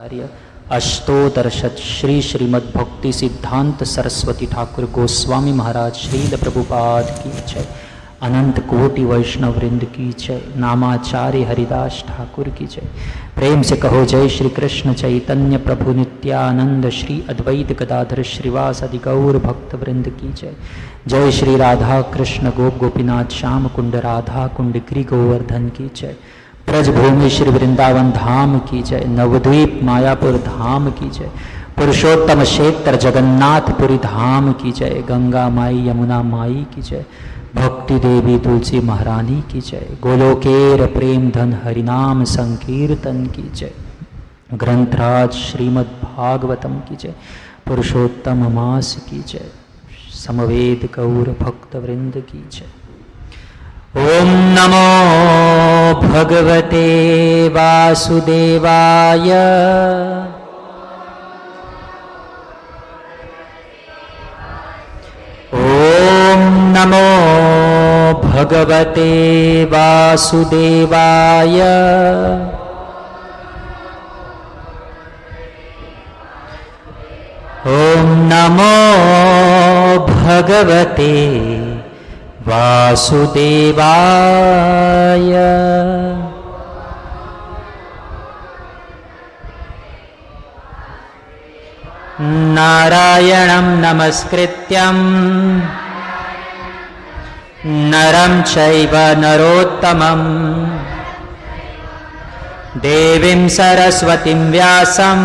आचार्य अष्टोत्तरशत श्री श्रीमद् भक्ति सिद्धांत सरस्वती ठाकुर गोस्वामी महाराज श्रील प्रभुपाद की जय। अनंत कोटि वैष्णव वृंद की जय। नामाचार्य हरिदास ठाकुर की जय। प्रेम से कहो जय श्री कृष्ण चैतन्य प्रभु नित्यानंद श्री अद्वैत गदाधर श्रीवासादि गौर भक्त वृंद की जय। जय श्री राधा कृष्ण गोप गोपीनाथ श्याम कुंड राधा कुंड गिरि गोवर्धन की जय। ब्रजभूमि श्री वृंदावन धाम की जय। नवद्वीप मायापुर धाम की जय। पुरुषोत्तम क्षेत्र जगन्नाथपुरी धाम की जय। गंगा माई यमुना माई की जय। भक्ति देवी तुलसी महारानी की जय। गोलोकेर प्रेम धन हरिनाम संकीर्तन की जय। ग्रंथराज श्रीमद् भागवतम की जय। पुरुषोत्तम मास की जय। समवेद गौर भक्त वृंद की जय। ओम नमो भगवते वासुदेवाय। ओम नमो भगवते वासुदेवाय। ओम नमो भगवते वासुदेवाय। नारायणं नमस्कृत्यं नरं चैव नरोत्तमं देवीं सरस्वतीं व्यासं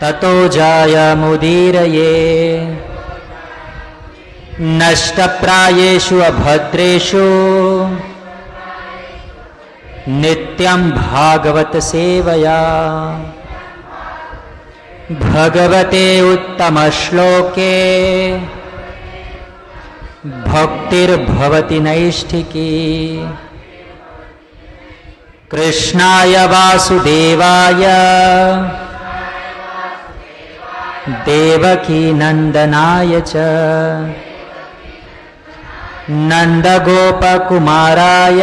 ततो जयमुदीरये। नष्टप्रायेषु अभद्रेषु नित्यं भागवत सेवया भगवते उत्तमश्लोके भक्तिर्भवति नैष्ठिकी। कृष्णाय वासुदेवाय देवकी नंदनाय च नंदगोपकुमाराय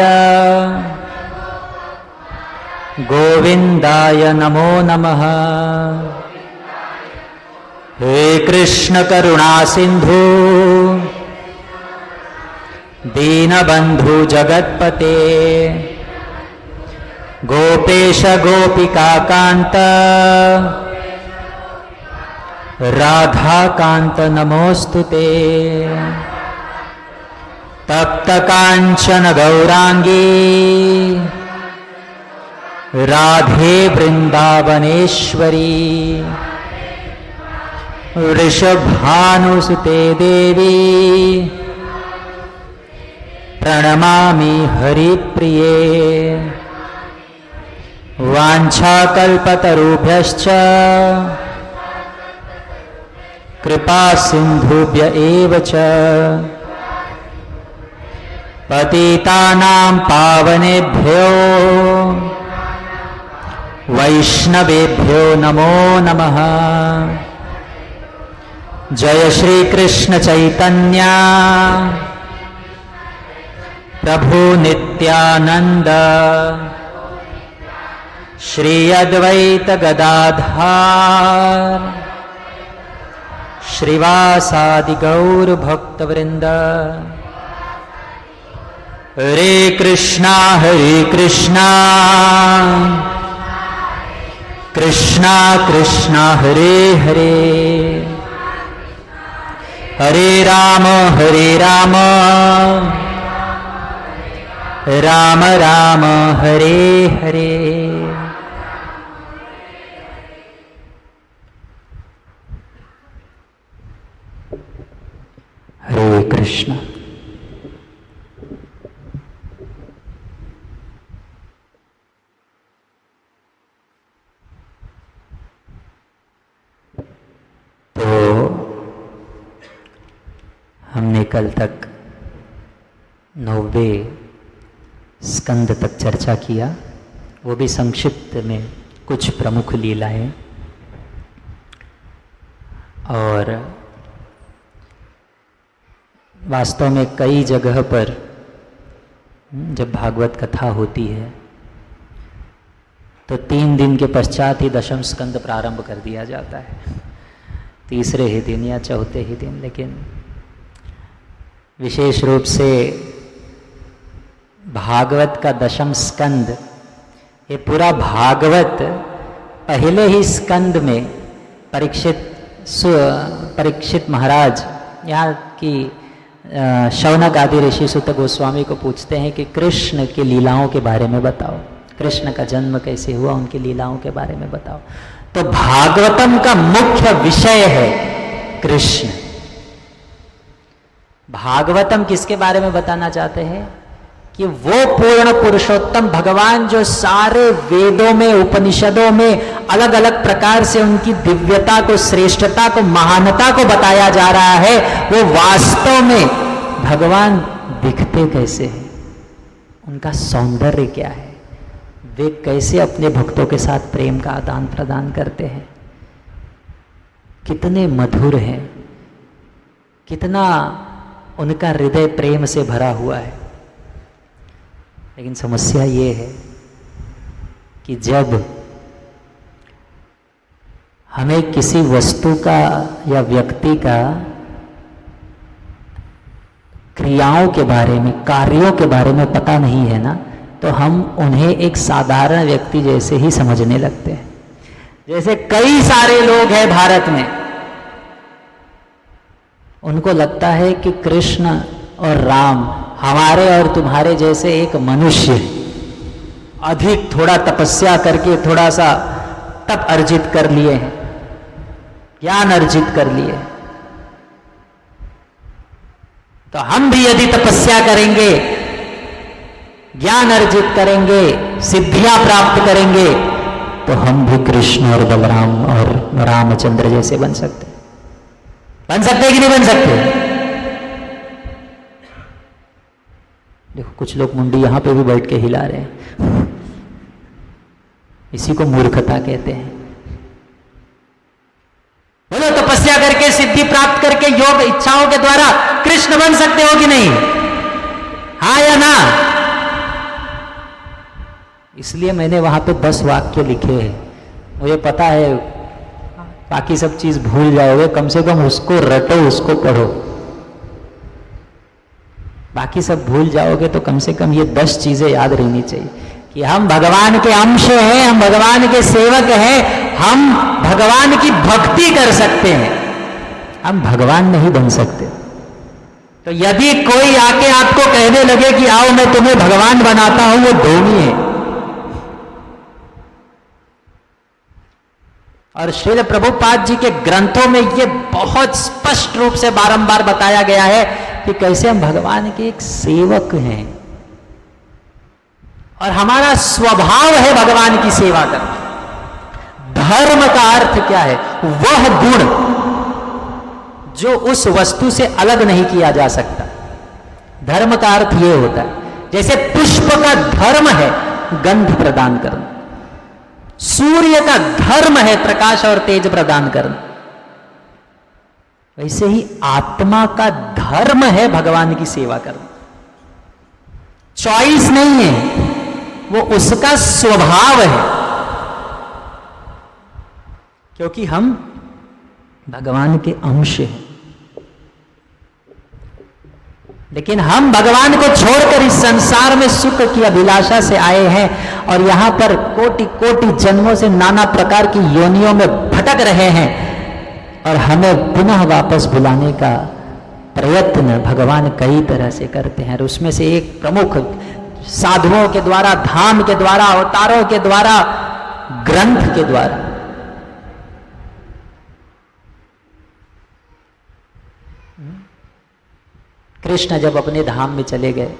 गोविंदाय नमो नमः। हे कृष्ण करुणा सिंधु दीनबंधु जगत्पते गोपेश गोपिका कांत राधा कांत नमोस्तुते। तप्त कांचन गौरांगी राधे वृंदावनेश्वरी वृषभानुसुते देवी प्रणमामि हरिप्रिये। वाञ्छाकल्पतरुभ्यश्च कृपा सिंधुभ्य एव च पतितानां पावनेभ्यो वैष्णवेभ्यो नमो नमः। जय श्री कृष्ण चैतन्य प्रभु नित्यानंद श्री अद्वैत गदाधर श्रीवासादि गौर भक्तवृंद। हरे कृष्णा कृष्णा कृष्णा हरे हरे हरे राम राम राम हरे हरे। हरे कृष्ण। तो हमने कल तक 9वें स्कंद तक चर्चा किया, वो भी संक्षिप्त में कुछ प्रमुख लीलाएं। और वास्तव में कई जगह पर जब भागवत कथा होती है तो 3 दिन के पश्चात ही दशम स्कंद प्रारंभ कर दिया जाता है, तीसरे ही दिन या चौथे ही दिन। लेकिन विशेष रूप से भागवत का दशम स्कंद, ये पूरा भागवत पहले ही स्कंद में परीक्षित महाराज यहाँ की शौनक आदि ऋषि सुत गोस्वामी को पूछते हैं कि कृष्ण की लीलाओं के बारे में बताओ, कृष्ण का जन्म कैसे हुआ, उनकी लीलाओं के बारे में बताओ। तो भागवतम का मुख्य विषय है कृष्ण। भागवतम किसके बारे में बताना चाहते हैं कि वो पूर्ण पुरुषोत्तम भगवान जो सारे वेदों में, उपनिषदों में अलग अलग प्रकार से उनकी दिव्यता को, श्रेष्ठता को, महानता को बताया जा रहा है, वो वास्तव में भगवान दिखते कैसे हैं, उनका सौंदर्य क्या है, वे कैसे अपने भक्तों के साथ प्रेम का आदान प्रदान करते हैं, कितने मधुर हैं, कितना उनका हृदय प्रेम से भरा हुआ है। लेकिन समस्या ये है कि जब हमें किसी वस्तु का या व्यक्ति का क्रियाओं के बारे में, कार्यों के बारे में पता नहीं है ना, तो हम उन्हें एक साधारण व्यक्ति जैसे ही समझने लगते हैं। जैसे कई सारे लोग हैं भारत में, उनको लगता है कि कृष्ण और राम हमारे और तुम्हारे जैसे एक मनुष्य, अधिक थोड़ा तपस्या करके थोड़ा सा तप अर्जित कर लिए हैं, ज्ञान अर्जित कर लिए, तो हम भी यदि तपस्या करेंगे, ज्ञान अर्जित करेंगे, सिद्धियां प्राप्त करेंगे, तो हम भी कृष्ण और बलराम और रामचंद्र जैसे बन सकते कि नहीं बन सकते? देखो कुछ लोग मुंडी यहां पे भी बैठ के हिला रहे हैं, इसी को मूर्खता कहते हैं। बोलो तपस्या करके, सिद्धि प्राप्त करके, योग इच्छाओं के द्वारा कृष्ण बन सकते हो कि नहीं? हाँ या ना? इसलिए मैंने वहां पे 10 वाक्य लिखे हैं। मुझे पता है बाकी सब चीज भूल जाओगे, कम से कम उसको रटो, उसको पढ़ो। बाकी सब भूल जाओगे तो कम से कम ये 10 चीजें याद रहनी चाहिए कि हम भगवान के अंश हैं, हम भगवान के सेवक हैं, हम भगवान की भक्ति कर सकते हैं, हम भगवान नहीं बन सकते। तो यदि कोई आके आपको कहने लगे कि आओ मैं तुम्हें भगवान बनाता हूं, वो ढोंगी है। और श्रील प्रभुपाद जी के ग्रंथों में ये बहुत स्पष्ट रूप से बारंबार बताया गया है कि कैसे हम भगवान के एक सेवक हैं और हमारा स्वभाव है भगवान की सेवा करना। धर्म का अर्थ क्या है? वह गुण जो उस वस्तु से अलग नहीं किया जा सकता। धर्म का अर्थ यह होता है, जैसे पुष्प का धर्म है गंध प्रदान करना, सूर्य का धर्म है प्रकाश और तेज प्रदान करना, वैसे ही आत्मा का धर्म है भगवान की सेवा करना। चॉइस नहीं है, वो उसका स्वभाव है, क्योंकि हम भगवान के अंश हैं। लेकिन हम भगवान को छोड़कर इस संसार में सुख की अभिलाषा से आए हैं और यहां पर कोटि कोटि जन्मों से नाना प्रकार की योनियों में भटक रहे हैं, और हमें पुनः वापस बुलाने का प्रयत्न भगवान कई तरह से करते हैं। और उसमें से एक प्रमुख साधुओं के द्वारा, धाम के द्वारा, अवतारों के द्वारा, ग्रंथ के द्वारा। कृष्ण जब अपने धाम में चले गए,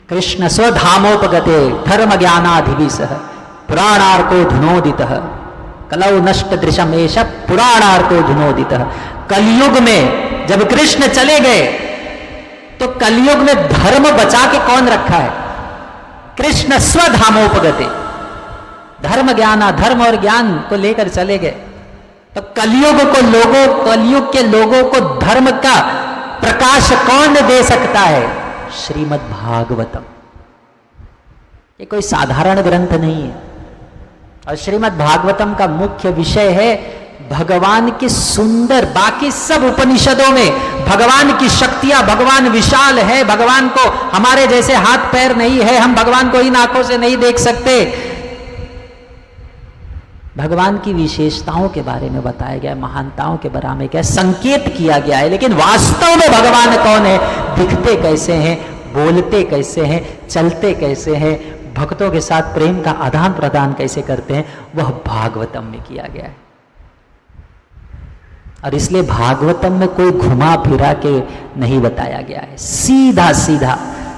कृष्ण स्वधामोपगते धर्म ज्ञानाधिविशः पुराणार्को धुनोदितः कलौ नष्ट दृशम एष पुराणार्को धुनोदितः। कलयुग में जब कृष्ण चले गए तो कलयुग में धर्म बचा के कौन रखा है? कृष्ण स्वधामोपगते, धर्म ज्ञाना, धर्म और ज्ञान को लेकर चले गए। तो कलयुग के लोगों को धर्म का प्रकाश कौन दे सकता है? श्रीमद् भागवतम। ये कोई साधारण ग्रंथ नहीं है। और श्रीमद् भागवतम का मुख्य विषय है भगवान की सुंदर, बाकी सब उपनिषदों में भगवान की शक्तियां, भगवान विशाल है, भगवान को हमारे जैसे हाथ पैर नहीं है, हम भगवान को इन आंखों से नहीं देख सकते। भगवान की विशेषताओं के बारे में बताया गया है, महानताओं के बारे में क्या संकेत किया गया है, लेकिन वास्तव में भगवान कौन है, दिखते कैसे हैं, बोलते कैसे हैं, चलते कैसे हैं, भक्तों के साथ प्रेम का आदान प्रदान कैसे करते हैं, वह भागवतम में किया गया है। और इसलिए भागवतम में कोई घुमा फिरा के नहीं बताया गया है, सीधा सीधा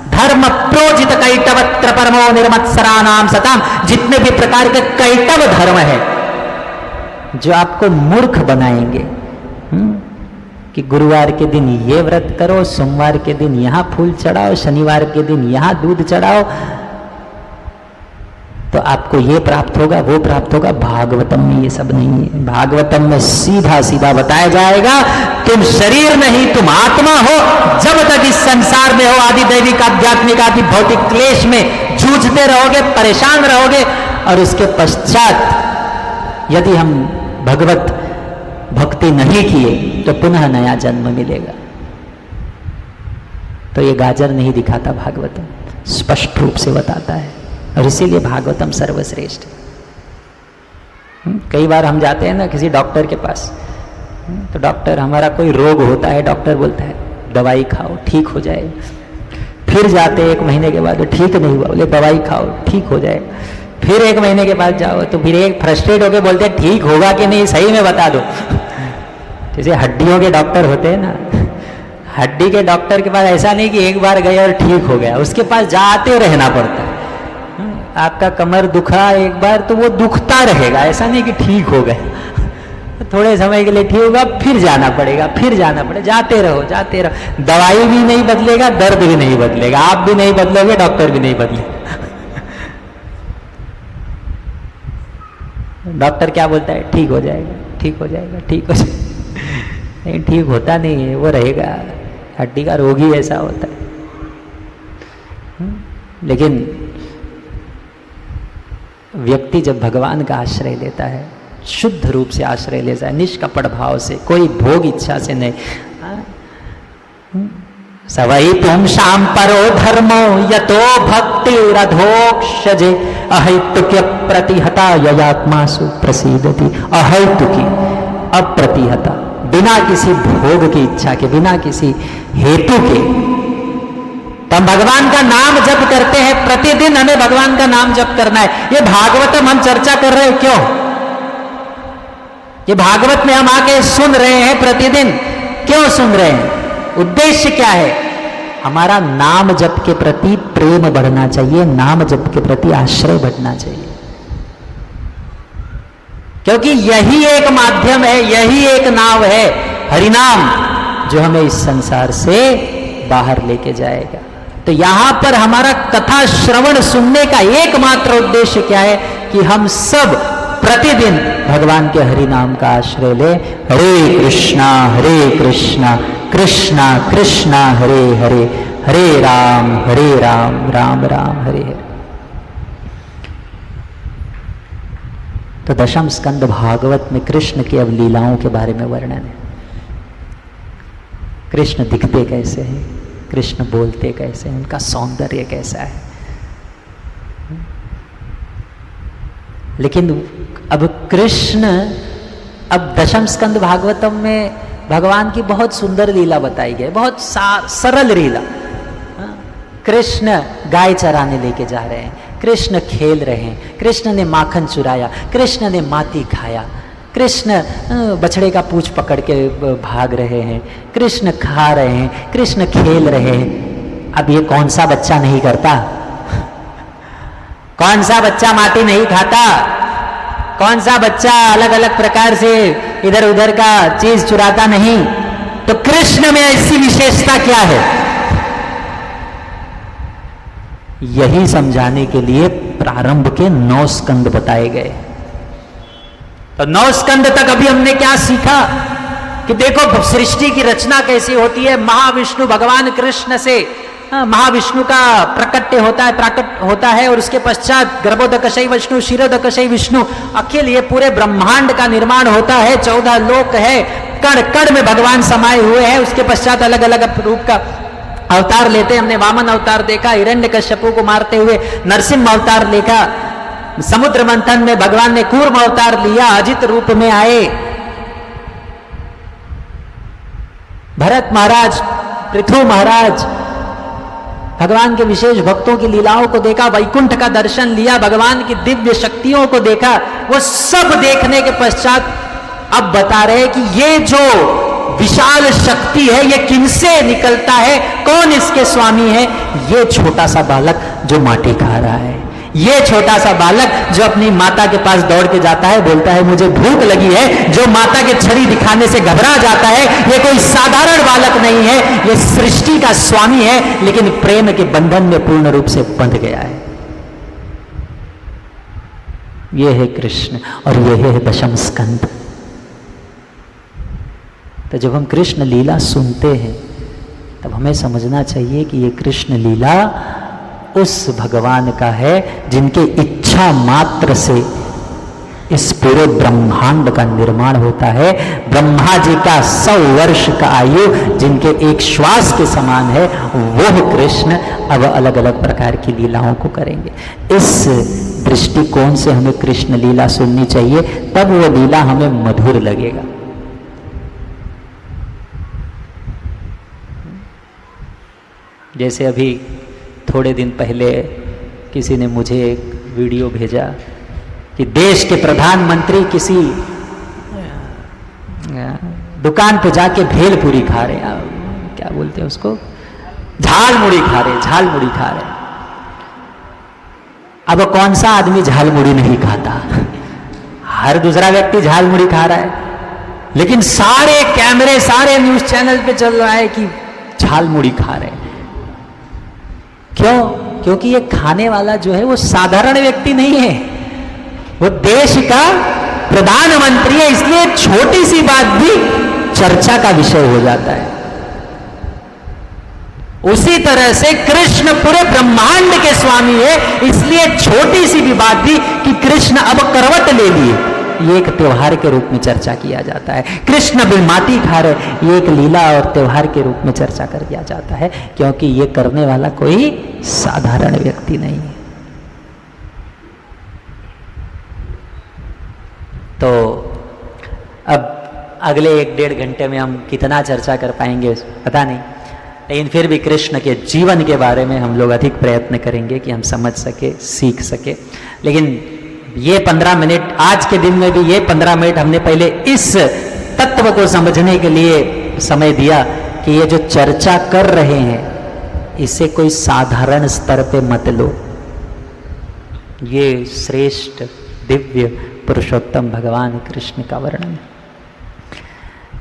धर्म प्रोजित कैटवत्र परमो निर्मत्सरा नाम सताम, जितने भी प्रकार के कैटव धर्म है जो आपको मूर्ख बनाएंगे, कि गुरुवार के दिन ये व्रत करो, सोमवार के दिन यहां फूल चढ़ाओ, शनिवार के दिन यहां दूध चढ़ाओ, तो आपको ये प्राप्त होगा, वो प्राप्त होगा। भागवतम में ये सब नहीं है। भागवतम में सीधा सीधा बताया जाएगा, तुम शरीर नहीं, तुम आत्मा हो। जब तक इस संसार में हो, आदि दैविक आध्यात्मिक आदि भौतिक क्लेश में जूझते रहोगे, परेशान रहोगे, और उसके पश्चात यदि हम भगवत भक्ति नहीं किए तो पुनः नया जन्म मिलेगा। तो ये गाजर नहीं दिखाता भागवतम, स्पष्ट रूप से बताता है, और इसीलिए भागवतम सर्वश्रेष्ठ है। कई बार हम जाते हैं ना किसी डॉक्टर के पास, तो डॉक्टर, हमारा कोई रोग होता है, डॉक्टर बोलता है दवाई खाओ ठीक हो जाएगा। फिर जाते 1 महीने के बाद, ठीक नहीं हुआ, बोले दवाई खाओ ठीक हो जाएगा। फिर 1 महीने के बाद जाओ तो फिर एक फ्रस्ट्रेट होके बोलते हैं ठीक होगा कि नहीं सही में बता दो। जैसे हड्डियों के डॉक्टर होते हैं ना, हड्डी के डॉक्टर के पास ऐसा नहीं कि एक बार गए और ठीक हो गया, उसके पास जाते रहना पड़ता है। आपका कमर दुखा एक बार तो वो दुखता रहेगा, ऐसा नहीं कि ठीक हो गया, थोड़े समय के लिए ठीक होगा, फिर जाना पड़ेगा, फिर जाना पड़ेगा, जाते रहो जाते रहो। दवाई भी नहीं बदलेगा, दर्द भी नहीं बदलेगा, आप भी नहीं बदलोगे, डॉक्टर भी नहीं बदलेगा। डॉक्टर क्या बोलता है, ठीक हो जाएगा ठीक हो जाएगा ठीक हो जाएगा, नहीं ठीक होता नहीं है, वो रहेगा। हड्डी का रोग ही ऐसा होता है। लेकिन व्यक्ति जब भगवान का आश्रय लेता है, शुद्ध रूप से आश्रय लेता है, निष्कपट भाव से, कोई भोग इच्छा से नहीं, सवई तुम शाम परो धर्मो यतो भक्ति रधोक्षजे अहैतुक्य प्रतिहता ययात्मासु प्रसीदति। अहैतुकी, अप्रतिहता, बिना किसी भोग की इच्छा के, बिना किसी हेतु के तो हम भगवान का नाम जप करते हैं। प्रतिदिन हमें भगवान का नाम जप करना है। ये भागवतम हम चर्चा कर रहे हैं क्यों? ये भागवत में हम आके सुन रहे हैं प्रतिदिन, क्यों सुन रहे हैं? उद्देश्य क्या है? हमारा नाम जप के प्रति प्रेम बढ़ना चाहिए, नाम जप के प्रति आश्रय बढ़ना चाहिए, क्योंकि यही एक माध्यम है, यही एक नाव है, हरिनाम, जो हमें इस संसार से बाहर लेके जाएगा। तो यहां पर हमारा कथा श्रवण सुनने का एकमात्र उद्देश्य क्या है कि हम सब प्रतिदिन भगवान के हरि नाम का आश्रय ले। हरे कृष्णा कृष्णा कृष्णा हरे हरे, हरे राम राम राम हरे हरे। तो दशम स्कंद भागवत में कृष्ण की अब लीलाओं के बारे में वर्णन है। कृष्ण दिखते कैसे हैं, कृष्ण बोलते कैसे हैं, उनका सौंदर्य कैसा है। लेकिन अब कृष्ण, अब दशम स्कंद भागवतम में भगवान की बहुत सुंदर लीला बताई गई, बहुत सरल लीला। कृष्ण गाय चराने लेके जा रहे हैं, कृष्ण खेल रहे हैं, कृष्ण ने माखन चुराया, कृष्ण ने माटी खाया, कृष्ण बछड़े का पूंछ पकड़ के भाग रहे हैं, कृष्ण खा रहे हैं, कृष्ण खेल रहे हैं। अब ये कौन सा बच्चा नहीं करता? कौन सा बच्चा माटी नहीं खाता? कौन सा बच्चा अलग अलग प्रकार से इधर उधर का चीज चुराता नहीं? तो कृष्ण में ऐसी विशेषता क्या है? यही समझाने के लिए प्रारंभ के 9 स्कंद बताए गए। तो 9 स्कंद तक अभी हमने क्या सीखा कि देखो सृष्टि की रचना कैसी होती है। महाविष्णु भगवान कृष्ण से महाविष्णु का प्रकट्य प्राकट होता है और उसके पश्चात गर्भोदकशई विष्णु, क्षीरोदकशई विष्णु, अखिल ये पूरे ब्रह्मांड का निर्माण होता है। 14 लोक है, कण कण में भगवान समाये हुए हैं। उसके पश्चात अलग अलग रूप का अवतार लेते हैं। हमने वामन अवतार देखा, हिरण्यकश्यपु को मारते हुए नरसिंह अवतार देखा, समुद्र मंथन में भगवान ने कूर्म अवतार लिया, अजित रूप में आए। भरत महाराज, पृथु महाराज, भगवान के विशेष भक्तों की लीलाओं को देखा, वैकुंठ का दर्शन लिया, भगवान की दिव्य शक्तियों को देखा। वो सब देखने के पश्चात अब बता रहे कि ये जो विशाल शक्ति है ये किनसे निकलता है, कौन इसके स्वामी है? ये छोटा सा बालक जो माटी खा रहा है, ये छोटा सा बालक जो अपनी माता के पास दौड़ के जाता है, बोलता है मुझे भूख लगी है, जो माता के छड़ी दिखाने से घबरा जाता है, ये कोई साधारण बालक नहीं है, ये सृष्टि का स्वामी है, लेकिन प्रेम के बंधन में पूर्ण रूप से बंध गया है। ये है कृष्ण और ये है दशम स्कंद। तो जब हम कृष्ण लीला सुनते हैं तब हमें समझना चाहिए कि ये कृष्ण लीला उस भगवान का है जिनके इच्छा मात्र से इस पूरे ब्रह्मांड का निर्माण होता है। ब्रह्मा जी का 100 वर्ष का आयु जिनके एक श्वास के समान है, वो कृष्ण अब अलग अलग प्रकार की लीलाओं को करेंगे। इस दृष्टिकोण से हमें कृष्ण लीला सुननी चाहिए, तब वो लीला हमें मधुर लगेगा। जैसे अभी थोड़े दिन पहले किसी ने मुझे एक वीडियो भेजा कि देश के प्रधानमंत्री किसी दुकान पे जाके भेलपूरी खा रहे हैं, क्या बोलते हैं उसको, झालमुड़ी खा रहे। अब कौन सा आदमी झालमुड़ी नहीं खाता? हर दूसरा व्यक्ति झालमुड़ी खा रहा है, लेकिन सारे कैमरे, सारे न्यूज चैनल पे चल रहा है कि झालमुड़ी खा रहे हैं। क्यों? क्योंकि ये खाने वाला जो है वो साधारण व्यक्ति नहीं है, वो देश का प्रधानमंत्री है, इसलिए छोटी सी बात भी चर्चा का विषय हो जाता है। उसी तरह से कृष्ण पूरे ब्रह्मांड के स्वामी है, इसलिए छोटी सी भी बात भी कि कृष्ण अब करवट ले लिए, ये एक त्योहार के रूप में चर्चा किया जाता है। कृष्ण भी माटी खा रहे, ये एक लीला और त्योहार के रूप में चर्चा कर दिया जाता है, क्योंकि ये करने वाला कोई साधारण व्यक्ति नहीं है। तो अब अगले 1-1.5 घंटे में हम कितना चर्चा कर पाएंगे पता नहीं, लेकिन फिर भी कृष्ण के जीवन के बारे में हम लोग अधिक प्रयत्न करेंगे कि हम समझ सके, सीख सके। लेकिन ये 15 मिनट, आज के दिन में भी ये 15 मिनट हमने पहले इस तत्व को समझने के लिए समय दिया कि ये जो चर्चा कर रहे हैं इसे कोई साधारण स्तर पे मत लो। ये श्रेष्ठ दिव्य पुरुषोत्तम भगवान कृष्ण का वर्णन है।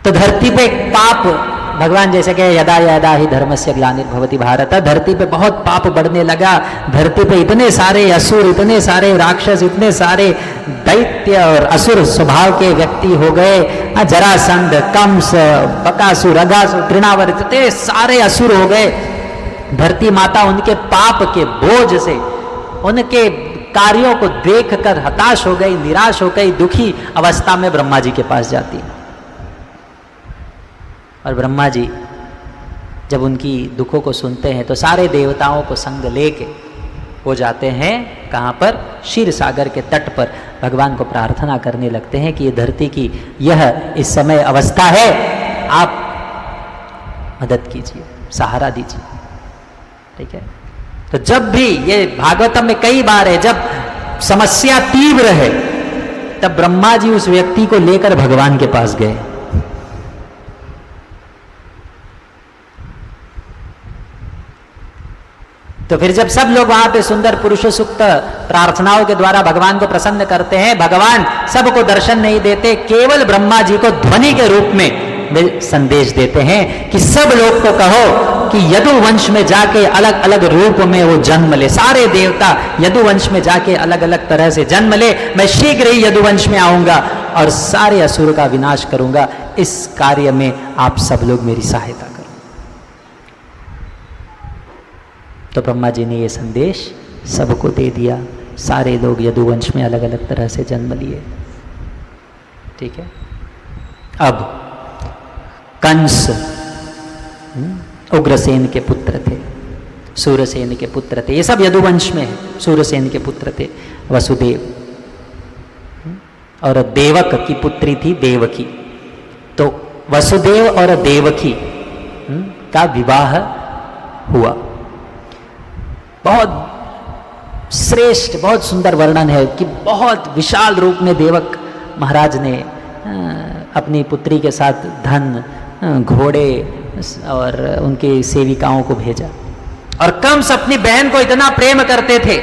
तो धरती पे पाप, भगवान जैसे कहे यदा यदा ही धर्मस्य ग्लानिर्भवति भारत, धरती पे बहुत पाप बढ़ने लगा। धरती पे इतने सारे असुर, इतने सारे राक्षस, इतने सारे दैत्य और असुर स्वभाव के व्यक्ति हो गए। जरासंध, कंस, बकासुर, अगासुर, तृणावर्त, इतने सारे असुर हो गए। धरती माता उनके पाप के बोझ से, उनके कार्यों को देखकर हताश हो गई, निराश हो गई, दुखी अवस्था में ब्रह्मा जी के पास जाती। और ब्रह्मा जी जब उनकी दुखों को सुनते हैं तो सारे देवताओं को संग लेके वो जाते हैं कहाँ पर? क्षीर सागर के तट पर भगवान को प्रार्थना करने लगते हैं कि ये धरती की यह इस समय अवस्था है, आप मदद कीजिए, सहारा दीजिए। ठीक है। तो जब भी, ये भागवतम में कई बार है, जब समस्या तीव्र है तब ब्रह्मा जी उस व्यक्ति को लेकर भगवान के पास गए। तो फिर जब सब लोग वहां पे सुंदर पुरुष सूक्त प्रार्थनाओं के द्वारा भगवान को प्रसन्न करते हैं, भगवान सबको दर्शन नहीं देते, केवल ब्रह्मा जी को ध्वनि के रूप में संदेश देते हैं कि सब लोग को कहो कि यदुवंश में जाके अलग अलग रूप में वो जन्म ले। सारे देवता यदुवंश में जाके अलग अलग तरह से जन्म ले। मैं शीघ्र ही यदुवंश में आऊंगा और सारे असुर का विनाश करूंगा। इस कार्य में आप सब लोग मेरी सहायता करो। तो ब्रह्मा जी ने ये संदेश सबको दे दिया। सारे लोग यदुवंश में अलग अलग तरह से जन्म लिए। ठीक है। अब कंस उग्रसेन के पुत्र थे, सूरसेन के पुत्र थे, ये सब यदुवंश में है। सूरसेन के पुत्र थे वसुदेव, और देवक की पुत्री थी देवकी। तो वसुदेव और देवकी का विवाह हुआ। बहुत श्रेष्ठ, बहुत सुंदर वर्णन है कि बहुत विशाल रूप में देवक महाराज ने अपनी पुत्री के साथ धन, घोड़े और उनकी सेविकाओं को भेजा। और कंस अपनी बहन को इतना प्रेम करते थे,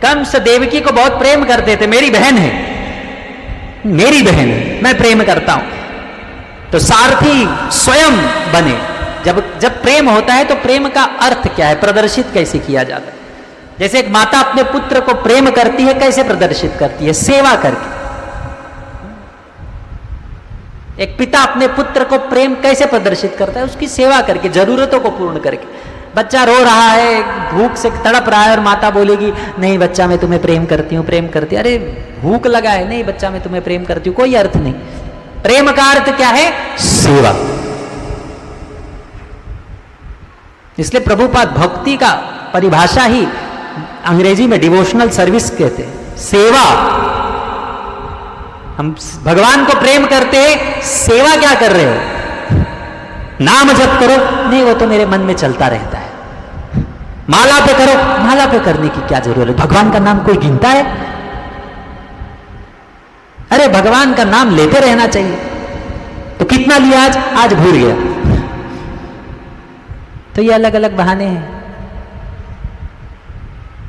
कंस देवकी को बहुत प्रेम करते थे। मेरी बहन है, मेरी बहन है, मैं प्रेम करता हूं। तो सारथी स्वयं बने। जब प्रेम होता है तो प्रेम का अर्थ क्या है, प्रदर्शित कैसे किया जाता है। जैसे एक माता अपने पुत्र को प्रेम करती है, कैसे प्रदर्शित करती है, सेवा करके। एक पिता अपने पुत्र को प्रेम कैसे प्रदर्शित करता है, उसकी सेवा करके, जरूरतों को पूर्ण करके। बच्चा रो रहा है, भूख से तड़प रहा है, और माता बोलेगी नहीं बच्चा मैं तुम्हें प्रेम करती हूँ, प्रेम करती। अरे भूख लगा है, नहीं बच्चा मैं तुम्हें प्रेम करती हूँ, कोई अर्थ नहीं। प्रेम का अर्थ क्या है, सेवा। इसलिए प्रभुपाद भक्ति का परिभाषा ही अंग्रेजी में डिवोशनल सर्विस कहते हैं, सेवा। हम भगवान को प्रेम करते हैं, सेवा क्या कर रहे हो, नाम जप करो, नहीं वो तो मेरे मन में चलता रहता है। माला पे करो, माला पे करने की क्या जरूरत है, भगवान का नाम कोई गिनता है। अरे भगवान का नाम लेते रहना चाहिए। तो कितना लिया आज भूल गया। तो ये अलग अलग बहाने हैं,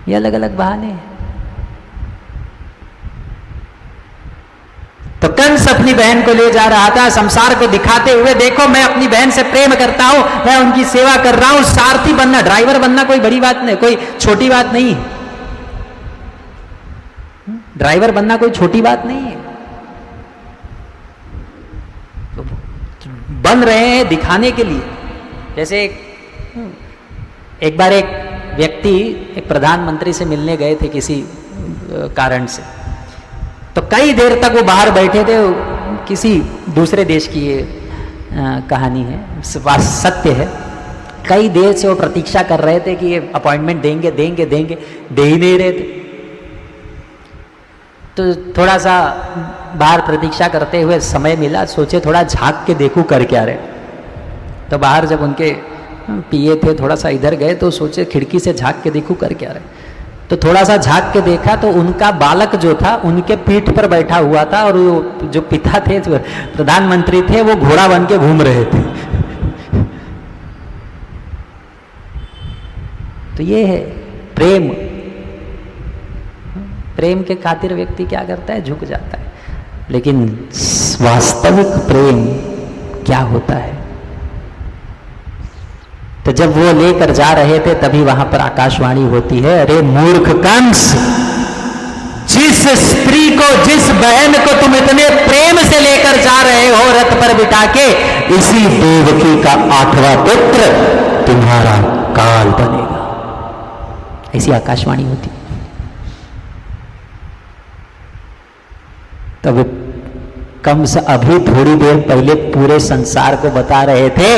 ये अलग अलग बहाने हैं। तो कंस अपनी बहन को ले जा रहा था संसार को दिखाते हुए, देखो मैं अपनी बहन से प्रेम करता हूं, मैं उनकी सेवा कर रहा हूं। सारथी बनना, ड्राइवर बनना कोई बड़ी बात नहीं, कोई छोटी बात नहीं है। ड्राइवर बनना कोई छोटी बात नहीं है। तो बन रहे हैं दिखाने के लिए। जैसे एक बार एक व्यक्ति एक प्रधानमंत्री से मिलने गए थे किसी कारण से। तो कई देर तक वो बाहर बैठे थे। किसी दूसरे देश की ये कहानी है, सत्य है। कई देर से वो प्रतीक्षा कर रहे थे कि ये अपॉइंटमेंट देंगे देंगे देंगे, दे ही नहीं रहे थे। तो थोड़ा सा बाहर प्रतीक्षा करते हुए समय मिला, सोचे थोड़ा झांक के देखूं कर क्या रहे। तो बाहर जब उनके पिए थे, थोड़ा सा इधर गए तो सोचे खिड़की से झांक के देखूं कर क्या रहे। तो थोड़ा सा झांक के देखा तो उनका बालक जो था उनके पीठ पर बैठा हुआ था, और वो जो पिता थे, जो प्रधानमंत्री थे, वो घोड़ा बन के घूम रहे थे। तो ये है प्रेम। प्रेम के खातिर व्यक्ति क्या करता है, झुक जाता है। लेकिन वास्तविक प्रेम क्या होता है। तो जब वो लेकर जा रहे थे तभी वहां पर आकाशवाणी होती है, अरे मूर्ख कंस, जिस स्त्री को, जिस बहन को तुम इतने प्रेम से लेकर जा रहे हो रथ पर बिठा के, इसी देवकी का 8वां पुत्र तुम्हारा काल बनेगा। ऐसी आकाशवाणी होती। तब कंस अभी थोड़ी देर पहले पूरे संसार को बता रहे थे,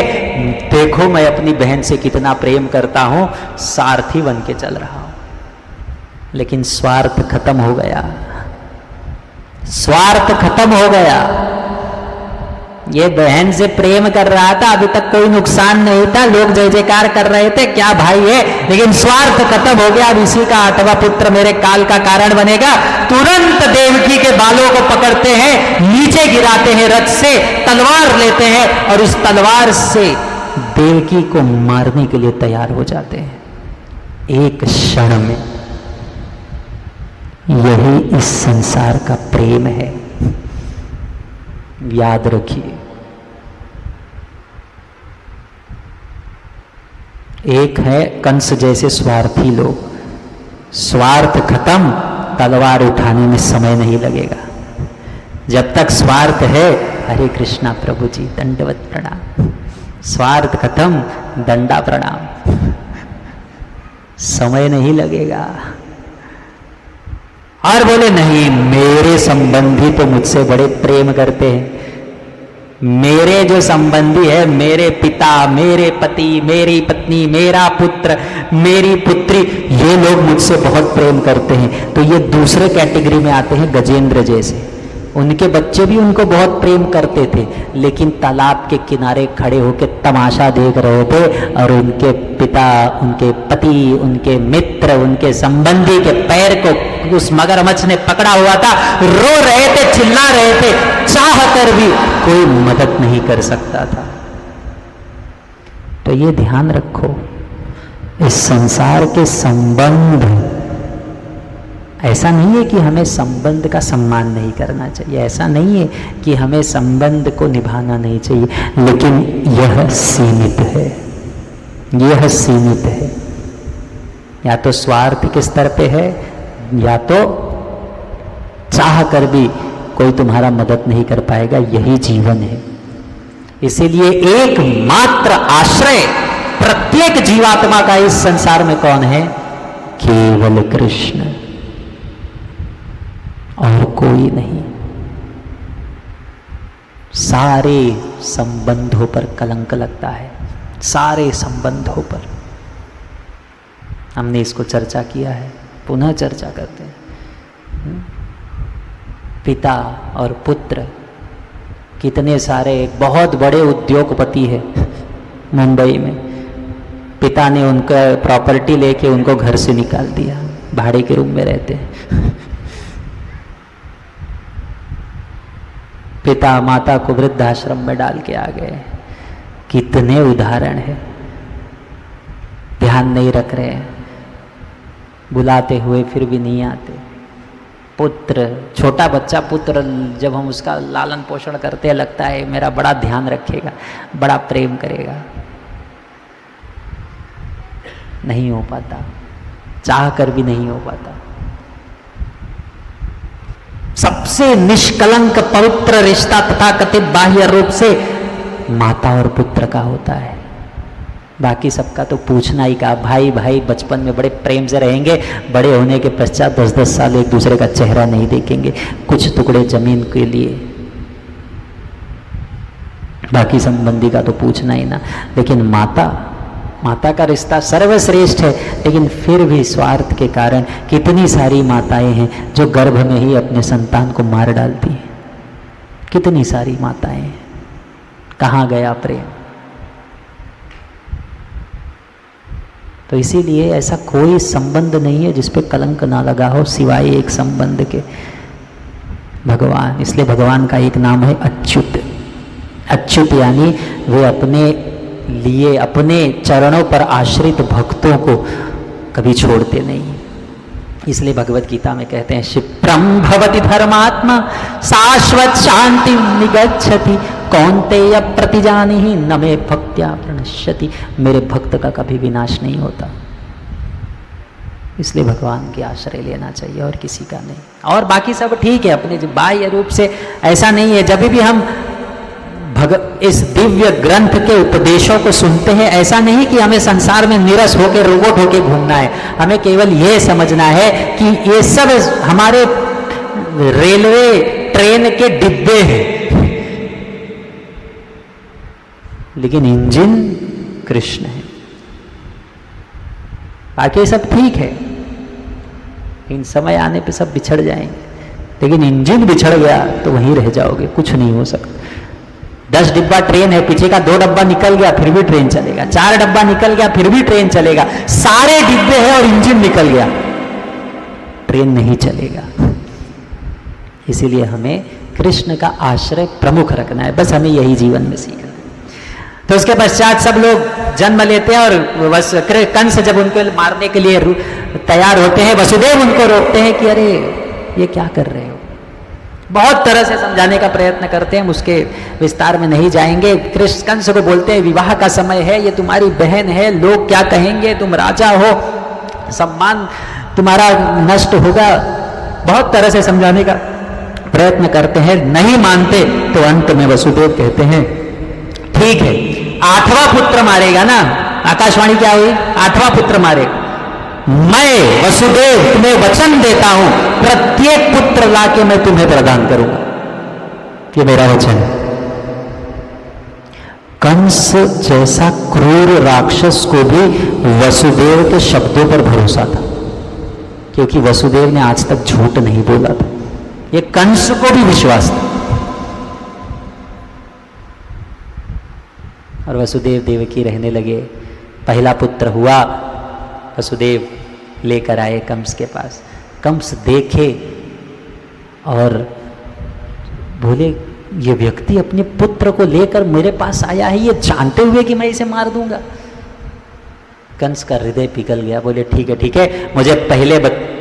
देखो मैं अपनी बहन से कितना प्रेम करता हूं, सारथी बन के चल रहा हूं। लेकिन स्वार्थ खत्म हो गया, स्वार्थ खत्म हो गया। ये बहन से प्रेम कर रहा था, अभी तक कोई नुकसान नहीं था, लोग जय जयकार कर रहे थे, क्या भाई है। लेकिन स्वार्थ खत्म हो गया, अब इसी का 8वां पुत्र मेरे काल का कारण बनेगा। तुरंत देवकी के बालों को पकड़ते हैं, नीचे गिराते हैं, रथ से तलवार लेते हैं, और उस तलवार से देवकी को मारने के लिए तैयार हो जाते हैं एक क्षण में। यही इस संसार का प्रेम है, याद रखिए। एक है कंस जैसे स्वार्थी लोग, स्वार्थ खत्म, तलवार उठाने में समय नहीं लगेगा। जब तक स्वार्थ है, हरे कृष्णा प्रभु जी दंडवत प्रणाम, स्वार्थ खत्म, दंडा प्रणाम। समय नहीं लगेगा। और बोले नहीं, मेरे संबंधी तो मुझसे बड़े प्रेम करते हैं, मेरे जो संबंधी है, मेरे पिता, मेरे पति, मेरी पत्नी, मेरा पुत्र, मेरी पुत्री, ये लोग मुझसे बहुत प्रेम करते हैं। तो ये दूसरे कैटेगरी में आते हैं गजेंद्र जैसे। उनके बच्चे भी उनको बहुत प्रेम करते थे, लेकिन तालाब के किनारे खड़े होकर तमाशा देख रहे थे, और उनके पिता, उनके पति, उनके मित्र, उनके संबंधी के पैर को उस मगरमच्छ ने पकड़ा हुआ था, रो रहे थे, चिल्ला रहे थे, चाह कर भी कोई मदद नहीं कर सकता था। तो ये ध्यान रखो, इस संसार के संबंध, ऐसा नहीं है कि हमें संबंध का सम्मान नहीं करना चाहिए, ऐसा नहीं है कि हमें संबंध को निभाना नहीं चाहिए, लेकिन यह सीमित है, यह सीमित है। या तो स्वार्थ के स्तर पे है, या तो चाह कर भी कोई तुम्हारा मदद नहीं कर पाएगा, यही जीवन है। इसीलिए एकमात्र आश्रय प्रत्येक जीवात्मा का इस संसार में कौन है? केवल कृष्ण, और कोई नहीं। सारे संबंधों पर कलंक लगता है, सारे संबंधों पर। हमने इसको चर्चा किया है, पुनः चर्चा करते हैं। पिता और पुत्र, कितने सारे, बहुत बड़े उद्योगपति है मुंबई में, पिता ने उनका प्रॉपर्टी लेके उनको घर से निकाल दिया, भाड़े के रूम में रहते हैं। पिता माता को वृद्धाश्रम में डाल के आ गए। कितने उदाहरण हैं, ध्यान नहीं रख रहे हैं, बुलाते हुए फिर भी नहीं आते। पुत्र, छोटा बच्चा पुत्र, जब हम उसका लालन पोषण करते हैं, लगता है मेरा बड़ा ध्यान रखेगा, बड़ा प्रेम करेगा, नहीं हो पाता, चाह कर भी नहीं हो पाता। सबसे निष्कलंक पवित्र रिश्ता तथाकथित बाह्य रूप से माता और पुत्र का होता है। बाकी सबका तो पूछना ही का, भाई भाई बचपन में बड़े प्रेम से रहेंगे, बड़े होने के पश्चात 10-10 साल एक दूसरे का चेहरा नहीं देखेंगे, कुछ टुकड़े जमीन के लिए, बाकी संबंधी का तो पूछना ही ना। लेकिन माता का रिश्ता सर्वश्रेष्ठ है, लेकिन फिर भी स्वार्थ के कारण कितनी सारी माताएं हैं जो गर्भ में ही अपने संतान को मार डालती हैं। कितनी सारी माताएं हैं, कहाँ गया प्रेम? तो इसीलिए ऐसा कोई संबंध नहीं है जिस पे कलंक ना लगा हो, सिवाय एक संबंध के, भगवान। इसलिए भगवान का एक नाम है अच्युत। अच्युत यानी वे अपने लिए, अपने चरणों पर आश्रित भक्तों को कभी छोड़ते नहीं। इसलिए भगवत गीता में कहते हैं, क्षिप्रम भवति धर्मात्मा शाश्वत शांति निगच्छति कौन्तेय प्रतिजानिहि न मे भक्त्या प्रणश्यति। मेरे भक्त का कभी विनाश नहीं होता। इसलिए भगवान के आश्रय लेना चाहिए और किसी का नहीं। और बाकी सब ठीक है, अपने बाह्य रूप से ऐसा नहीं है। जब भी हम इस दिव्य ग्रंथ के उपदेशों को सुनते हैं, ऐसा नहीं कि हमें संसार में निरस होकर, रोबोट होकर घूमना है। हमें केवल यह समझना है कि ये सब हमारे रेलवे ट्रेन के डिब्बे हैं, लेकिन इंजन कृष्ण है। बाकी सब ठीक है, इन समय आने पे सब बिछड़ जाएंगे, लेकिन इंजन बिछड़ गया तो वहीं रह जाओगे, कुछ नहीं हो सकता। 10 डिब्बा ट्रेन है, पीछे का 2 डब्बा निकल गया फिर भी ट्रेन चलेगा, 4 डब्बा निकल गया फिर भी ट्रेन चलेगा, सारे डिब्बे हैं और इंजन निकल गया, ट्रेन नहीं चलेगा। इसीलिए हमें कृष्ण का आश्रय प्रमुख रखना है, बस हमें यही जीवन में सीखना है। तो उसके पश्चात सब लोग जन्म लेते हैं और बस कंस जब उनको मारने के लिए तैयार होते हैं, वसुदेव उनको रोकते हैं कि अरे ये क्या कर रहे हो। बहुत तरह से समझाने का प्रयत्न करते हैं, उसके विस्तार में नहीं जाएंगे। कृष्ण कंस को बोलते हैं विवाह का समय है, ये तुम्हारी बहन है, लोग क्या कहेंगे, तुम राजा हो, सम्मान तुम्हारा नष्ट होगा। बहुत तरह से समझाने का प्रयत्न करते हैं, नहीं मानते। तो अंत में वसुदेव कहते हैं ठीक है, 8वां पुत्र मारेगा ना, आकाशवाणी क्या हुई, 8वां पुत्र मारेगा। मैं वसुदेव तुम्हें वचन देता हूं, प्रत्येक पुत्र लाके मैं तुम्हें प्रदान करूंगा। ये मेरा वचन है। कंस जैसा क्रूर राक्षस को भी वसुदेव के शब्दों पर भरोसा था, क्योंकि वसुदेव ने आज तक झूठ नहीं बोला था। ये कंस को भी विश्वास था। और वसुदेव देवकी रहने लगे। पहला पुत्र हुआ, वसुदेव लेकर आए कंस के पास। कंस देखे और बोले, ये व्यक्ति अपने पुत्र को लेकर मेरे पास आया है, ये जानते हुए कि मैं इसे मार दूंगा। कंस का हृदय पिघल गया। बोले ठीक है, मुझे पहले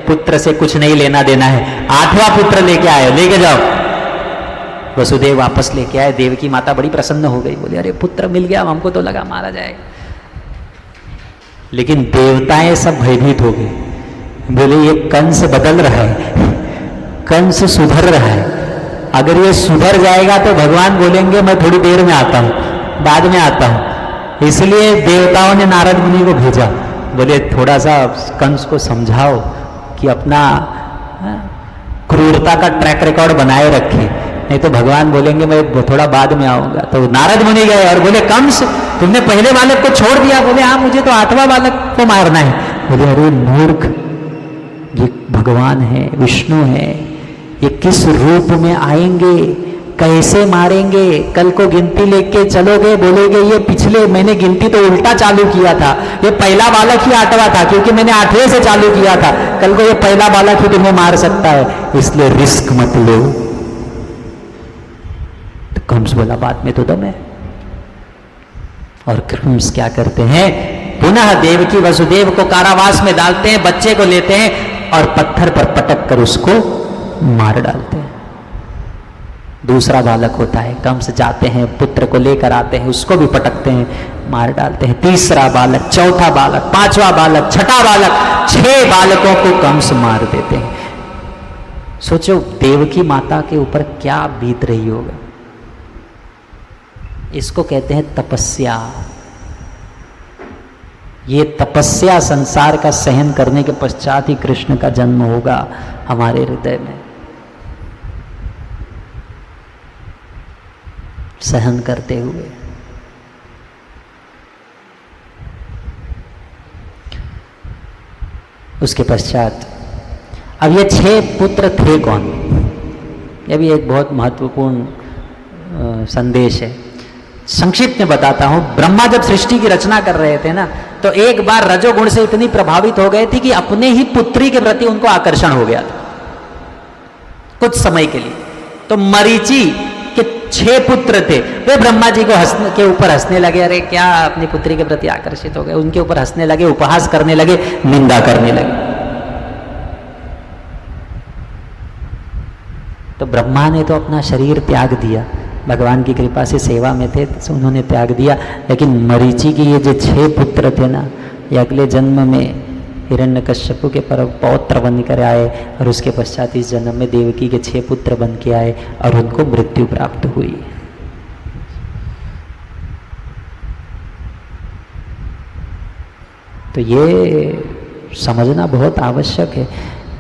पुत्र से कुछ नहीं लेना देना है, 8वां पुत्र लेके आए, लेके जाओ। वसुदेव वापस लेके आए। देवकी माता बड़ी प्रसन्न हो गई। बोले, अरे पुत्र मिल गया, हमको तो लगा मारा जाएगा। लेकिन देवताएं सब भयभीत हो गए। बोले, ये कंस बदल रहा है, कंस सुधर रहा है, अगर ये सुधर जाएगा तो भगवान बोलेंगे मैं थोड़ी देर में आता हूं, बाद में आता हूं। इसलिए देवताओं ने नारद मुनि को भेजा। बोले, थोड़ा सा कंस को समझाओ कि अपना क्रूरता का ट्रैक रिकॉर्ड बनाए रखे, नहीं तो भगवान बोलेंगे मैं थोड़ा बाद में आऊंगा। तो नारद मुनि गए और बोले, कंस तुमने पहले बालक को छोड़ दिया। बोले, हाँ, मुझे तो 8वां बालक को मारना है। बोले, अरे मूर्ख, ये भगवान है, विष्णु है, ये किस रूप में आएंगे, कैसे मारेंगे? कल को गिनती लेके चलोगे, बोलोगे ये पिछले मैंने गिनती तो उल्टा चालू किया था, ये पहला बालक ही 8वां था क्योंकि मैंने 8वें से चालू किया था, कल को ये पहला बालक ही तुम्हें मार सकता है, इसलिए रिस्क मत लो। तो कंस बोला, बात में तो दम है। और कंस क्या करते हैं, पुनः देवकी वसुदेव को कारावास में डालते हैं, बच्चे को लेते हैं और पत्थर पर पटक कर उसको मार डालते हैं। दूसरा बालक होता है, कंस जाते हैं, पुत्र को लेकर आते हैं, उसको भी पटकते हैं, मार डालते हैं। तीसरा बालक, चौथा बालक, 5वां बालक, 6ठा बालक, 6 बालकों को कंस मार देते हैं। सोचो देवकी माता के ऊपर क्या बीत रही होगा। इसको कहते हैं तपस्या। ये तपस्या संसार का सहन करने के पश्चात ही कृष्ण का जन्म होगा हमारे हृदय में। सहन करते हुए। उसके पश्चात अब ये 6 पुत्र थे कौन, यह भी एक बहुत महत्वपूर्ण संदेश है। संक्षिप्त में बताता हूं। ब्रह्मा जब सृष्टि की रचना कर रहे थे ना, तो एक बार रजोगुण से इतनी प्रभावित हो गए थे कि अपने ही पुत्री के प्रति उनको आकर्षण हो गया था कुछ समय के लिए। तो मरीचि के 6 पुत्र थे, वे ब्रह्मा जी को के ऊपर हंसने लगे। अरे क्या अपनी पुत्री के प्रति आकर्षित हो गए, उनके ऊपर हंसने लगे, उपहास करने लगे, निंदा करने लगे। तो ब्रह्मा ने तो अपना शरीर त्याग दिया, भगवान की कृपा से सेवा में थे तो उन्होंने त्याग दिया। लेकिन मरीचि के ये जो 6 पुत्र थे ना, ये अगले जन्म में हिरण्यकश्यप के पौत्र बनकर आए और उसके पश्चात इस जन्म में देवकी के 6 पुत्र बन के आए और उनको मृत्यु प्राप्त हुई। तो ये समझना बहुत आवश्यक है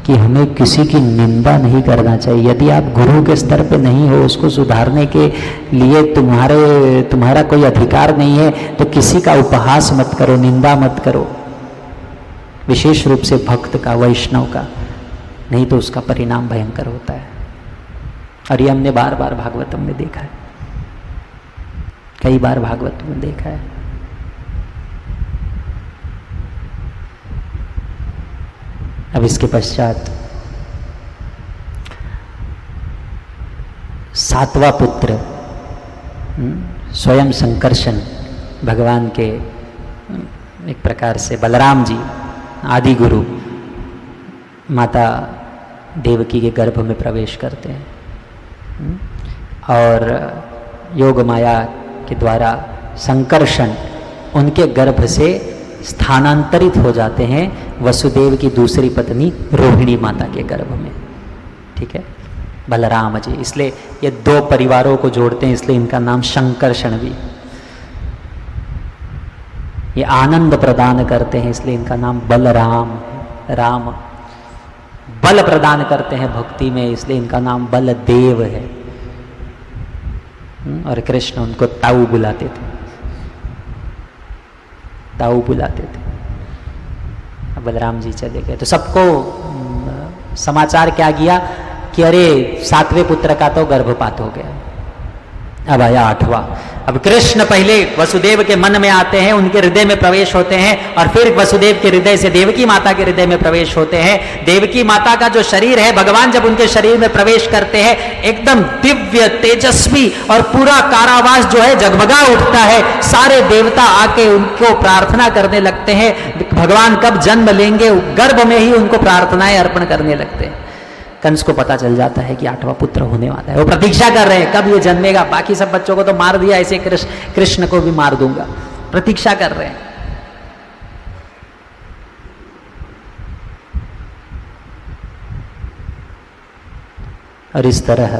कि हमें किसी की निंदा नहीं करना चाहिए। यदि आप गुरु के स्तर पे नहीं हो, उसको सुधारने के लिए तुम्हारा कोई अधिकार नहीं है, तो किसी का उपहास मत करो, निंदा मत करो, विशेष रूप से भक्त का, वैष्णव का, नहीं तो उसका परिणाम भयंकर होता है। और ये हमने बार बार भागवतम में देखा है, कई बार भागवत में देखा है। अब इसके पश्चात 7वां पुत्र स्वयं संकर्षण, भगवान के एक प्रकार से बलराम जी आदि गुरु, माता देवकी के गर्भ में प्रवेश करते हैं और योग माया के द्वारा संकर्षण उनके गर्भ से स्थानांतरित हो जाते हैं वसुदेव की दूसरी पत्नी रोहिणी माता के गर्भ में। ठीक है, बलराम जी, इसलिए ये 2 परिवारों को जोड़ते हैं, इसलिए इनका नाम संकर्षण भी। ये आनंद प्रदान करते हैं, इसलिए इनका नाम बलराम है। राम बल प्रदान करते हैं भक्ति में, इसलिए इनका नाम बलदेव है। और कृष्ण उनको ताऊ बुलाते थे, ताऊ बुलाते थे। बलराम जी चले गए तो सबको समाचार क्या गया कि अरे 7वें पुत्र का तो गर्भपात हो गया। अब आया 8वां। अब कृष्ण पहले वसुदेव के मन में आते हैं, उनके हृदय में प्रवेश होते हैं, और फिर वसुदेव के हृदय से देवकी माता के हृदय में प्रवेश होते हैं। देवकी माता का जो शरीर है, भगवान जब उनके शरीर में प्रवेश करते हैं, एकदम दिव्य तेजस्वी और पूरा कारावास जो है जगमगा उठता है। सारे देवता आके उनको प्रार्थना करने लगते हैं, भगवान कब जन्म लेंगे, गर्भ में ही उनको प्रार्थनाएं अर्पण करने लगते हैं। कंस को पता चल जाता है कि 8वां पुत्र होने वाला है। वो प्रतीक्षा कर रहे हैं कब ये जन्मेगा। बाकी सब बच्चों को तो मार दिया, ऐसे कृष्ण को भी मार दूंगा, प्रतीक्षा कर रहे हैं। और इस तरह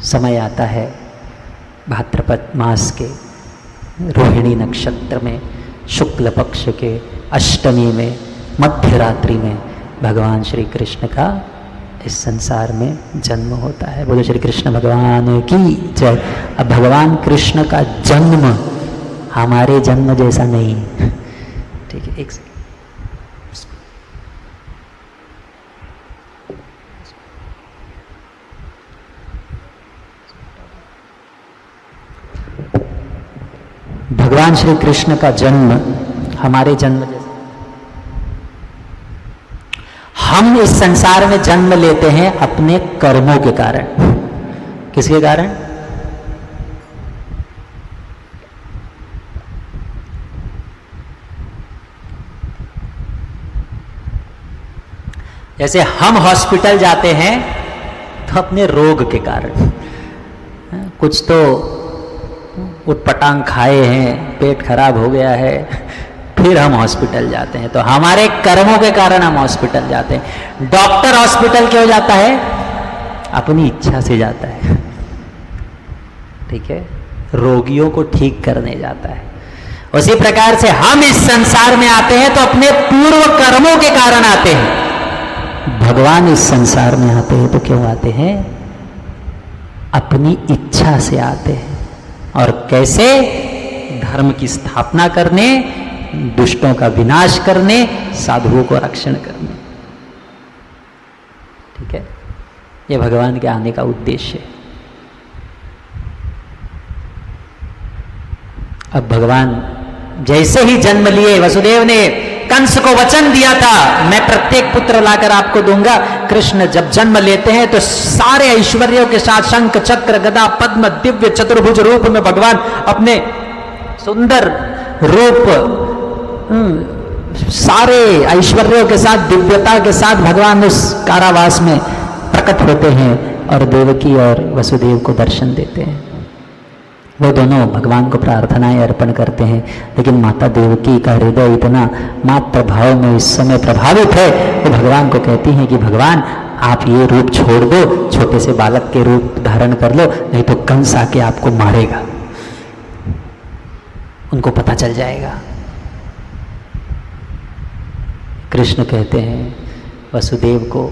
समय आता है भाद्रपद मास के रोहिणी नक्षत्र में, शुक्ल पक्ष के अष्टमी में, मध्य रात्रि में भगवान श्री कृष्ण का इस संसार में जन्म होता है। बोलो श्री कृष्ण भगवान की जय। अब भगवान कृष्ण का जन्म हमारे जन्म जैसा नहीं। ठीक है, एक सेकंड। भगवान श्री कृष्ण का जन्म हमारे जन्म जैसा। हम इस संसार में जन्म लेते हैं अपने कर्मों के कारण। किसके कारण? जैसे हम हॉस्पिटल जाते हैं तो अपने रोग के कारण, कुछ तो उटपटांग खाए हैं, पेट खराब हो गया है, फिर हम हॉस्पिटल जाते हैं। तो हमारे कर्मों के कारण हम हॉस्पिटल जाते हैं। डॉक्टर हॉस्पिटल क्यों जाता है? अपनी इच्छा से जाता है। ठीक है, रोगियों को ठीक करने जाता है। उसी प्रकार से हम इस संसार में आते हैं तो अपने पूर्व कर्मों के कारण आते हैं। भगवान इस संसार में आते हैं तो क्यों आते हैं? अपनी इच्छा से आते हैं। और कैसे? धर्म की स्थापना करने, दुष्टों का विनाश करने, साधुओं को रक्षण करने। ठीक है, ये भगवान के आने का उद्देश्य है। अब भगवान जैसे ही जन्म लिए, वसुदेव ने कंस को वचन दिया था मैं प्रत्येक पुत्र लाकर आपको दूंगा। कृष्ण जब जन्म लेते हैं तो सारे ऐश्वर्यों के साथ शंख चक्र गदा पद्म दिव्य चतुर्भुज रूप में भगवान अपने सुंदर रूप, सारे ऐश्वर्यों के साथ, दिव्यता के साथ भगवान उस कारावास में प्रकट होते हैं और देवकी और वसुदेव को दर्शन देते हैं। वो दोनों भगवान को प्रार्थनाएं अर्पण करते हैं, लेकिन माता देवकी का हृदय इतना मात्र भाव में इस समय प्रभावित है, वो भगवान को कहती हैं कि भगवान आप ये रूप छोड़ दो, छोटे से बालक के रूप धारण कर लो, नहीं तो कंस आके आपको मारेगा। उनको पता चल जाएगा। कृष्ण कहते हैं वसुदेव को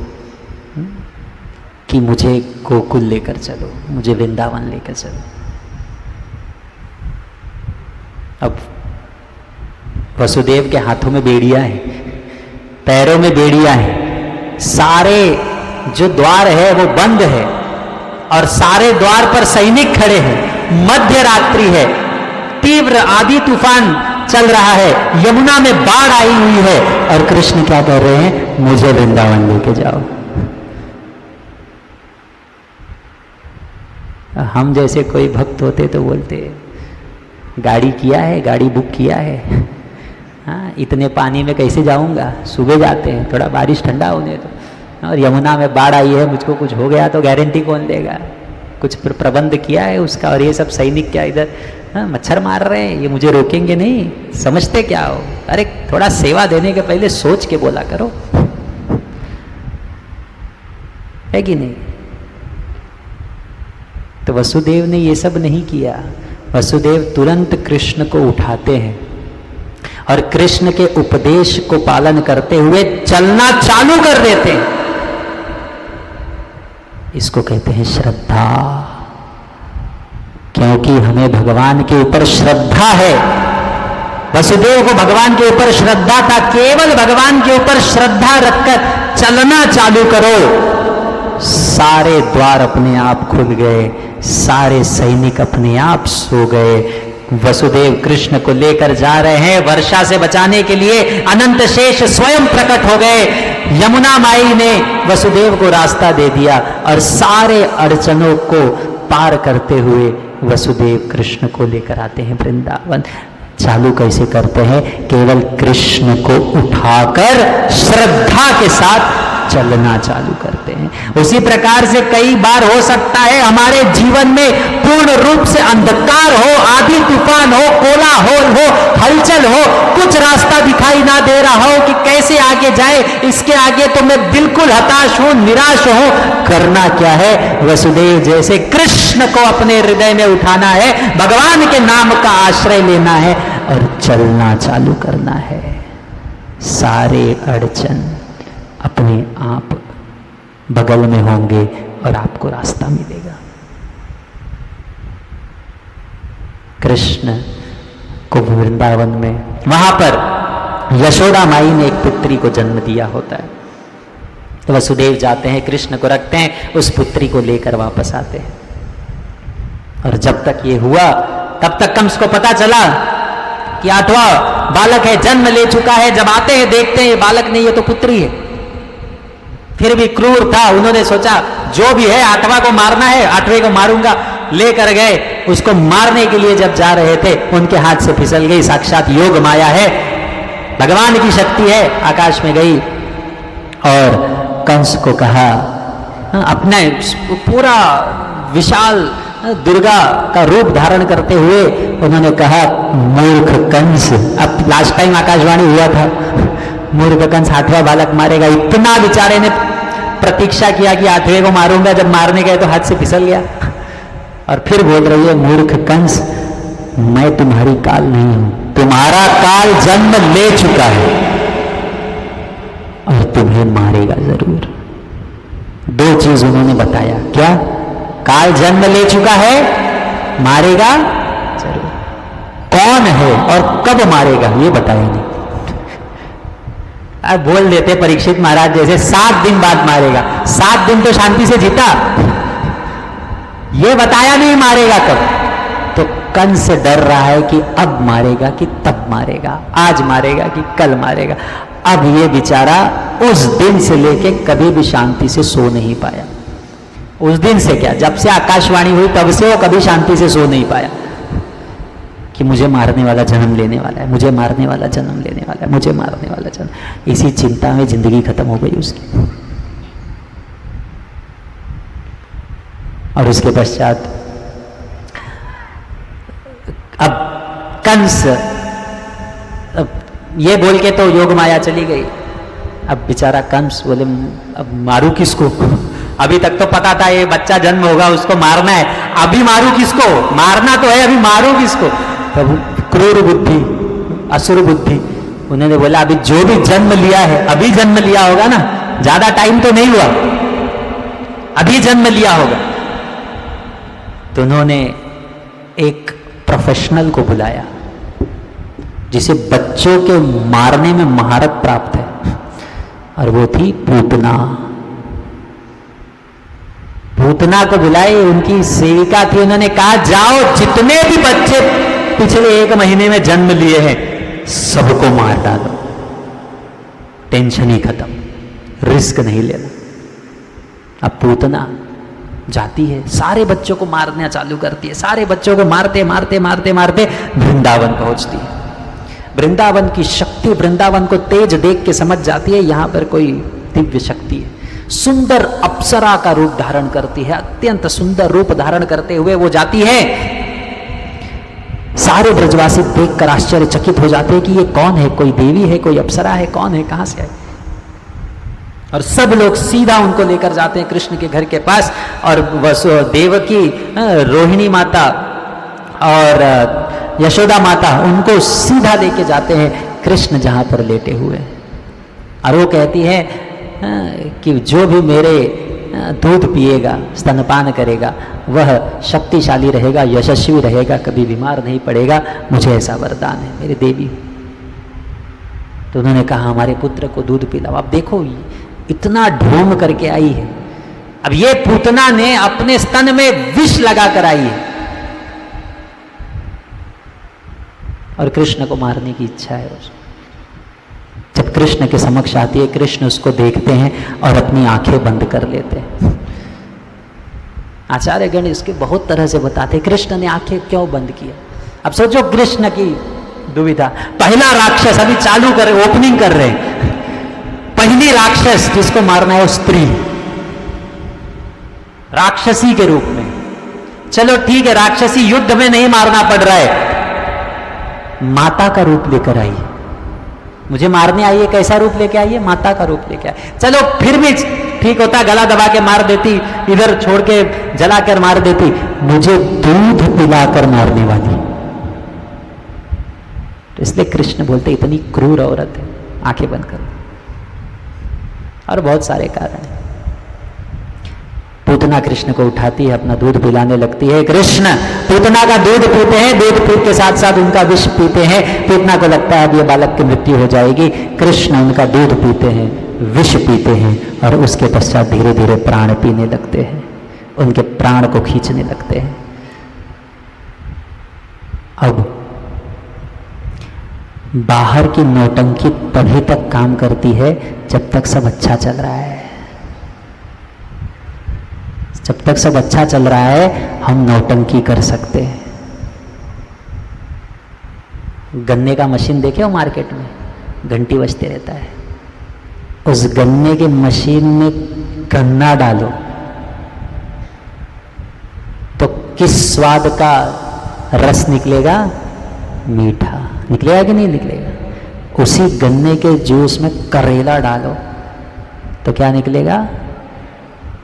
कि मुझे गोकुल लेकर चलो, मुझे वृंदावन लेकर चलो। अब वसुदेव के हाथों में बेड़ियां हैं, पैरों में बेड़ियां हैं, सारे जो द्वार है वो बंद है और सारे द्वार पर सैनिक खड़े हैं। मध्य रात्रि है, तीव्र आंधी तूफान चल रहा है, यमुना में बाढ़ आई हुई है, और कृष्ण क्या कर रहे हैं? मुझे वृंदावन लेके जाओ। हम जैसे कोई भक्त होते तो बोलते गाड़ी किया है, गाड़ी बुक किया है, हाँ इतने पानी में कैसे जाऊंगा, सुबह जाते हैं, थोड़ा बारिश ठंडा होने दो। और यमुना में बाढ़ आई है, मुझको कुछ हो गया तो गारंटी कौन देगा? कुछ प्रबंध किया है उसका। और ये सब सैनिक क्या इधर मच्छर मार रहे हैं, ये मुझे रोकेंगे नहीं, समझते क्या हो? अरे थोड़ा सेवा देने के पहले सोच के बोला करो, है कि नहीं? तो वसुदेव ने ये सब नहीं किया। वसुदेव तुरंत कृष्ण को उठाते हैं और कृष्ण के उपदेश को पालन करते हुए चलना चालू कर देते हैं। इसको कहते हैं श्रद्धा। क्योंकि हमें भगवान के ऊपर श्रद्धा है। वसुदेव को भगवान के ऊपर श्रद्धा था। केवल भगवान के ऊपर श्रद्धा रखकर चलना चालू करो, सारे द्वार अपने आप खुल गए, सारे सैनिक अपने आप सो गए। वसुदेव कृष्ण को लेकर जा रहे हैं वर्षा से बचाने के लिए। अनंत शेष स्वयं प्रकट हो गए। यमुना माई ने वसुदेव को रास्ता दे दिया और सारे अड़चनों को पार करते हुए वसुदेव कृष्ण को लेकर आते हैं वृंदावन। चालू कैसे करते हैं? केवल कृष्ण को उठाकर श्रद्धा के साथ चलना चालू करते हैं। उसी प्रकार से कई बार हो सकता है हमारे जीवन में पूर्ण रूप से अंधकार हो, आधी तूफान हो, कोलाहल हो, हलचल हो, कुछ रास्ता दिखाई ना दे रहा हो कि कैसे आगे जाए, इसके आगे तो मैं बिल्कुल हताश हूं, निराश हूं। करना क्या है? वसुदेव जैसे कृष्ण को अपने हृदय में उठाना है, भगवान के नाम का आश्रय लेना है और चलना चालू करना है। सारे अड़चन अपने आप बगल में होंगे और आपको रास्ता मिलेगा। कृष्ण को वृंदावन में, वहां पर यशोदा माई ने एक पुत्री को जन्म दिया होता है। तो वसुदेव जाते हैं, कृष्ण को रखते हैं, उस पुत्री को लेकर वापस आते हैं। और जब तक ये हुआ तब तक कंस को पता चला कि 8वां बालक है, जन्म ले चुका है। जब आते हैं देखते हैं ये बालक नहीं, ये तो पुत्री है। फिर भी क्रूर था, उन्होंने सोचा जो भी है 8वां को मारना है, 8वें को मारूंगा। लेकर गए, उसको मारने के लिए जब जा रहे थे उनके हाथ से फिसल गई। साक्षात योग माया है, भगवान की शक्ति है, आकाश में गई और कंस को कहा, अपने पूरा विशाल दुर्गा का रूप धारण करते हुए उन्होंने कहा, मूर्ख कंस। अब लास्ट टाइम आकाशवाणी हुआ था, मूर्ख कंस 8वां बालक मारेगा। इतना बेचारे ने प्रतीक्षा किया कि 8वें को मारूंगा, जब मारने गए तो हाथ से फिसल गया। और फिर बोल रही है, मूर्ख कंस, मैं तुम्हारी काल नहीं हूं, तुम्हारा काल जन्म ले चुका है और तुम्हें मारेगा जरूर। 2 चीज उन्होंने बताया, क्या? काल जन्म ले चुका है, मारेगा जरूर। कौन है और कब मारेगा ये बताया नहीं। अब बोल देते परीक्षित महाराज जैसे 7 दिन बाद मारेगा। 7 दिन तो शांति से जीता, ये बताया नहीं मारेगा कब। तो कंस से डर रहा है कि अब मारेगा कि तब मारेगा, आज मारेगा कि कल मारेगा। अब ये बेचारा उस दिन से लेके कभी भी शांति से सो नहीं पाया। उस दिन से क्या, जब से आकाशवाणी हुई तब से वो कभी शांति से सो नहीं पाया कि मुझे मारने वाला जन्म लेने वाला है, मुझे मारने वाला जन्म लेने वाला है, मुझे मारने वाला जन्म। इसी चिंता में जिंदगी खत्म हो गई उसकी। और उसके पश्चात अब कंस ये बोल के तो योग माया चली गई। अब बेचारा कंस बोले, अब मारू किसको? अभी तक तो पता था ये बच्चा जन्म होगा, उसको मारना है, अभी मारू किसको? मारना तो है, अभी मारू किसको? तब क्रूर बुद्धि, असुर बुद्धि, उन्होंने बोला अभी जो भी जन्म लिया है, अभी जन्म लिया होगा ना, ज्यादा टाइम तो नहीं हुआ, अभी जन्म लिया होगा। तो उन्होंने एक प्रोफेशनल को बुलाया जिसे बच्चों के मारने में महारत प्राप्त है, और वो थी पूतना। पूतना को बुलाई, उनकी सेविका थी। उन्होंने कहा, जाओ जितने भी बच्चे पिछले 1 महीने में जन्म लिए हैं सबको मार डालो, टेंशन ही खत्म, रिस्क नहीं लेना। अब पूतना जाती है, सारे बच्चों को मारना चालू करती है, सारे बच्चों को मारते मारते मारते मारते वृंदावन पहुंचती है। वृंदावन की शक्ति, वृंदावन को तेज देख के समझ जाती है यहां पर कोई दिव्य शक्ति है। सुंदर अप्सरा का रूप धारण करती है, अत्यंत सुंदर रूप धारण करते हुए वो जाती है। सारे ब्रजवासी देखकर आश्चर्यचकित हो जाते हैं कि ये कौन है, कोई देवी है, कोई अप्सरा है, कौन है, कहां से आई? और सब लोग सीधा उनको लेकर जाते हैं कृष्ण के घर के पास। और देवकी, रोहिणी माता और यशोदा माता उनको सीधा लेके जाते हैं कृष्ण जहां पर लेटे हुए हैं। और वो कहती है कि जो भी मेरे दूध पिएगा, स्तनपान करेगा, वह शक्तिशाली रहेगा, यशस्वी रहेगा, कभी बीमार नहीं पड़ेगा, मुझे ऐसा वरदान है मेरी देवी। तो उन्होंने कहा हमारे पुत्र को दूध पिलाओ। अब देखो इतना ढूंढ करके आई है, अब ये पूतना ने अपने स्तन में विष लगा कर आई है और कृष्ण को मारने की इच्छा है उसको। जब कृष्ण के समक्ष आती है, कृष्ण उसको देखते हैं और अपनी आंखें बंद कर लेते हैं। आचार्यगण इसके बहुत तरह से बताते हैं कृष्ण ने आंखें क्यों बंद किया। अब सोचो कृष्ण की दुविधा। पहला राक्षस अभी चालू कर रहे, ओपनिंग कर रहे हैं। पहली राक्षस जिसको मारना है वो स्त्री, राक्षसी के रूप में। चलो ठीक है, राक्षसी युद्ध में नहीं मारना पड़ रहा है, माता का रूप लेकर आई। मुझे मारने आई है, कैसा रूप लेके आई है? माता का रूप लेके आई। चलो फिर भी ठीक होता, गला दबा के मार देती, इधर छोड़ के जला कर मार देती, मुझे दूध पिलाकर मारने वाली। तो इसलिए कृष्ण बोलते इतनी क्रूर औरत है, आंखें बंद कर। और बहुत सारे कारण हैं। पूतना कृष्ण को उठाती है, अपना दूध पिलाने लगती है। कृष्ण पूतना का दूध पीते हैं, दूध पीने के साथ साथ उनका विष पीते हैं। पूतना को लगता है अब ये बालक की मृत्यु हो जाएगी। कृष्ण उनका दूध पीते हैं, विष पीते हैं और उसके पश्चात धीरे धीरे प्राण पीने लगते हैं, उनके प्राण को खींचने लगते हैं। अब बाहर की नौटंकी तभी तक काम करती है जब तक सब अच्छा चल रहा है। जब तक सब अच्छा चल रहा है हम नौटंकी कर सकते हैं। गन्ने का मशीन देखे हो मार्केट में, घंटी बजते रहता है। उस गन्ने की मशीन में गन्ना डालो तो किस स्वाद का रस निकलेगा? मीठा निकलेगा कि नहीं निकलेगा? उसी गन्ने के जूस में करेला डालो तो क्या निकलेगा?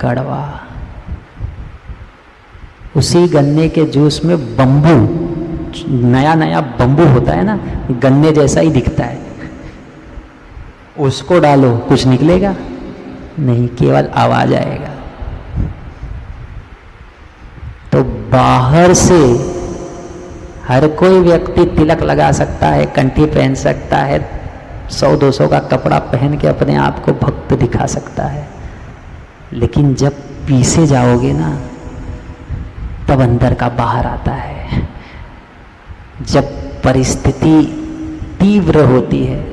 कड़वा। उसी गन्ने के जूस में बम्बू, नया नया बम्बू होता है ना, गन्ने जैसा ही दिखता है, उसको डालो, कुछ निकलेगा नहीं, केवल आवाज आएगा। तो बाहर से हर कोई व्यक्ति तिलक लगा सकता है, कंठी पहन सकता है, 100-200 का कपड़ा पहन के अपने आप को भक्त दिखा सकता है, लेकिन जब पीसे जाओगे ना तब अंदर का बाहर आता है। जब परिस्थिति तीव्र होती है,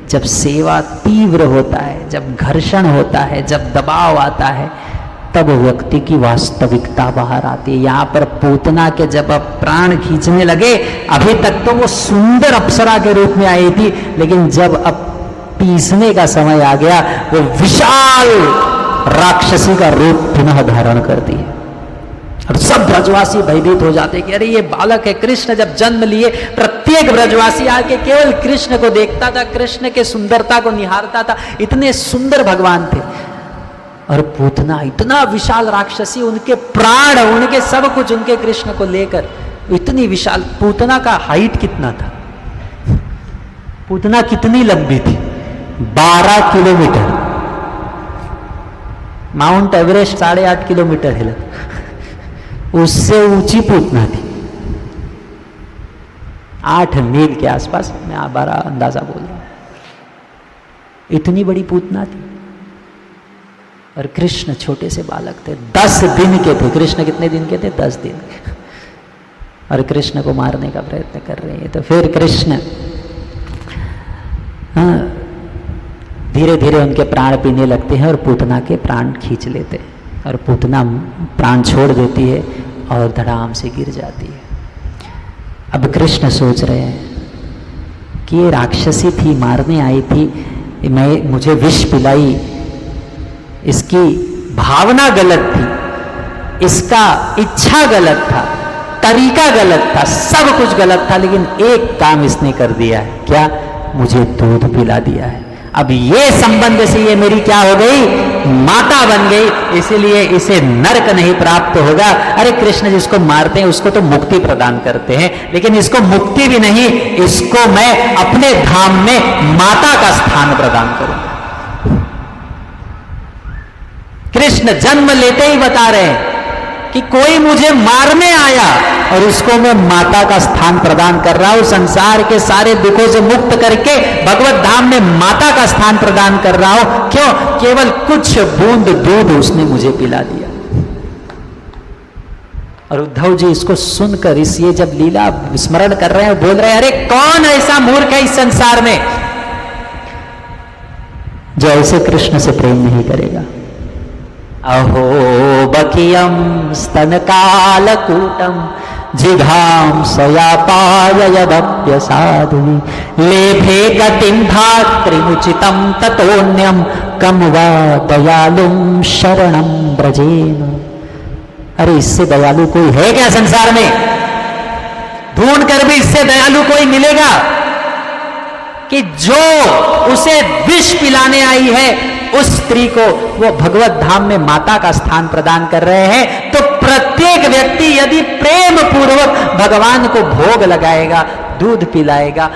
जब सेवा तीव्र होता है, जब घर्षण होता है, जब दबाव आता है, तब व्यक्ति की वास्तविकता बाहर आती है। यहाँ पर पूतना के जब अब प्राण खींचने लगे, अभी तक तो वो सुंदर अप्सरा के रूप में आई थी, लेकिन जब अब पीसने का समय आ गया वो विशाल राक्षसी का रूप पुनः धारण करती है। और सब ब्रजवासी भयभीत हो जाते कि अरे ये बालक है। कृष्ण जब जन्म लिए प्रत्येक ब्रजवासी आके केवल कृष्ण को देखता था, कृष्ण के सुंदरता को निहारता था, इतने सुंदर भगवान थे। और पूतना इतना विशाल राक्षसी, उनके प्राण, उनके सब कुछ उनके कृष्ण को लेकर इतनी विशाल। पूतना का हाइट कितना था? पूतना कितनी लंबी थी? 12 किलोमीटर। माउंट एवरेस्ट 8.5 किलोमीटर है, उससे ऊंची पूतना थी, 8 मील के आसपास। मैं 12 अंदाजा बोल रहा हूं, इतनी बड़ी पूतना थी। और कृष्ण छोटे से बालक थे, 10 दिन के थे। कृष्ण कितने दिन के थे? 10 दिन के। और कृष्ण को मारने का प्रयत्न कर रहे हैं। तो फिर कृष्ण धीरे धीरे उनके प्राण पीने लगते हैं और पूतना के प्राण खींच लेते हैं। और पूतना प्राण छोड़ देती है और धड़ाम से गिर जाती है। अब कृष्ण सोच रहे हैं कि ये राक्षसी थी, मारने आई थी, मुझे विष पिलाई, इसकी भावना गलत थी, इसका इच्छा गलत था, तरीका गलत था, सब कुछ गलत था, लेकिन एक काम इसने कर दिया है। क्या? मुझे दूध पिला दिया है। अब ये संबंध से ये मेरी क्या हो गई? माता बन गई, इसीलिए इसे नरक नहीं प्राप्त होगा। अरे कृष्ण जिसको मारते हैं उसको तो मुक्ति प्रदान करते हैं, लेकिन इसको मुक्ति भी नहीं, इसको मैं अपने धाम में माता का स्थान प्रदान करूंगा। कृष्ण जन्म लेते ही बता रहे हैं कि कोई मुझे मारने आया और उसको मैं माता का स्थान प्रदान कर रहा हूं, संसार के सारे दुखों से मुक्त करके भगवत धाम में माता का स्थान प्रदान कर रहा हूं। क्यों? केवल कुछ बूंद दूध उसने मुझे पिला दिया। और उद्धव जी इसको सुनकर ये जब लीला स्मरण कर रहे हैं, बोल रहे हैं अरे कौन ऐसा मूर्ख है इस संसार में जो ऐसे कृष्ण से प्रेम नहीं करेगा। अहो बकियम स्तन कालकूटम जिघाम सयापायदप्य साधुवी लेभे गतिम धात्रिमुचितम ततोन्यम कम वा दयालुम शरणम ब्रजेन। अरे इससे दयालु कोई है क्या संसार में? ढूंढ कर भी इससे दयालु कोई मिलेगा कि जो उसे विष पिलाने आई है उस स्त्री को वो भगवत धाम में माता का स्थान प्रदान कर रहे हैं। तो प्रत्येक व्यक्ति यदि प्रेम पूर्वक भगवान को भोग लगाएगा, दूध पिलाएगा,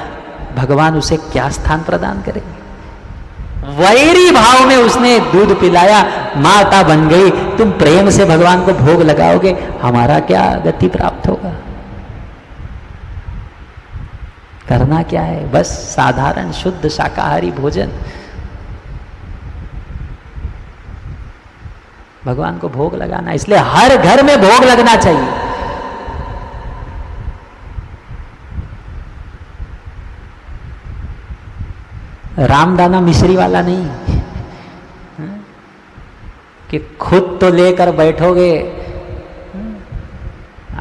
भगवान उसे क्या स्थान प्रदान करेंगे? वैरी भाव में उसने दूध पिलाया, माता बन गई। तुम प्रेम से भगवान को भोग लगाओगे, हमारा क्या गति प्राप्त होगा? करना क्या है? बस साधारण शुद्ध शाकाहारी भोजन, भगवान को भोग लगाना। इसलिए हर घर में भोग लगना चाहिए। रामदाना मिश्री वाला नहीं कि खुद तो लेकर बैठोगे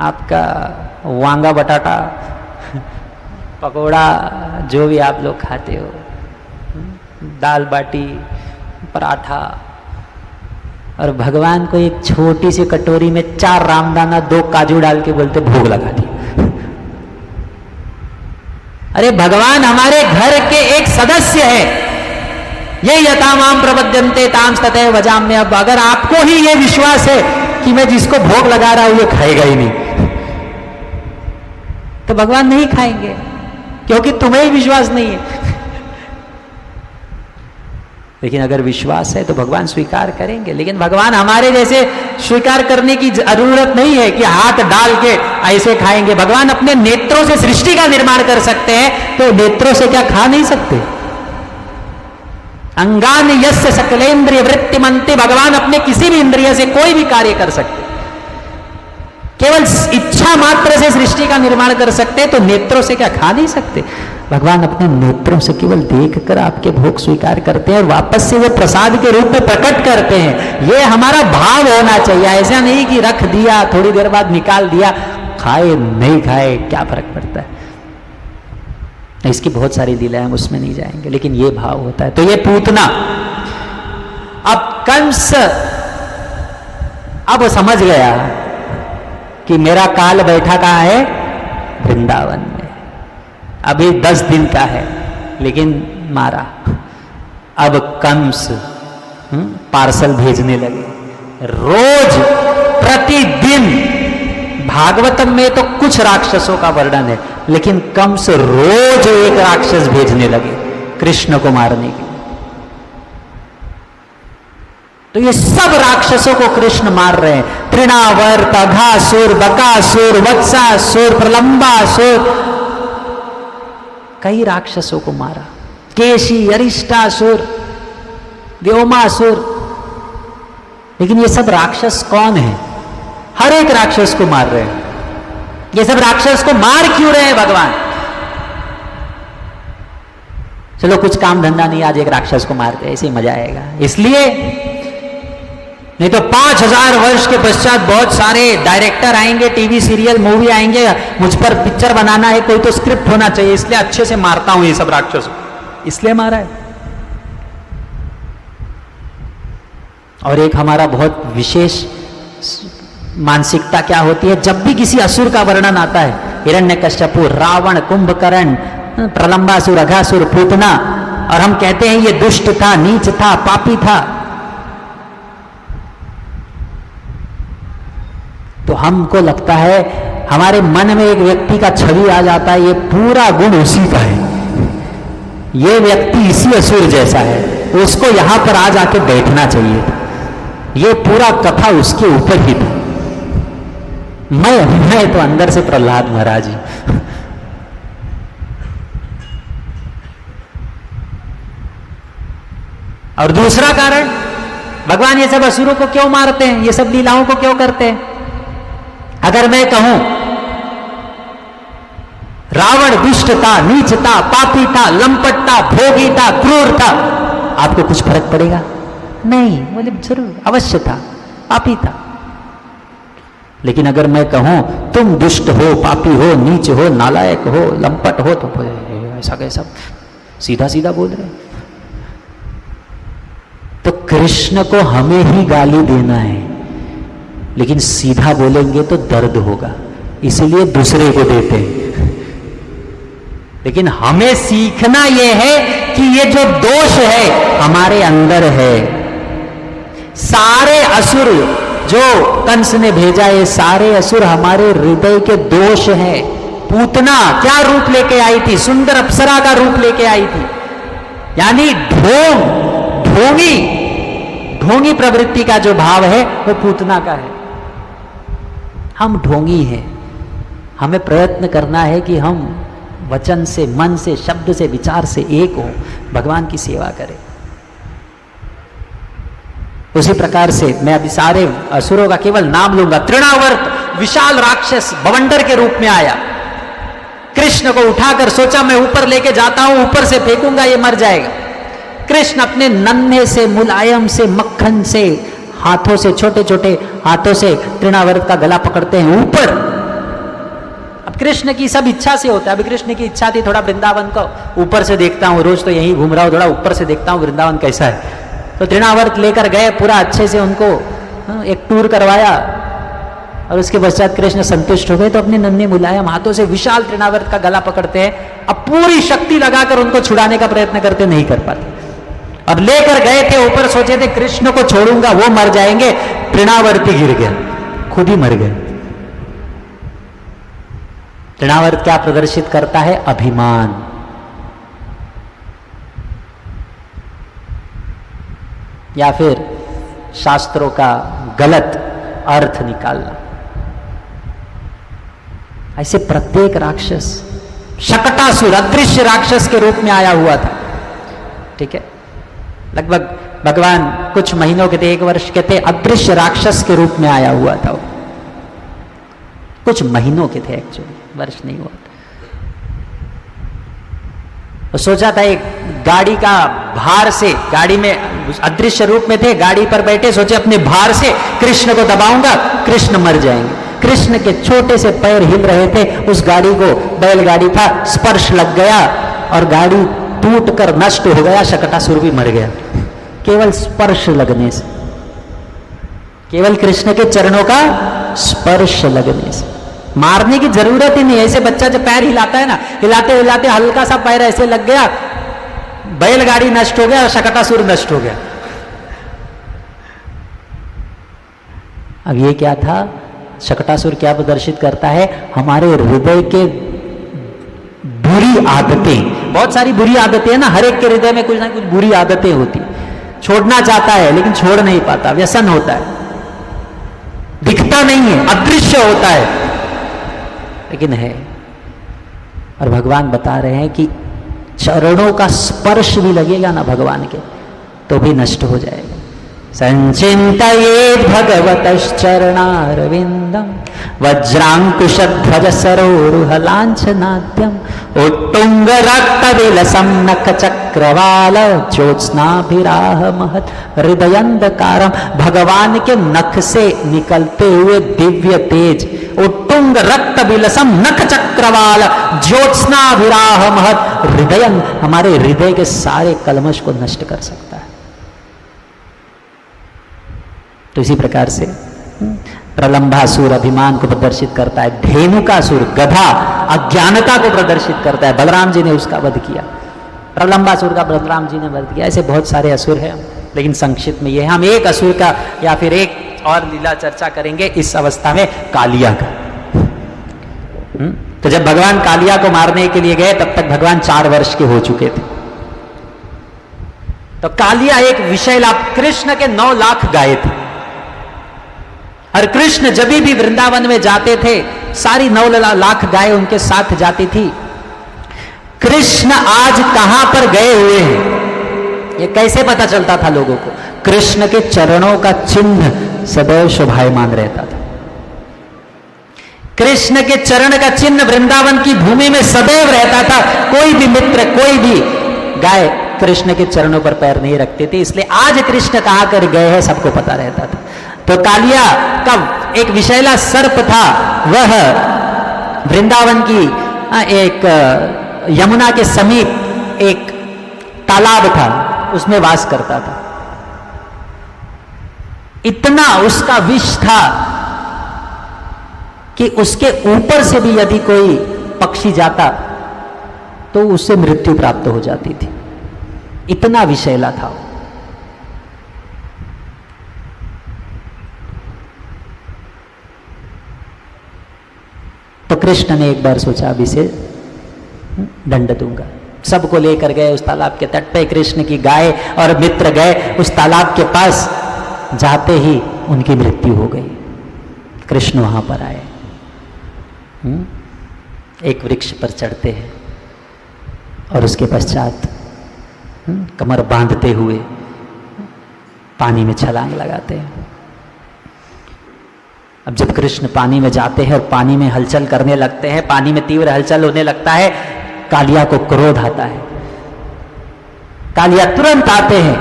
आपका वांगा बटाटा पकोड़ा जो भी आप लोग खाते हो, दाल बाटी पराठा, और भगवान को एक छोटी सी कटोरी में 4 रामदाना 2 काजू डाल के बोलते भोग लगा दिया। अरे भगवान हमारे घर के एक सदस्य है। ये यथामाम प्रबध्यन्ते ताम ततः वजाम्य। अब अगर आपको ही ये विश्वास है कि मैं जिसको भोग लगा रहा हूं ये खाएगा ही नहीं, तो भगवान नहीं खाएंगे, क्योंकि तुम्हें ही विश्वास नहीं है। लेकिन अगर विश्वास है तो भगवान स्वीकार करेंगे। लेकिन भगवान हमारे जैसे स्वीकार करने की जरूरत नहीं है कि हाथ डाल के ऐसे खाएंगे। भगवान अपने नेत्रों से सृष्टि का निर्माण कर सकते हैं, तो नेत्रों से क्या खा नहीं सकते? अंगान यस्य सकलेन्द्रिय वृत्तिमंति। भगवान अपने किसी भी इंद्रिय से कोई भी कार्य कर सकते, केवल इच्छा मात्र से सृष्टि का निर्माण कर सकते, तो नेत्रों से क्या खा नहीं सकते? भगवान अपने नेत्रों से केवल देखकर आपके भोग स्वीकार करते हैं और वापस से वो प्रसाद के रूप में प्रकट करते हैं। ये हमारा भाव होना चाहिए। ऐसा नहीं कि रख दिया थोड़ी देर बाद निकाल दिया, खाए नहीं खाए क्या फर्क पड़ता है। इसकी बहुत सारी लीलाएं, हम उसमें नहीं जाएंगे, लेकिन ये भाव होता है। तो ये पूतना, अब कंस अब समझ गया कि मेरा काल बैठा कहाँ है? वृंदावन में। अभी 10 दिन का है, लेकिन मारा। अब कंस पार्सल भेजने लगे रोज, प्रतिदिन। भागवतम में तो कुछ राक्षसों का वर्णन है, लेकिन कंस रोज एक राक्षस भेजने लगे कृष्ण को मारने के लिए। तो ये सब राक्षसों को कृष्ण मार रहे हैं। तृणावर्त, अघासुर, बकासुर, वत्सासुर, प्रलंबासुर, कई राक्षसों को मारा। केशी, अरिष्टासुर, व्योमासुर। लेकिन ये सब राक्षस कौन है? हर एक राक्षस को मार रहे हैं। ये सब राक्षस को मार क्यों रहे हैं भगवान? चलो कुछ काम धंधा नहीं, आज एक राक्षस को मारते, ऐसे ही मजा आएगा। इसलिए नहीं तो 5000 वर्ष के पश्चात बहुत सारे डायरेक्टर आएंगे, टीवी सीरियल मूवी आएंगे, मुझ पर पिक्चर बनाना है, कोई तो स्क्रिप्ट होना चाहिए, इसलिए अच्छे से मारता हूं ये सब राक्षस, इसलिए मारा है। और एक हमारा बहुत विशेष मानसिकता क्या होती है, जब भी किसी असुर का वर्णन आता है, हिरण्यकश्यपु, रावण, कुंभकर्ण, प्रलंबासुर, अघासुर, पूतना, और हम कहते हैं ये दुष्ट था, नीच था, पापी था, तो हमको लगता है, हमारे मन में एक व्यक्ति का छवि आ जाता है, ये पूरा गुण उसी का है, ये व्यक्ति इसी असुर जैसा है, उसको यहां पर आ जाके बैठना चाहिए था, ये पूरा कथा उसके ऊपर ही था। मैं तो अंदर से प्रहलाद महाराज जी। और दूसरा कारण, भगवान ये सब असुरों को क्यों मारते हैं, ये सब लीलाओं को क्यों करते हैं? अगर मैं कहूं रावण दुष्ट था, नीच था, पापी था, लंपट था, भोगी था, क्रूर था, आपको कुछ फर्क पड़ेगा? नहीं, बोले जरूर अवश्य था, पापी था। लेकिन अगर मैं कहूं तुम दुष्ट हो, पापी हो, नीच हो, नालायक हो, लंपट हो, तो ऐसा कैसा सीधा सीधा बोल रहे। तो कृष्ण को हमें ही गाली देना है, लेकिन सीधा बोलेंगे तो दर्द होगा, इसीलिए दूसरे को देते हैं। लेकिन हमें सीखना यह है कि ये जो दोष है हमारे अंदर है। सारे असुर जो कंस ने भेजा, ये सारे असुर हमारे हृदय के दोष हैं। पूतना क्या रूप लेके आई थी? सुंदर अप्सरा का रूप लेके आई थी, यानी ढोंगी प्रवृत्ति का जो भाव है वो पूतना का है। हम ढोंगी हैं, हमें प्रयत्न करना है कि हम वचन से, मन से, शब्द से, विचार से एक हो, भगवान की सेवा करें। उसी प्रकार से मैं अभी सारे असुरों का केवल नाम लूंगा। तृणावर्त विशाल राक्षस बवंडर के रूप में आया, कृष्ण को उठाकर सोचा मैं ऊपर लेके जाता हूं, ऊपर से फेंकूंगा ये मर जाएगा। कृष्ण अपने नन्हे से, मुलायम से, मक्खन से हाथों से, छोटे छोटे हाथों से तृणावर्त का गला पकड़ते हैं ऊपर। अब कृष्ण की सब इच्छा से होता है। अभी कृष्ण की इच्छा थी थोड़ा वृंदावन को ऊपर से देखता हूं, रोज तो यहीं घूम रहा हूं, थोड़ा ऊपर से देखता हूं वृंदावन कैसा है। तो तृणावर्त लेकर गए, पूरा अच्छे से उनको एक टूर करवाया, और उसके पश्चात कृष्ण संतुष्ट हो गए तो अपने नन्हे मुलायम हाथों से विशाल तृणावर्त का गला पकड़ते हैं। अब पूरी शक्ति लगाकर उनको छुड़ाने का प्रयत्न करते, नहीं कर पाते। अब लेकर गए थे ऊपर, सोचे थे कृष्ण को छोड़ूंगा वो मर जाएंगे, तृणावर्ती गिर गया, खुद ही मर गए। तृणावर्त क्या प्रदर्शित करता है? अभिमान। या फिर शास्त्रों का गलत अर्थ निकालना। ऐसे प्रत्येक राक्षस, शकटासुर अदृश्य राक्षस के रूप में आया हुआ था, ठीक है। लगभग भगवान कुछ महीनों के थे, 1 वर्ष के थे, अदृश्य राक्षस के रूप में आया हुआ था वो। कुछ महीनों के थे एक्चुअली, वर्ष नहीं हुआ था। तो सोचा था एक गाड़ी का भार से, गाड़ी में अदृश्य रूप में थे, गाड़ी पर बैठे, सोचे अपने भार से कृष्ण को दबाऊंगा, कृष्ण मर जाएंगे। कृष्ण के छोटे से पैर हिल रहे थे, उस गाड़ी को, बैलगाड़ी था, स्पर्श लग गया और गाड़ी टूटकर नष्ट हो गया, शकटासुर भी मर गया, केवल स्पर्श लगने से, केवल कृष्ण के चरणों का स्पर्श लगने से। मारने की जरूरत ही नहीं। ऐसे बच्चा जब पैर हिलाता है ना, हिलाते हिलाते हल्का सा पैर ऐसे लग गया, बैलगाड़ी नष्ट हो गया और शकटासुर नष्ट हो गया। अब ये क्या था? शकटासुर क्या प्रदर्शित करता है? हमारे हृदय के बुरी आदतें। बहुत सारी बुरी आदतें हैं ना, हर एक के हृदय में कुछ ना कुछ बुरी आदतें होती। छोड़ना चाहता है लेकिन छोड़ नहीं पाता, व्यसन होता है, दिखता नहीं है, अदृश्य होता है, लेकिन है। और भगवान बता रहे हैं कि चरणों का स्पर्श भी लगेगा ना भगवान के, तो भी नष्ट हो जाएगा। संचिंतयेत् भगवतश्चरणारविंदम वज्रांकुशध्वज सरोरुह लांछनाद्यम उत्तुंग रक्त विलसम नख चक्रवाल ज्योत्स्नाभिराह महत् हृदयंधकारम। भगवान के नख से निकलते हुए दिव्य तेज, उत्तुंग रक्त विलसम नख चक्रवाल ज्योत्स्नाभिराह महत् हृदय, हमारे हृदय के सारे कलमश को नष्ट कर सकता है। तो इसी प्रकार से प्रलंबासुर अभिमान को प्रदर्शित करता है, धेनुकासुर गधा अज्ञानता को प्रदर्शित करता है। बलराम जी ने उसका वध किया, प्रलंबासुर का बलराम जी ने वध किया। ऐसे बहुत सारे असुर हैं, लेकिन संक्षिप्त में ये हम एक असुर का या फिर एक एक और लीला चर्चा करेंगे इस अवस्था में, कालिया का। तो जब भगवान कालिया को मारने के लिए गए तब तक भगवान 4 वर्ष के हो चुके थे। तो कालिया एक विषय लाभ, कृष्ण के 9 लाख गाय थे और कृष्ण जब भी वृंदावन में जाते थे सारी 9 लाख गाय उनके साथ जाती थी। कृष्ण आज कहां पर गए हुए हैं ये कैसे पता चलता था लोगों को? कृष्ण के चरणों का चिन्ह सदैव शोभायमान रहता था। कृष्ण के चरण का चिन्ह वृंदावन की भूमि में सदैव रहता था। कोई भी मित्र, कोई भी गाय कृष्ण के चरणों पर पैर नहीं रखते थे, इसलिए आज कृष्ण कहां कर गए हैं सबको पता रहता था। तो कालिया का एक विषैला सर्प था, वह वृंदावन की एक यमुना के समीप एक तालाब था, उसमें वास करता था। इतना उसका विष था कि उसके ऊपर से भी यदि कोई पक्षी जाता तो उससे मृत्यु प्राप्त हो जाती थी, इतना विषैला था वो। तो कृष्ण ने एक बार सोचा अब इसे दंड दूंगा। सबको लेकर गए उस तालाब के तट पे। कृष्ण की गाय और मित्र गए उस तालाब के पास, जाते ही उनकी मृत्यु हो गई। कृष्ण वहां पर आए, एक वृक्ष पर चढ़ते हैं और उसके पश्चात कमर बांधते हुए पानी में छलांग लगाते हैं। अब जब कृष्ण पानी में जाते हैं और पानी में हलचल करने लगते हैं, पानी में तीव्र हलचल होने लगता है, कालिया को क्रोध आता है। कालिया तुरंत आते हैं।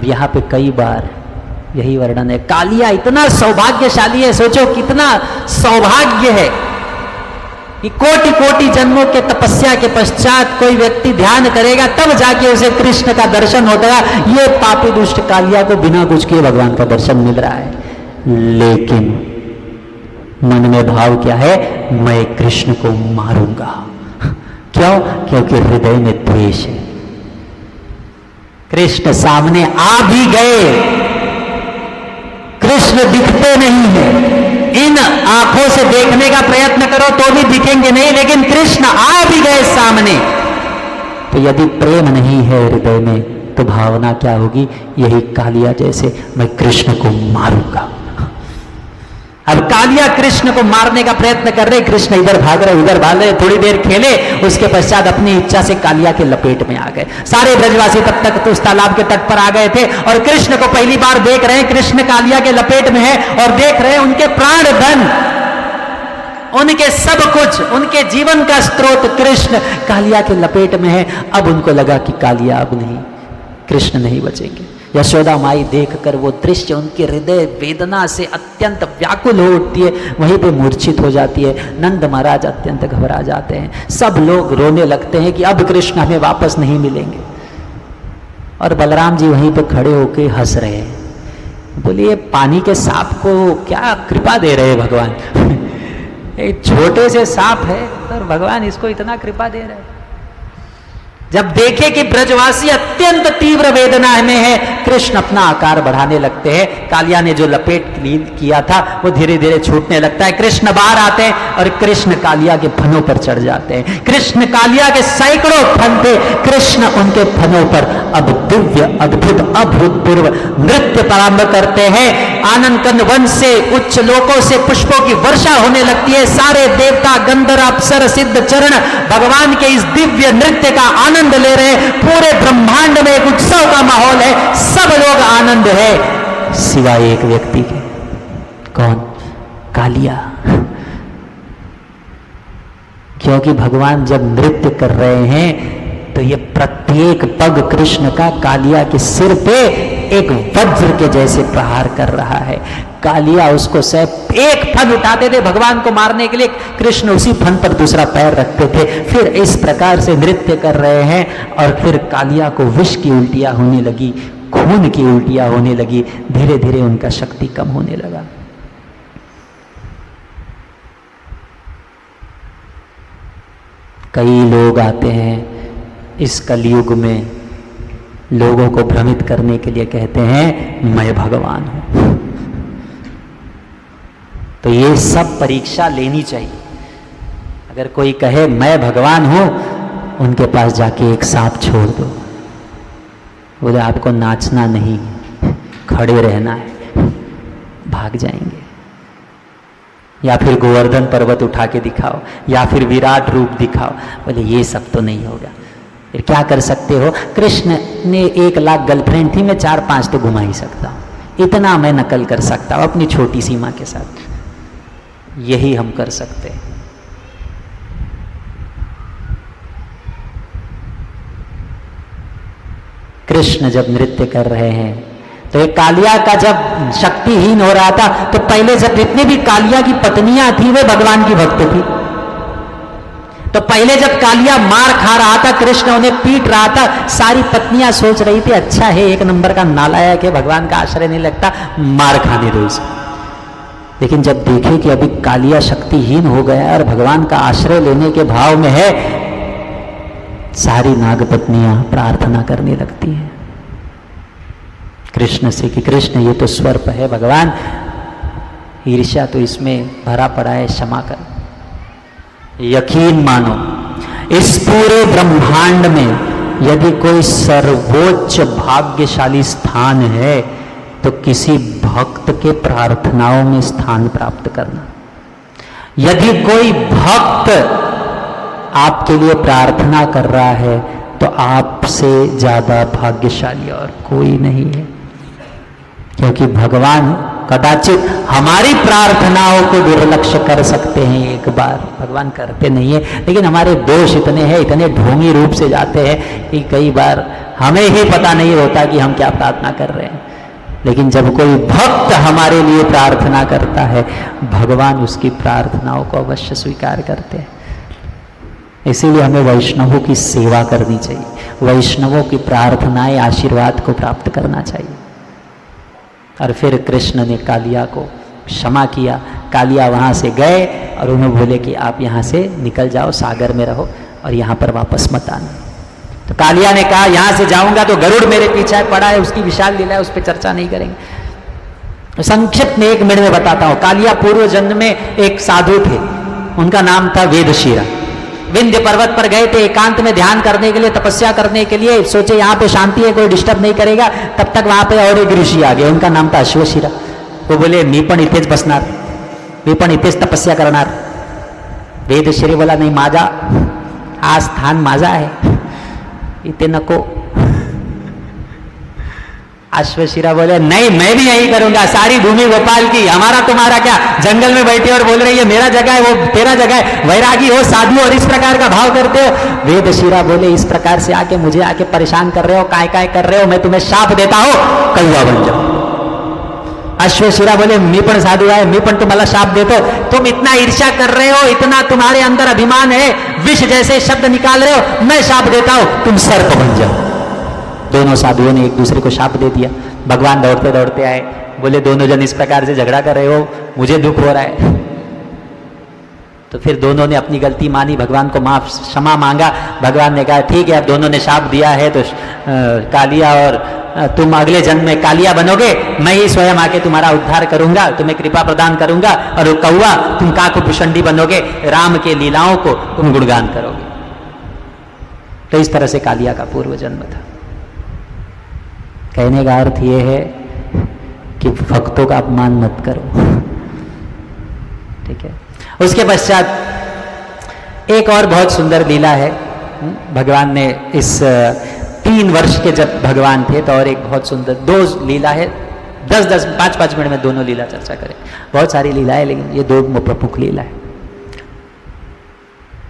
यहां पे कई बार यही वर्णन है, कालिया इतना सौभाग्यशाली है, सोचो कितना सौभाग्य है कि कोटि कोटि जन्मों के तपस्या के पश्चात कोई व्यक्ति ध्यान करेगा तब जाके उसे कृष्ण का दर्शन होता है। ये पापी दुष्ट कालिया को बिना कुछ किए भगवान का दर्शन मिल रहा है, लेकिन मन में भाव क्या है? मैं कृष्ण को मारूंगा। क्यों? क्योंकि हृदय में द्वेष है। कृष्ण सामने आ भी गए, कृष्ण दिखते नहीं है। इन आंखों से देखने का प्रयत्न करो तो भी दिखेंगे नहीं, लेकिन कृष्ण आ भी गए सामने। तो यदि प्रेम नहीं है हृदय में तो भावना क्या होगी? यही कालिया जैसे, मैं कृष्ण को मारूंगा। अब कालिया कृष्ण को मारने का प्रयत्न कर रहे, कृष्ण इधर भाग रहे उधर भाग रहे, थोड़ी देर खेले, उसके पश्चात अपनी इच्छा से कालिया के लपेट में आ गए। सारे ब्रजवासी तब तक तो उस तालाब के तट पर आ गए थे और कृष्ण को पहली बार देख रहे हैं। कृष्ण कालिया के लपेट में है और देख रहे हैं उनके प्राण धन, उनके सब कुछ, उनके जीवन का स्रोत कृष्ण कालिया के लपेट में है। अब उनको लगा कि कालिया अब नहीं, कृष्ण नहीं बचेंगे। यशोदा माई देखकर वो दृश्य उनके हृदय वेदना से अत्यंत व्याकुल हो उठती है, वहीं पे मूर्छित हो जाती है। नंद महाराज अत्यंत घबरा जाते हैं, सब लोग रोने लगते हैं कि अब कृष्ण हमें वापस नहीं मिलेंगे। और बलराम जी वहीं पे खड़े होकर हंस रहे हैं, बोलिए पानी के सांप को क्या कृपा दे रहे हैं भगवान। एक छोटे से सांप है और भगवान इसको इतना कृपा दे रहे हैं। जब देखे कि ब्रजवासी अत्यंत तीव्र वेदना में है, कृष्ण अपना आकार बढ़ाने लगते हैं। कालिया ने जो लपेट किया था वो धीरे धीरे छूटने लगता है। कृष्ण बाहर आते हैं और कृष्ण कालिया के फनों पर चढ़ जाते हैं। कृष्ण कालिया के सैकड़ों फन थे, कृष्ण उनके फनों पर अब दिव्य अद्भुत अभूतपूर्व नृत्य प्रारंभ करते हैं। आनंद कंद वन से, उच्च लोकों से पुष्पों की वर्षा होने लगती है। सारे देवता, गंधर्व, अप्सर, सिद्ध चरण भगवान के इस दिव्य नृत्य का आनंद ले रहे। पूरे ब्रह्मांड में एक उत्सव का माहौल है, सब लोग आनंद है सिवाय एक व्यक्ति के। कौन? कालिया। क्योंकि भगवान जब नृत्य कर रहे हैं तो ये प्रत्येक पग कृष्ण का कालिया के सिर पे एक वज्र के जैसे प्रहार कर रहा है। कालिया उसको सिर्फ एक फन उठाते थे भगवान को मारने के लिए, कृष्ण उसी फन पर दूसरा पैर रखते थे। फिर इस प्रकार से नृत्य कर रहे हैं और फिर कालिया को विष की उल्टियां होने लगी, खून की उल्टियां होने लगी, धीरे धीरे उनका शक्ति कम होने लगा। कई लोग आते हैं इस कलयुग में, लोगों को भ्रमित करने के लिए कहते हैं मैं भगवान हूं। तो ये सब परीक्षा लेनी चाहिए। अगर कोई कहे मैं भगवान हूं, उनके पास जाके एक सांप छोड़ दो, बोले आपको नाचना नहीं, खड़े रहना है, भाग जाएंगे। या फिर गोवर्धन पर्वत उठा के दिखाओ, या फिर विराट रूप दिखाओ, बोले ये सब तो नहीं होगा। फिर क्या कर सकते हो? कृष्ण ने 1 लाख गर्लफ्रेंड थी, मैं 4-5 तो घुमा ही सकता हूँ, इतना मैं नकल कर सकता हूँ अपनी छोटी सीमा के साथ। यही हम कर सकते हैं। कृष्ण जब नृत्य कर रहे हैं तो एक कालिया का जब शक्तिहीन हो रहा था, तो पहले जब जितनी भी कालिया की पत्नियां थी वे भगवान की भक्त थी। तो पहले जब कालिया मार खा रहा था, कृष्ण उन्हें पीट रहा था, सारी पत्नियां सोच रही थी अच्छा है, 1 नंबर का नालायक है, भगवान का आश्रय नहीं लगता, मार खाने दो इसे। लेकिन जब देखे कि अभी कालिया शक्तिहीन हो गया और भगवान का आश्रय लेने के भाव में है, सारी नागपत्नियां प्रार्थना करने लगती हैं कृष्ण से कि कृष्ण ये तो स्वर्प है, भगवान ईर्ष्या तो इसमें भरा पड़ा है, क्षमा कर। यकीन मानो, इस पूरे ब्रह्मांड में यदि कोई सर्वोच्च भाग्यशाली स्थान है तो किसी भक्त के प्रार्थनाओं में स्थान प्राप्त करना। यदि कोई भक्त आपके लिए प्रार्थना कर रहा है तो आपसे ज्यादा भाग्यशाली और कोई नहीं है, क्योंकि भगवान कदाचित हमारी प्रार्थनाओं को दुर्लक्ष्य कर सकते हैं, एक बार भगवान करते नहीं है, लेकिन हमारे दोष इतने हैं, इतने ढोंगी रूप से जाते हैं कि कई बार हमें ही पता नहीं होता कि हम क्या प्रार्थना कर रहे हैं। लेकिन जब कोई भक्त हमारे लिए प्रार्थना करता है, भगवान उसकी प्रार्थनाओं को अवश्य स्वीकार करते हैं। इसीलिए हमें वैष्णवों की सेवा करनी चाहिए, वैष्णवों की प्रार्थनाएं, आशीर्वाद को प्राप्त करना चाहिए। और फिर कृष्ण ने कालिया को क्षमा किया। कालिया वहाँ से गए और उन्हें बोले कि आप यहाँ से निकल जाओ, सागर में रहो और यहाँ पर वापस मत आना। तो कालिया ने कहा यहाँ से जाऊंगा तो गरुड़ मेरे पीछे पड़ा है, उसकी विशाल लीला है, उस पर चर्चा नहीं करेंगे। संक्षिप्त में 1 मिनट में बताता हूँ। कालिया पूर्व जन्म में एक साधु थे, उनका नाम था वेदशिरा। विंध्य पर्वत पर गए थे एकांत में ध्यान करने के लिए, तपस्या करने के लिए। सोचे यहाँ पे शांति है, कोई डिस्टर्ब नहीं करेगा। तब तक वहां पे और एक ऋषि आ गए, उनका नाम था अश्वशिरा। वो बोले मी पण इथेच बसणार, मी पण इथेच तपस्या करणार। वेदशिरी बोला नहीं, माझा हा स्थान माझा आहे, इथे नको। अश्वशिरा बोले नहीं, मैं भी यही करूंगा, सारी भूमि गोपाल की, हमारा तुम्हारा क्या। जंगल में बैठे और बोल रही है मेरा जगह है, वो तेरा जगह है, वैरागी हो, साधु और इस प्रकार का भाव करते हो। वेदशिरा बोले इस प्रकार से आके मुझे आके परेशान कर रहे हो, काय काय कर रहे हो, मैं तुम्हें शाप देता हूं, कौवा बन जाओ। अश्वशिरा बोले मी पण साधु आहे, मी पण तुम्हाला शाप देतो। तुम इतना ईर्ष्या कर रहे हो, इतना तुम्हारे अंदर अभिमान है, विष जैसे शब्द निकाल रहे हो, मैं शाप देता हूं, तुम सर्प बन जाओ। दोनों साधुओं ने एक दूसरे को शाप दे दिया। भगवान दौड़ते दौड़ते आए, बोले दोनों जन इस प्रकार से झगड़ा कर रहे हो, मुझे दुख हो रहा है। तो फिर दोनों ने अपनी गलती मानी, भगवान को क्षमा मांगा। भगवान ने कहा ठीक है, अब दोनों ने शाप दिया है तो कालिया और तुम अगले जन्म में कालिया बनोगे, मैं ही स्वयं आके तुम्हारा उद्धार करूंगा, तुम्हें कृपा प्रदान करूंगा। और कौवा तुम काकभूषणी बनोगे, राम के लीलाओं को तुम गुणगान करोगे। तो इस तरह से कालिया का पूर्व जन्म था। कहने का अर्थ यह है कि भक्तों का अपमान मत करो, ठीक है। उसके पश्चात एक और बहुत सुंदर लीला है। भगवान ने इस 3 वर्ष के जब भगवान थे तो और एक बहुत सुंदर 2 लीला है, 10-10 5-5 मिनट में दोनों लीला चर्चा करें। बहुत सारी लीला है लेकिन ये 2 प्रमुख लीला है।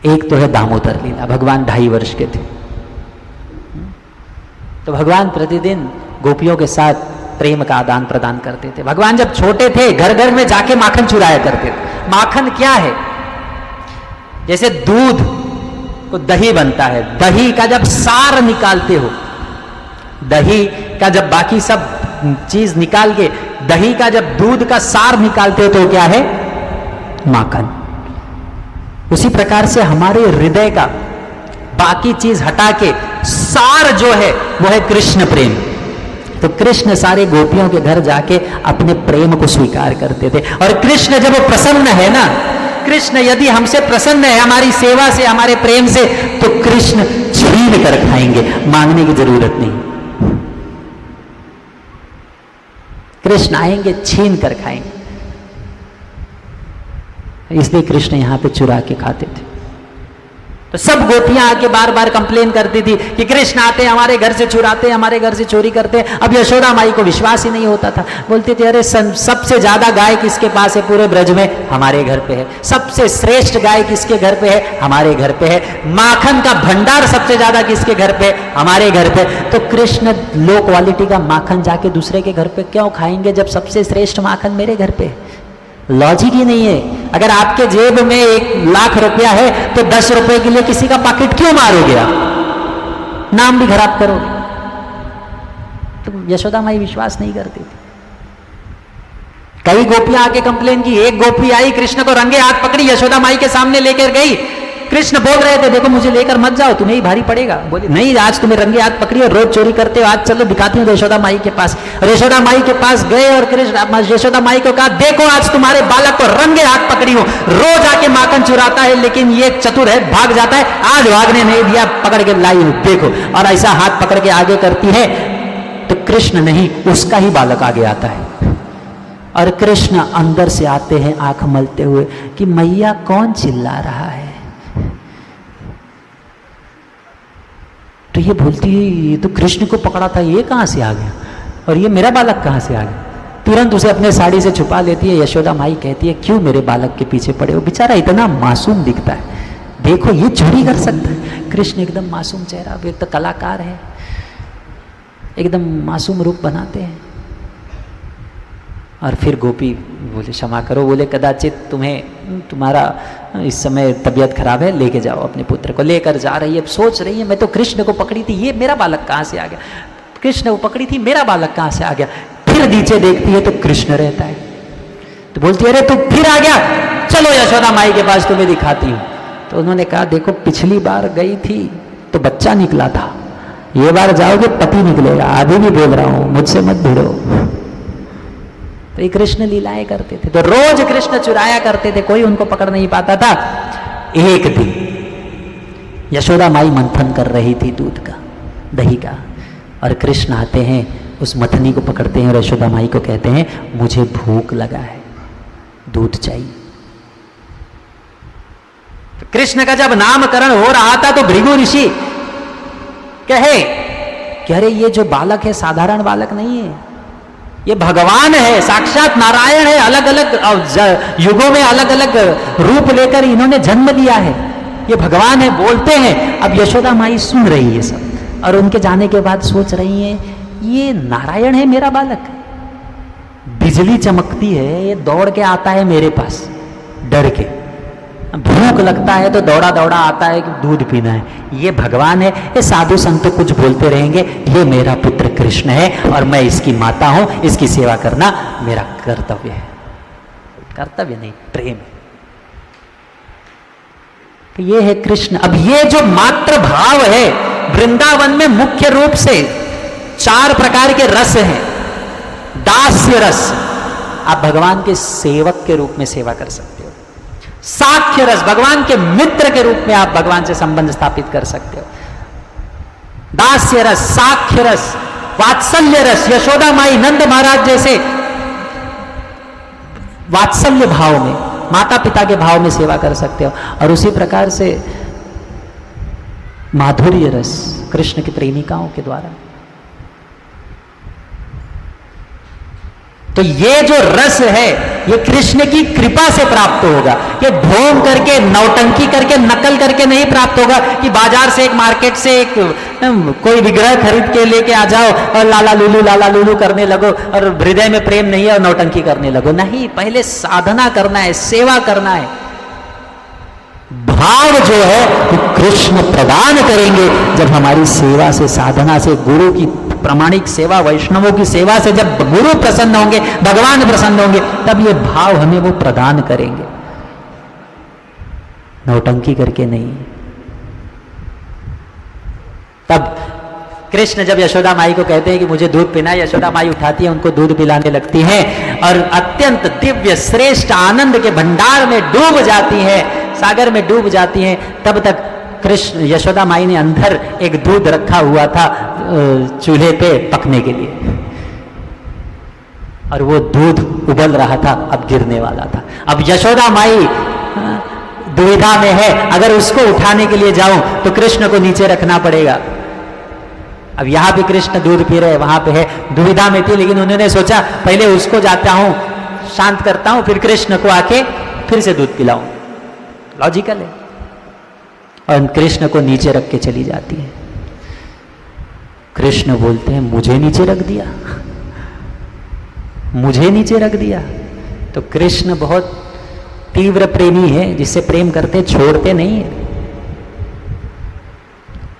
एक तो है दामोदर लीला। भगवान 2.5 वर्ष के थे तो भगवान प्रतिदिन गोपियों के साथ प्रेम का आदान प्रदान करते थे। भगवान जब छोटे थे घर घर में जाके माखन चुराया करते थे। माखन क्या है? जैसे दूध को दही बनता है, दही का जब सार निकालते हो, दही का जब बाकी सब चीज निकाल के दही का जब दूध का सार निकालते हो तो क्या है? माखन। उसी प्रकार से हमारे हृदय का बाकी चीज हटा के सार जो है वो है कृष्ण प्रेम। तो तो कृष्ण सारे गोपियों के घर जाके अपने प्रेम को स्वीकार करते थे। और कृष्ण जब प्रसन्न है ना, कृष्ण यदि हमसे प्रसन्न है, हमारी सेवा से, हमारे प्रेम से, तो कृष्ण छीन कर खाएंगे, मांगने की जरूरत नहीं। कृष्ण आएंगे, छीन कर खाएंगे। इसलिए कृष्ण यहां पे चुरा के खाते थे। तो सब गोपियां आके बार बार कंप्लेन करती थी कि कृष्ण आते हैं हमारे घर से चुराते हैं, हमारे घर से चोरी करते हैं। अब यशोदा माई को विश्वास ही नहीं होता था। बोलती थी अरे सबसे ज्यादा गाय किसके पास है पूरे ब्रज में? हमारे घर पे है। सबसे श्रेष्ठ गाय किसके घर पे है? हमारे घर पे है। माखन का भंडार सबसे ज्यादा किसके घर पे? हमारे घर पे। तो कृष्ण लो क्वालिटी का माखन जाके दूसरे के घर पे क्यों खाएंगे जब सबसे श्रेष्ठ माखन मेरे घर पे है? लॉजिक ही नहीं है। अगर आपके जेब में 1,00,000 रुपया है तो 10 रुपए के लिए किसी का पॉकेट क्यों मारोगे? आप नाम भी खराब करोगे। तो यशोदा माई विश्वास नहीं करती थी। कई गोपियां आके कंप्लेन की। एक गोपी आई, कृष्ण को रंगे हाथ पकड़ी, यशोदा माई के सामने लेकर गई। कृष्ण बोल रहे थे देखो मुझे लेकर मत जाओ, तुम्हें ही भारी पड़ेगा। बोले नहीं, आज तुम्हें रंगे हाथ पकड़ी और रोज चोरी करते हो, आज चलो दिखाती हूँ यशोदा माई के पास। और यशोदा माई के पास गए और कृष्ण यशोदा माई को कहा देखो आज तुम्हारे बालक को रंगे हाथ पकड़ी हूं, रोज आके माखन चुराता है लेकिन ये चतुर है, भाग जाता है, आज भागने नहीं दिया, पकड़ के लाई हूं देखो। और ऐसा हाथ पकड़ के आगे करती है तो कृष्ण नहीं, उसका ही बालक आगे आता है। और कृष्ण अंदर से आते हैं आंख मलते हुए कि मैया कौन चिल्ला रहा है? तो ये बोलती है ये तो कृष्ण को पकड़ा था, ये कहां से आ गया और ये मेरा बालक कहां से आ गया? तुरंत उसे अपने साड़ी से छुपा लेती है। यशोदा माई कहती है क्यों मेरे बालक के पीछे पड़े हो? बेचारा इतना मासूम दिखता है, देखो ये चोरी कर सकता है। कृष्ण एकदम मासूम चेहरा, एक तो कलाकार है, एकदम मासूम रूप बनाते हैं। और फिर गोपी बोले क्षमा करो, बोले कदाचित तुम्हारा इस समय तबीयत खराब है, लेके जाओ अपने पुत्र को। लेकर जा रही है, सोच रही है मैं तो कृष्ण को पकड़ी थी, ये मेरा बालक कहाँ से आ गया? कृष्ण को पकड़ी थी, मेरा बालक कहाँ से आ गया? फिर नीचे देखती है तो कृष्ण रहता है। तो बोलती है अरे तू फिर आ गया, चलो यशोदा माई के पास तुम्हें दिखाती हूँ। तो उन्होंने कहा देखो पिछली बार गई थी तो बच्चा निकला था, ये बार जाओगे पति निकलेगा। अभी भी बोल रहा हूँ मुझसे मत भिड़ो। तो ये कृष्ण लीलाएं करते थे। तो रोज कृष्ण चुराया करते थे, कोई उनको पकड़ नहीं पाता था। एक दिन यशोदा माई मंथन कर रही थी दूध का, दही का, और कृष्ण आते हैं, उस मथनी को पकड़ते हैं और यशोदा माई को कहते हैं मुझे भूख लगा है, दूध चाहिए। तो कृष्ण का जब नामकरण हो रहा था तो भृगु ऋषि कहे कि अरे ये जो बालक है साधारण बालक नहीं है, ये भगवान है, साक्षात नारायण है। अलग अलग युगों में अलग अलग रूप लेकर इन्होंने जन्म लिया है, ये भगवान है, बोलते हैं। अब यशोदा माई सुन रही है सब, और उनके जाने के बाद सोच रही है ये नारायण है मेरा बालक। बिजली चमकती है, ये दौड़ के आता है मेरे पास डर के, भूख लगता है तो दौड़ा दौड़ा आता है कि दूध पीना है। ये भगवान है, ये साधु संत कुछ बोलते रहेंगे, ये मेरा पुत्र कृष्ण है और मैं इसकी माता हूं, इसकी सेवा करना मेरा कर्तव्य है। कर्तव्य नहीं, प्रेम है। तो ये है कृष्ण। अब ये जो मात्र भाव है, वृंदावन में मुख्य रूप से 4 प्रकार के रस हैं। दास्य रस, आप भगवान के सेवक के रूप में सेवा कर सकते हो। साख्य रस, भगवान के मित्र के रूप में आप भगवान से संबंध स्थापित कर सकते हो। दास्य रस, साख्य रस, वात्सल्य रस, यशोदा माई, नंद महाराज जैसे वात्सल्य भाव में, माता पिता के भाव में सेवा कर सकते हो। और उसी प्रकार से माधुर्य रस, कृष्ण की प्रेमिकाओं के द्वारा। तो ये जो रस है ये कृष्ण की कृपा से प्राप्त होगा। ये ढोंग करके, नौटंकी करके, नकल करके नहीं प्राप्त होगा कि बाजार से, एक मार्केट से एक कोई विग्रह खरीद के लेके आ जाओ और लाला लूलू करने लगो और हृदय में प्रेम नहीं है और नौटंकी करने लगो। नहीं, पहले साधना करना है, सेवा करना है। भाव जो है वो कृष्ण प्रदान करेंगे जब हमारी सेवा से, साधना से, गुरु की प्रामाणिक सेवा, वैष्णवों की सेवा से जब गुरु प्रसन्न होंगे, भगवान प्रसन्न होंगे, तब ये भाव हमें वो प्रदान करेंगे, नौटंकी करके नहीं। तब कृष्ण जब यशोदा माई को कहते हैं कि मुझे दूध पीना है, यशोदा माई उठाती है, उनको दूध पिलाने लगती है और अत्यंत दिव्य श्रेष्ठ आनंद के भंडार में डूब जाती है, सागर में डूब जाती है। तब तक कृष्ण यशोदा माई ने अंदर एक दूध रखा हुआ था चूल्हे पे पकने के लिए, और वो दूध उबल रहा था, अब गिरने वाला था। अब यशोदा माई दुविधा में है, अगर उसको उठाने के लिए जाऊं तो कृष्ण को नीचे रखना पड़ेगा। अब यहां पे कृष्ण दूध पी रहे, वहां पे है, दुविधा में थी, लेकिन उन्होंने सोचा पहले उसको जाता हूं, शांत करता हूं, फिर कृष्ण को आके फिर से दूध पिलाऊं। लॉजिकल है। और कृष्ण को नीचे रख के चली जाती है। कृष्ण बोलते हैं मुझे नीचे रख दिया, मुझे नीचे रख दिया। तो कृष्ण बहुत तीव्र प्रेमी है, जिससे प्रेम करते छोड़ते नहीं है।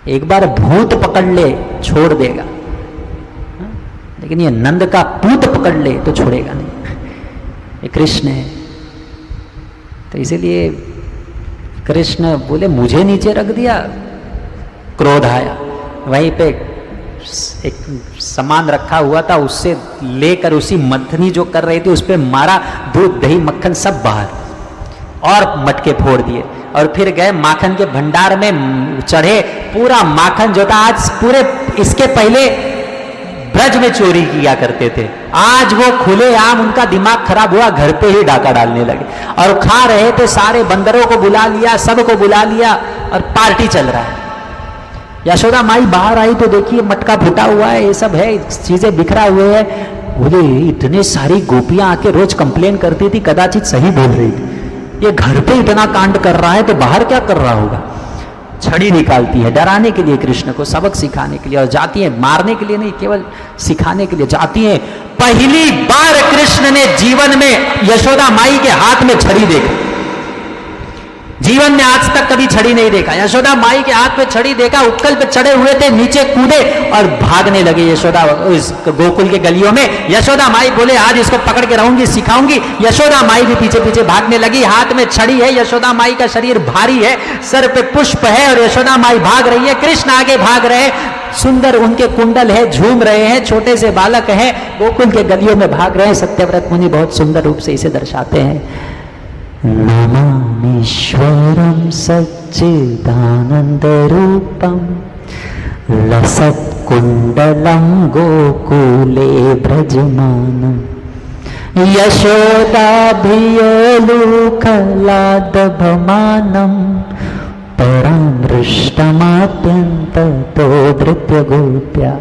एक बार भूत पकड़ ले छोड़ देगा, लेकिन ये नंद का पूत पकड़ ले तो छोड़ेगा नहीं। ये कृष्ण है। तो इसीलिए कृष्ण बोले मुझे नीचे रख दिया, क्रोध आया। वहीं पे एक सामान रखा हुआ था, उससे लेकर उसी मथनी जो कर रही थी उस पर मारा, दूध दही मक्खन सब बाहर, और मटके फोड़ दिए। और फिर गए माखन के भंडार में चढ़े, पूरा माखन जो था, आज पूरे इसके पहले ब्रज में चोरी किया करते थे, आज वो खुले आम उनका दिमाग खराब हुआ, घर पे ही डाका डालने लगे। और खा रहे थे, सारे बंदरों को बुला लिया, सबको बुला लिया, और पार्टी चल रहा है। यशोदा माई बाहर आई तो देखिए मटका फूटा हुआ है, ये सब है, चीजें बिखरा हुए है। बोले इतने सारी गोपियां आके रोज कंप्लेन करती थी, कदाचित सही बोल रही थी, ये घर पे इतना कांड कर रहा है तो बाहर क्या कर रहा होगा। छड़ी निकालती है डराने के लिए, कृष्ण को सबक सिखाने के लिए, और जाती है मारने के लिए नहीं, केवल सिखाने के लिए जाती है। पहली बार कृष्ण ने जीवन में यशोदा माई के हाथ में छड़ी देखा, जीवन में आज तक कभी छड़ी नहीं देखा। यशोदा माई के हाथ में छड़ी देखा, उत्कल पे चढ़े हुए थे, नीचे कूदे और भागने लगे यशोदा इस गोकुल के गलियों में। यशोदा माई बोले आज इसको पकड़ के रहूंगी, सिखाऊंगी। यशोदा माई भी पीछे पीछे भागने लगी, हाथ में छड़ी है, यशोदा माई का शरीर भारी है, सर पे पुष्प है, और यशोदा माई भाग रही है, कृष्ण आगे भाग रहे हैं, सुंदर उनके कुंडल है, झूम रहे हैं, छोटे से बालक हैं, गोकुल के गलियों में भाग रहे हैं। सत्यव्रत मुनि बहुत सुंदर रूप से इसे दर्शाते हैं। नमामीश्वरं सच्चिदानन्दरूपं लसत्कुण्डलं गोकुले व्रजमानं यशोदाभियोलुकलादभमानं परामृष्टमात्यन्ततो धृत्यगोप्या।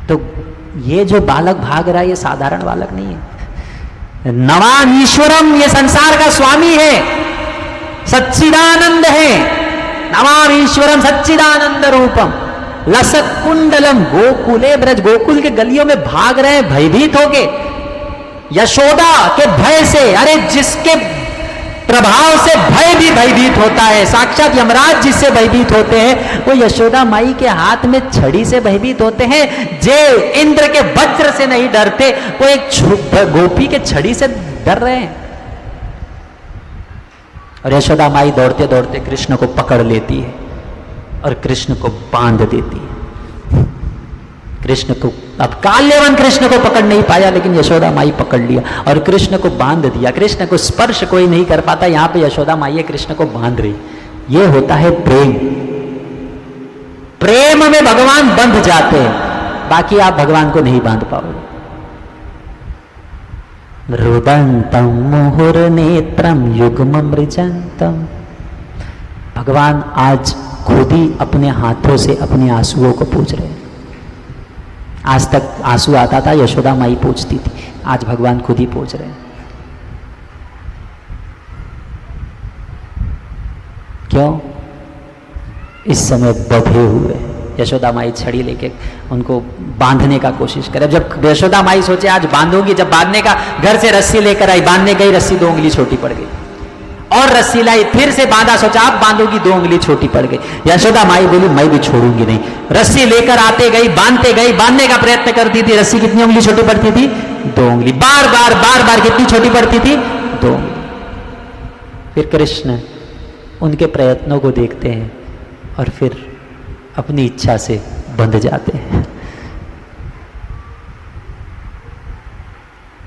तो ये जो बालक भाग रहा है ये साधारण बालक नहीं है। नमाम ईश्वरम, ये संसार का स्वामी है, सच्चिदानंद है। नमाम ईश्वरम सच्चिदानंद रूपम लसत कुंडलम गोकुले ब्रज, गोकुल के गलियों में भाग रहे हैं भयभीत होके, यशोदा के भय से। अरे जिसके प्रभाव से भय भी भयभीत होता है, साक्षात यमराज जिससे भयभीत होते हैं, वो यशोदा माई के हाथ में छड़ी से भयभीत होते हैं। जे इंद्र के वज्र से नहीं डरते, वो एक गोपी के छड़ी से डर रहे हैं। और यशोदा माई दौड़ते दौड़ते कृष्ण को पकड़ लेती है और कृष्ण को बांध देती है। कृष्ण को, अब काल्यवन कृष्ण को पकड़ नहीं पाया, लेकिन यशोदा माई पकड़ लिया और कृष्ण को बांध दिया। कृष्ण को स्पर्श कोई नहीं कर पाता, यहां पे यशोदा माई कृष्ण को बांध रही। ये होता है प्रेम। प्रेम में भगवान बंध जाते हैं, बाकी आप भगवान को नहीं बांध पाओगे। रुदंतम मुहुर्नेत्रम युग्मम मृजंतम, भगवान आज खुद ही अपने हाथों से अपने आंसुओं को पूछ रहे हैं। आज तक आंसू आता था, यशोदा माई पूछती थी, आज भगवान खुद ही पूछ रहे हैं। क्यों? इस समय बंधे हुए। यशोदा माई छड़ी लेके उनको बांधने का कोशिश करे। जब यशोदा माई सोचे आज बांधूंगी, जब बांधने का घर से रस्सी लेकर आई, बांधने गई, रस्सी 2 उंगली छोटी पड़ गई, और रस्सी लाई, फिर से बांधा, सोचा आप बांधोगी, 2 उंगली छोटी पड़ गई। यशोदा माई बोली मैं भी छोड़ूंगी नहीं। रस्सी लेकर आते गई, बांधते गई, बांधने का प्रयत्न करती थी, रस्सी कितनी उंगली छोटी पड़ती थी? 2 उंगली। बार बार कितनी छोटी पड़ती थी? 2 उंगली। फिर कृष्ण उनके प्रयत्नों को देखते हैं और फिर अपनी इच्छा से बंध जाते हैं।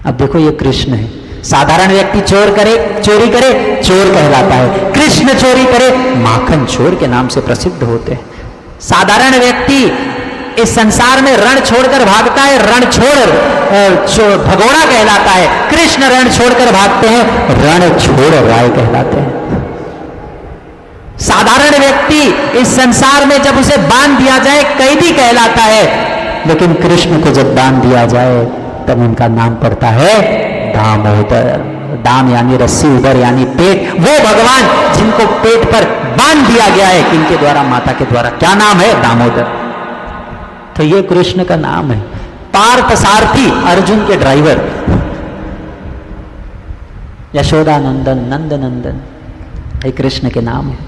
अब देखो ये कृष्ण है। साधारण व्यक्ति चोरी करे चोर कहलाता है, कृष्ण चोरी करे माखन चोर के नाम से प्रसिद्ध होते हैं। साधारण व्यक्ति इस संसार में रण छोड़कर भागता है, रण छोड़ भगोड़ा कहलाता है, कृष्ण रण छोड़कर भागते हैं, रण छोड़ राय कहलाते हैं। साधारण व्यक्ति इस संसार में जब उसे बांध दिया जाए कैदी कहलाता है, लेकिन कृष्ण को जब बांध दिया जाए तब उनका नाम पड़ता है दामोदर। दाम यानी रस्सी, उदर यानी पेट, वो भगवान जिनको पेट पर बांध दिया गया है, किनके द्वारा? माता के द्वारा। क्या नाम है? दामोदर। तो ये कृष्ण का नाम है। पार्थ सारथी, अर्जुन के ड्राइवर, यशोदा नंदन, नंद नंदन, ये कृष्ण के नाम है।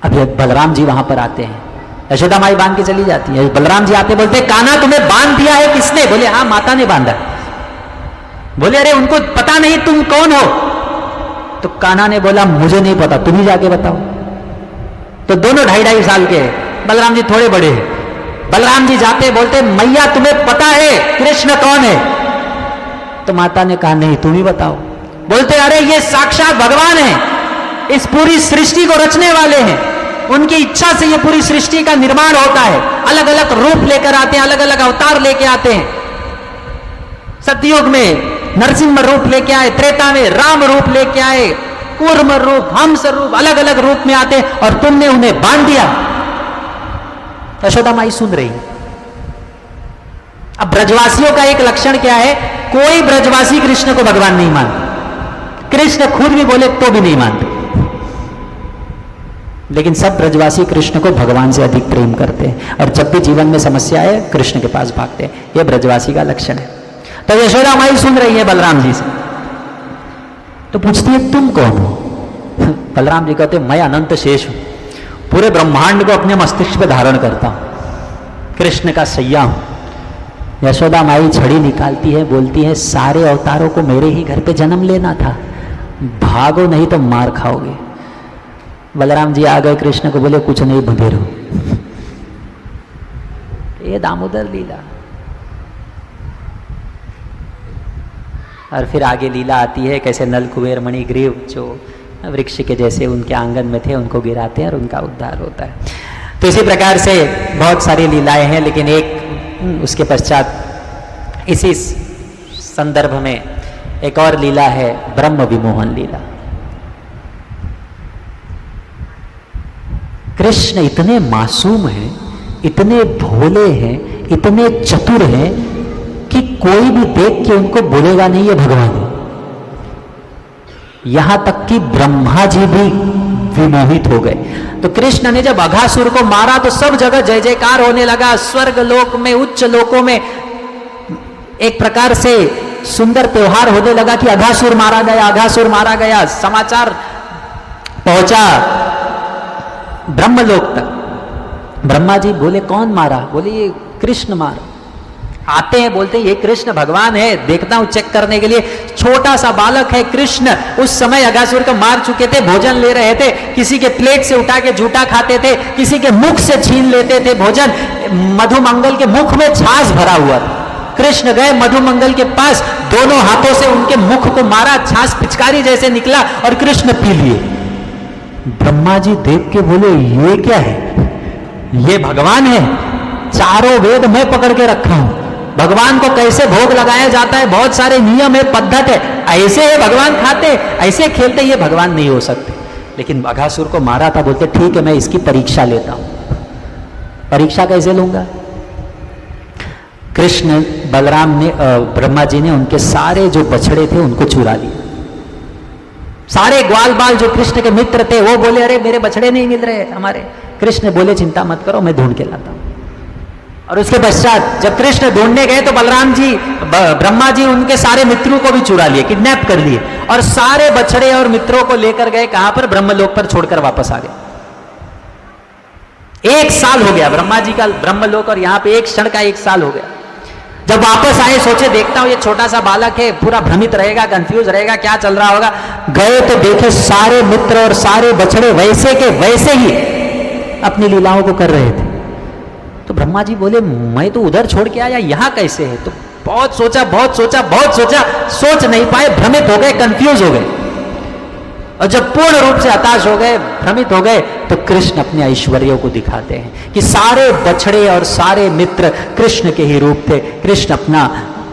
अभी बलराम जी वहां पर आते हैं, यशोदा माई बांध के चली जाती है, बलराम जी आते बोलते कान्हा तुम्हें बांध दिया है किसने? बोले हाँ माता ने बांधा। बोले अरे उनको पता नहीं तुम कौन हो? तो कान्हा ने बोला मुझे नहीं पता, तुम ही जाके बताओ। तो दोनों 2.5 साल के हैं, बलराम जी थोड़े बड़े हैं। बलराम जी जाते बोलते मैया तुम्हें पता है कृष्ण कौन है? तो माता ने कहा नहीं तुम ही बताओ। बोलते अरे ये साक्षात भगवान है, इस पूरी सृष्टि को रचने वाले हैं, उनकी इच्छा से ये पूरी सृष्टि का निर्माण होता है। अलग अलग रूप लेकर आते हैं, अलग अलग अवतार लेके आते हैं। सतयुग में नरसिंह रूप लेके आए, त्रेता में राम रूप लेके आए, कूर्म रूप, हंस रूप, अलग अलग रूप में आते हैं, और तुमने उन्हें बांध दिया। यशोदा माई सुन रही। अब ब्रजवासियों का एक लक्षण क्या है? कोई ब्रजवासी कृष्ण को भगवान नहीं मानते, कृष्ण खुद भी बोले तो भी नहीं मानते, लेकिन सब ब्रजवासी कृष्ण को भगवान से अधिक प्रेम करते हैं, और जब भी जीवन में समस्या है कृष्ण के पास भागते हैं। यह ब्रजवासी का लक्षण है। तो यशोदा माई सुन रही है बलराम जी से, तो पूछती है तुम कौन हो? बलराम जी कहते मैं अनंत शेष हूं, पूरे ब्रह्मांड को अपने मस्तिष्क पे धारण करता हूं, कृष्ण का सैया हूं। यशोदा माई छड़ी निकालती है, बोलती है सारे अवतारों को मेरे ही घर पे जन्म लेना था, भागो नहीं तो मार खाओगे। बलराम जी आ गए, कृष्ण को बोले कुछ नहीं बंधे रहो। ये दामोदर लीला। और फिर आगे लीला आती है कैसे नल कुबेर मणिग्रीव जो वृक्ष के जैसे उनके आंगन में थे उनको गिराते हैं और उनका उद्धार होता है। तो इसी प्रकार से बहुत सारी लीलाएं हैं, लेकिन एक उसके पश्चात इसी संदर्भ में एक और लीला है ब्रह्म विमोहन लीला। कृष्ण इतने मासूम हैं, इतने भोले हैं, इतने चतुर हैं कि कोई भी देख के उनको बोलेगा नहीं ये भगवान है। यहां तक कि ब्रह्मा जी भी विमोहित हो गए। तो कृष्ण ने जब अघासुर को मारा तो सब जगह जय जयकार होने लगा। स्वर्ग लोक में, उच्च लोकों में एक प्रकार से सुंदर त्योहार होने लगा कि अघासुर मारा गया, अघासुर मारा गया। समाचार पहुंचा ब्रह्मलोक तक। ब्रह्मा जी बोले कौन मारा? बोले ये कृष्ण मारा। आते हैं, बोलते ये कृष्ण भगवान है, देखता हूं चेक करने के लिए। छोटा सा बालक है कृष्ण, उस समय अघासुर को मार चुके थे, भोजन ले रहे थे, किसी के प्लेट से उठा के झूठा खाते थे, किसी के मुख से छीन लेते थे भोजन। मधुमंगल के मुख में छाछ भरा हुआ था। कृष्ण गए मधुमंगल के पास, दोनों हाथों से उनके मुख को मारा, छाछ पिचकारी जैसे निकला और कृष्ण पी लिए। ब्रह्मा जी देख के बोले ये क्या है? ये भगवान है, चारों वेद मैं पकड़ के रखा हूं। भगवान को कैसे भोग लगाया जाता है, बहुत सारे नियम है, पद्धत है। ऐसे है भगवान खाते, ऐसे खेलते, ये भगवान नहीं हो सकते। लेकिन अघासुर को मारा था, बोलते ठीक है मैं इसकी परीक्षा लेता हूं। परीक्षा कैसे लूंगा? कृष्ण बलराम ने, ब्रह्मा जी ने उनके सारे जो बछड़े थे उनको चुरा लिया। सारे ग्वाल बाल जो कृष्ण के मित्र थे वो बोले अरे मेरे बछड़े नहीं मिल रहे हमारे। कृष्ण बोले चिंता मत करो, मैं ढूंढ के लाता हूं। और उसके पश्चात जब कृष्ण ढूंढने गए तो बलराम जी, ब्रह्मा जी उनके सारे मित्रों को भी चुरा लिए, किडनैप कर लिए, और सारे बछड़े और मित्रों को लेकर गए कहां पर? ब्रह्मलोक पर छोड़कर वापस आ गए। 1 साल हो गया ब्रह्मा जी का ब्रह्मलोक, और यहां पे एक क्षण का 1 साल हो गया। जब वापस आए सोचे देखता हूं ये छोटा सा बालक है, पूरा भ्रमित रहेगा, कंफ्यूज रहेगा, क्या चल रहा होगा। गए तो देखे सारे मित्र और सारे बछड़े वैसे के वैसे ही अपनी लीलाओं को कर रहे थे। तो ब्रह्मा जी बोले मैं तो उधर छोड़ के आया, यहां कैसे है? तो बहुत सोचा, बहुत सोचा, बहुत सोचा, सोच नहीं पाए, भ्रमित हो गए, कंफ्यूज हो गए। और जब पूर्ण रूप से हताश हो गए, भ्रमित हो गए, तो कृष्ण अपने ऐश्वर्यों को दिखाते हैं कि सारे बछड़े और सारे मित्र कृष्ण के ही रूप थे। कृष्ण अपना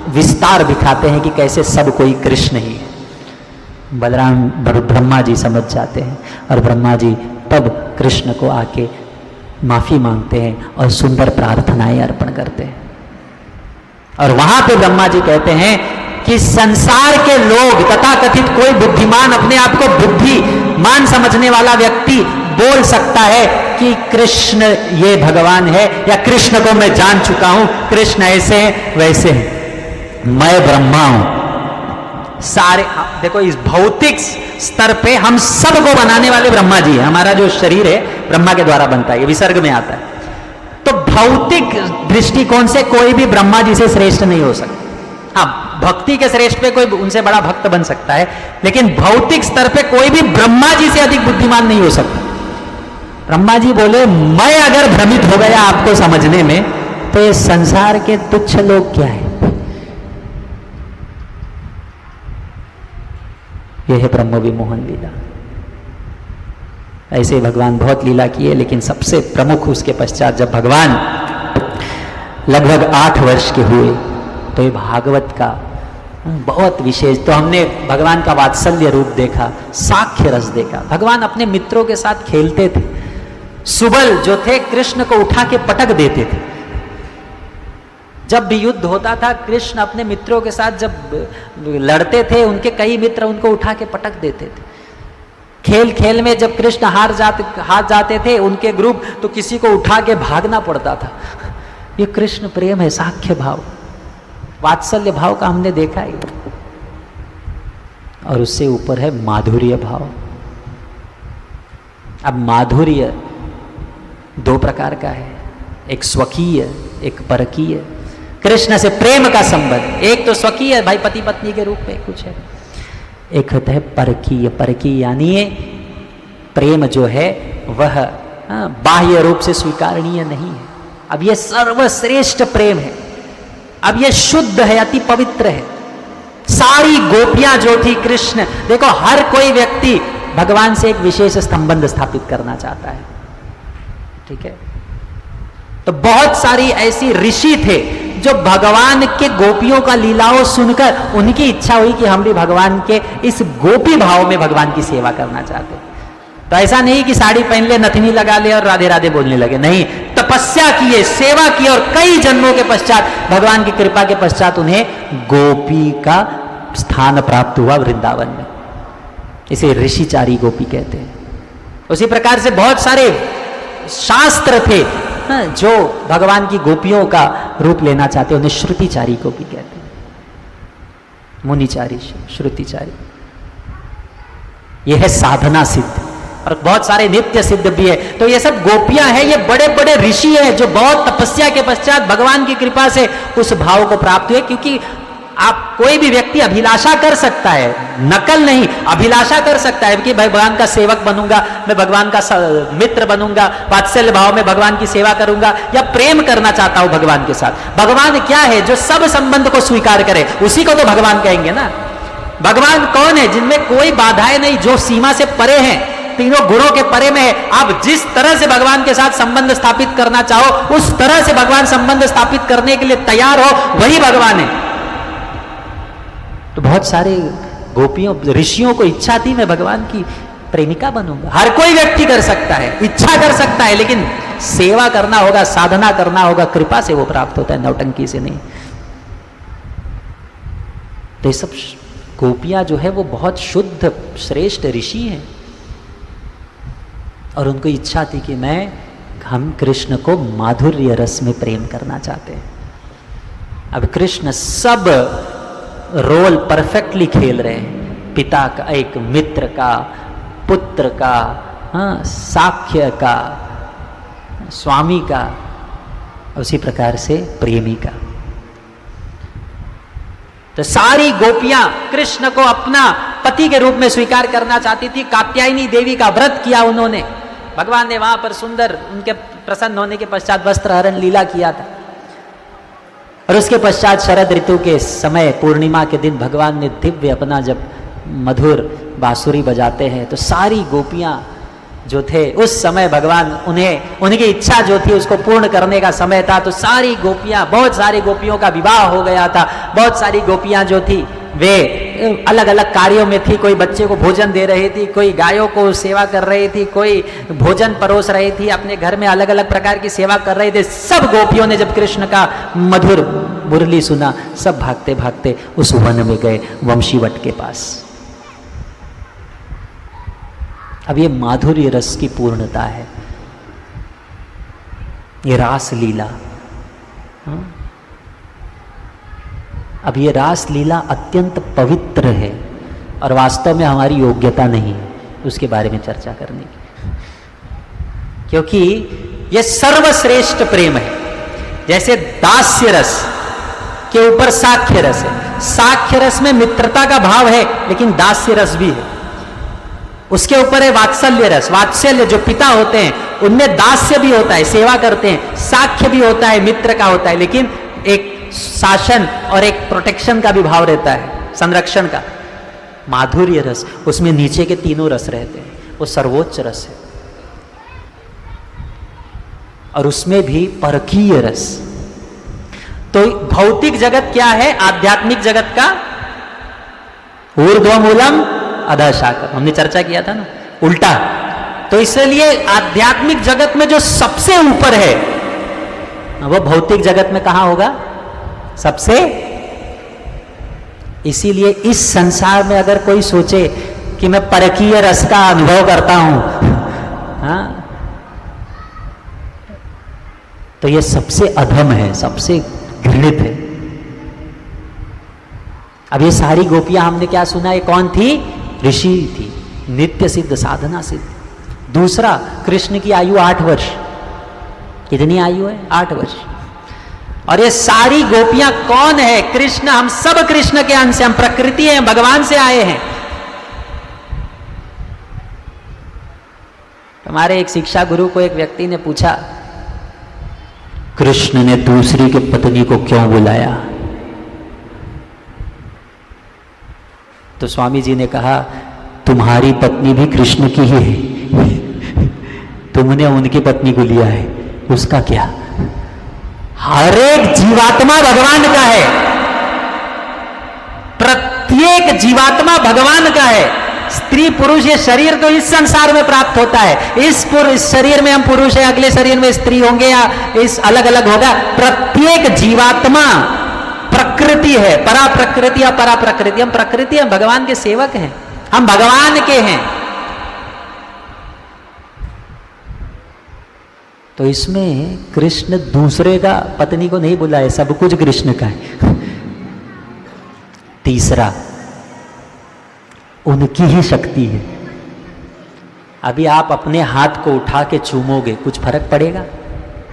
विस्तार दिखाते हैं कि कैसे सब कोई कृष्ण ही है। बलराम ब्रह्मा जी समझ जाते हैं और ब्रह्मा जी तब कृष्ण को आके माफी मांगते हैं और सुंदर प्रार्थनाएं अर्पण करते हैं। और वहां पे ब्रह्मा जी कहते हैं कि संसार के लोग तथाकथित कोई बुद्धिमान, अपने आप को बुद्धिमान समझने वाला व्यक्ति बोल सकता है कि कृष्ण ये भगवान है, या कृष्ण को मैं जान चुका हूं, कृष्ण ऐसे हैं वैसे हैं। मैं ब्रह्मा हूं। सारे देखो इस भौतिक स्तर पे हम सबको बनाने वाले ब्रह्मा जी हैं। हमारा जो शरीर है ब्रह्मा के द्वारा बनता है, ये विसर्ग में आता है। तो भौतिक दृष्टिकोण से कोई भी ब्रह्मा जी से श्रेष्ठ नहीं हो सकता। हाँ, भक्ति के श्रेष्ठ पे कोई उनसे बड़ा भक्त बन सकता है, लेकिन भौतिक स्तर पे कोई भी ब्रह्मा जी से अधिक बुद्धिमान नहीं हो सकता। ब्रह्मा जी बोले मैं अगर भ्रमित हो गया आपको समझने में, तो ये संसार के तुच्छ लोग क्या है? यह है ब्रह्म विमोहन लीला। ऐसे भगवान बहुत लीला किए, लेकिन सबसे प्रमुख उसके पश्चात जब भगवान लगभग 8 वर्ष के हुए, तो ये भागवत का बहुत विशेष, तो हमने भगवान का वात्सल्य रूप देखा, साख्य रस देखा। भगवान अपने मित्रों के साथ खेलते थे। सुबल जो थे कृष्ण को उठा के पटक देते थे। जब भी युद्ध होता था, कृष्ण अपने मित्रों के साथ जब लड़ते थे, उनके कई मित्र उनको उठा के पटक देते थे। खेल खेल में जब कृष्ण हार जाते थे उनके ग्रुप, तो किसी को उठा के भागना पड़ता था। ये कृष्ण प्रेम है, साख्य भाव, वात्सल्य भाव का हमने देखा ही। और उससे ऊपर है माधुर्य भाव। अब माधुर्य 2 प्रकार का है, एक स्वकीय, एक परकीय। कृष्ण से प्रेम का संबंध एक तो स्वकीय, भाई पति पत्नी के रूप में कुछ है, एक होता है परकीय। परकीय यानी प्रेम जो है वह बाह्य रूप से स्वीकारणीय नहीं है। अब यह सर्वश्रेष्ठ प्रेम है, अब यह शुद्ध है, अति पवित्र है। सारी गोपियां जो थी कृष्ण, देखो हर कोई व्यक्ति भगवान से एक विशेष संबंध स्थापित करना चाहता है, ठीक है। तो बहुत सारी ऐसी ऋषि थे जो भगवान के गोपियों का लीलाओं सुनकर उनकी इच्छा हुई कि हम भी भगवान के इस गोपी भाव में भगवान की सेवा करना चाहते। तो ऐसा नहीं कि साड़ी पहन ले, नथनी लगा ले और राधे राधे बोलने लगे, नहीं, तपस्या किए, सेवा की, और कई जन्मों के पश्चात भगवान की कृपा के पश्चात उन्हें गोपी का स्थान प्राप्त हुआ वृंदावन में। इसे ऋषिचारी गोपी कहते हैं। उसी प्रकार से बहुत सारे शास्त्र थे जो भगवान की गोपियों का रूप लेना चाहते हैं, उन्हें श्रुतिचारी गोपी कहते हैं। मुनिचारी, श्रुतिचारी, यह है साधना सिद्ध, और बहुत सारे नित्य सिद्ध भी है। तो ये सब गोपियां हैं, ये बड़े बड़े ऋषि हैं जो बहुत तपस्या के पश्चात भगवान की कृपा से उस भाव को प्राप्त हुए। क्योंकि आप कोई भी व्यक्ति अभिलाषा कर सकता है, नकल नहीं, अभिलाषा कर सकता है कि भाई भगवान का सेवक बनूंगा, मैं भगवान का मित्र बनूंगा, वात्सल्य भाव में भगवान की सेवा करूंगा, या प्रेम करना चाहता हूं भगवान के साथ। भगवान क्या है? जो सब संबंध को स्वीकार करे, उसी को तो भगवान कहेंगे ना। भगवान कौन है? जिनमें कोई बाधाएं नहीं, जो सीमा से परे हैं, तीनों गुणों के परे में है। आप जिस तरह से भगवान के साथ संबंध स्थापित करना चाहो, उस तरह से भगवान संबंध स्थापित करने के लिए तैयार हो, वही भगवान है। तो बहुत सारे गोपियों, ऋषियों को इच्छा थी मैं भगवान की प्रेमिका बनूंगा। हर कोई व्यक्ति कर सकता है, इच्छा कर सकता है, लेकिन सेवा करना होगा, साधना करना होगा, कृपा से वो प्राप्त होता है, नौटंकी से नहीं। तो ये सब गोपियां जो है वो बहुत शुद्ध श्रेष्ठ ऋषि हैं, और उनको इच्छा थी कि हम कृष्ण को माधुर्य रस में प्रेम करना चाहते हैं। अब कृष्ण सब रोल परफेक्टली खेल रहे हैं, पिता का, एक मित्र का, पुत्र का, साख्य का, स्वामी का, उसी प्रकार से प्रेमी का। तो सारी गोपियां कृष्ण को अपना पति के रूप में स्वीकार करना चाहती थी। कात्यायनी देवी का व्रत किया उन्होंने। भगवान ने वहां पर सुंदर उनके प्रसन्न होने के पश्चात वस्त्र हरण लीला किया था। और उसके पश्चात शरद ऋतु के समय पूर्णिमा के दिन भगवान ने दिव्य अपना जब मधुर बांसुरी बजाते हैं तो सारी गोपियां जो थे उस समय भगवान उन्हें उनकी इच्छा जो थी उसको पूर्ण करने का समय था। तो सारी गोपियां, बहुत सारी गोपियों का विवाह हो गया था। बहुत सारी गोपियां जो थी वे अलग अलग कार्यों में थी। कोई बच्चे को भोजन दे रही थी, कोई गायों को सेवा कर रही थी, कोई भोजन परोस रही थी, अपने घर में अलग अलग प्रकार की सेवा कर रहे थे। सब गोपियों ने जब कृष्ण का मधुर मुरली सुना, सब भागते भागते उस वन में गए, वंशीवट के पास। अब ये माधुर्य रस की पूर्णता है, ये रास लीला। अब ये रास लीला अत्यंत पवित्र है और वास्तव में हमारी योग्यता नहीं है उसके बारे में चर्चा करने की, क्योंकि ये सर्वश्रेष्ठ प्रेम है। जैसे दास्य रस के ऊपर साख्य रस है, साख्य रस में मित्रता का भाव है लेकिन दास्य रस भी है। उसके ऊपर है वात्सल्य रस, वात्सल्य जो पिता होते हैं उनमें दास्य भी होता है, सेवा करते हैं, साख्य भी होता है, मित्र का होता है, लेकिन एक शासन और एक प्रोटेक्शन का भी भाव रहता है, संरक्षण का। माधुर्य रस, उसमें नीचे के तीनों रस रहते हैं, वो सर्वोच्च रस है। और उसमें भी परकीय रस। तो भौतिक जगत क्या है? आध्यात्मिक जगत का ऊर्ध्वमूलम अधः शाखा, हमने चर्चा किया था ना, उल्टा। तो इसलिए आध्यात्मिक जगत में जो सबसे ऊपर है वो भौतिक जगत में कहां होगा? सबसे। इसीलिए इस संसार में अगर कोई सोचे कि मैं परकीय रस का अनुभव करता हूं, हाँ, तो ये सबसे अधम है, सबसे घृणित है। अब ये सारी गोपियां हमने क्या सुना? ये कौन थी? ऋषि थी, नित्य सिद्ध, साधना सिद्ध। दूसरा, कृष्ण की आयु 8 वर्ष। कितनी आयु है? 8 वर्ष। और ये सारी गोपियां कौन है? कृष्ण। हम सब कृष्ण के अंश हैं, हम प्रकृति हैं, भगवान से आए हैं। हमारे एक शिक्षा गुरु को एक व्यक्ति ने पूछा, कृष्ण ने दूसरी की पत्नी को क्यों बुलाया? तो स्वामी जी ने कहा, तुम्हारी पत्नी भी कृष्ण की ही है, तुमने उनकी पत्नी को लिया है, उसका क्या? हर एक जीवात्मा भगवान का है, प्रत्येक जीवात्मा भगवान का है। स्त्री पुरुष ये शरीर तो इस संसार में प्राप्त होता है, इस शरीर में हम पुरुष है, अगले शरीर में स्त्री होंगे या इस अलग अलग होगा। प्रत्येक जीवात्मा प्रकृति है, परा प्रकृति या परा प्रकृति। हम प्रकृति, हम भगवान के सेवक हैं, हम भगवान के हैं। तो इसमें कृष्ण दूसरे का पत्नी को नहीं बुलाए, सब कुछ कृष्ण का है। तीसरा, उनकी ही शक्ति है। अभी आप अपने हाथ को उठा के चूमोगे, कुछ फर्क पड़ेगा?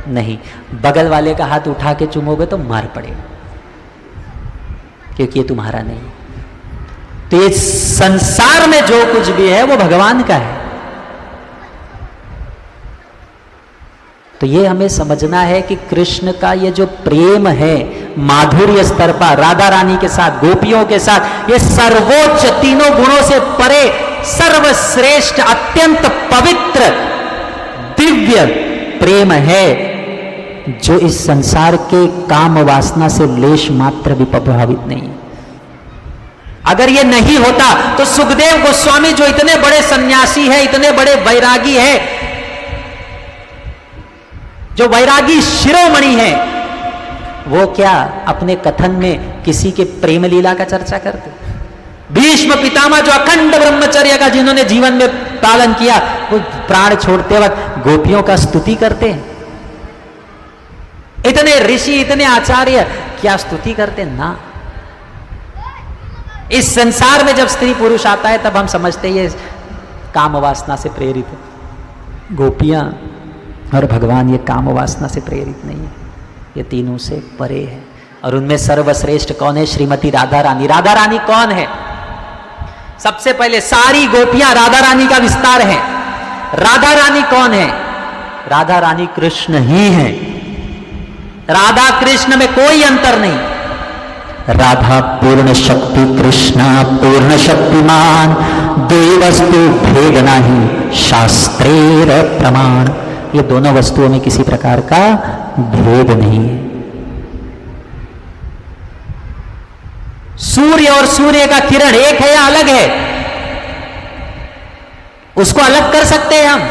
नहीं। बगल वाले का हाथ उठा के चूमोगे तो मार पड़ेगा, क्योंकि ये तुम्हारा नहीं। तो ये संसार में जो कुछ भी है वो भगवान का है। तो ये हमें समझना है कि कृष्ण का ये जो प्रेम है माधुर्य स्तर पर, राधा रानी के साथ, गोपियों के साथ, ये सर्वोच्च, तीनों गुणों से परे, सर्वश्रेष्ठ, अत्यंत पवित्र, दिव्य प्रेम है, जो इस संसार के काम वासना से लेश मात्र भी प्रभावित नहीं है। अगर ये नहीं होता तो सुखदेव गोस्वामी जो इतने बड़े सन्यासी है, इतने बड़े वैरागी है, जो वैरागी शिरोमणि है, वो क्या अपने कथन में किसी के प्रेम लीला का चर्चा करते? भीष्म पितामह जो अखंड ब्रह्मचर्य का जिन्होंने जीवन में पालन किया, वो प्राण छोड़ते वक्त गोपियों का स्तुति करते हैं। इतने ऋषि, इतने आचार्य क्या स्तुति करते? ना। इस संसार में जब स्त्री पुरुष आता है तब हम समझते हैं ये काम वासना से प्रेरित है। गोपियां और भगवान ये काम वासना से प्रेरित नहीं है, ये तीनों से परे है। और उनमें सर्वश्रेष्ठ कौन है? श्रीमती राधा रानी। राधा रानी कौन है? सबसे पहले सारी गोपियां राधा रानी का विस्तार है। राधा रानी कौन है? राधा रानी कृष्ण ही है। राधा कृष्ण में कोई अंतर नहीं। राधा पूर्ण शक्ति, कृष्ण पूर्ण शक्तिमान, दुई वस्तु भेद नहीं, शास्त्रेर प्रमाण। ये दोनों वस्तुओं में किसी प्रकार का भेद नहीं है। सूर्य और सूर्य का किरण एक है या अलग है? उसको अलग कर सकते हैं हम।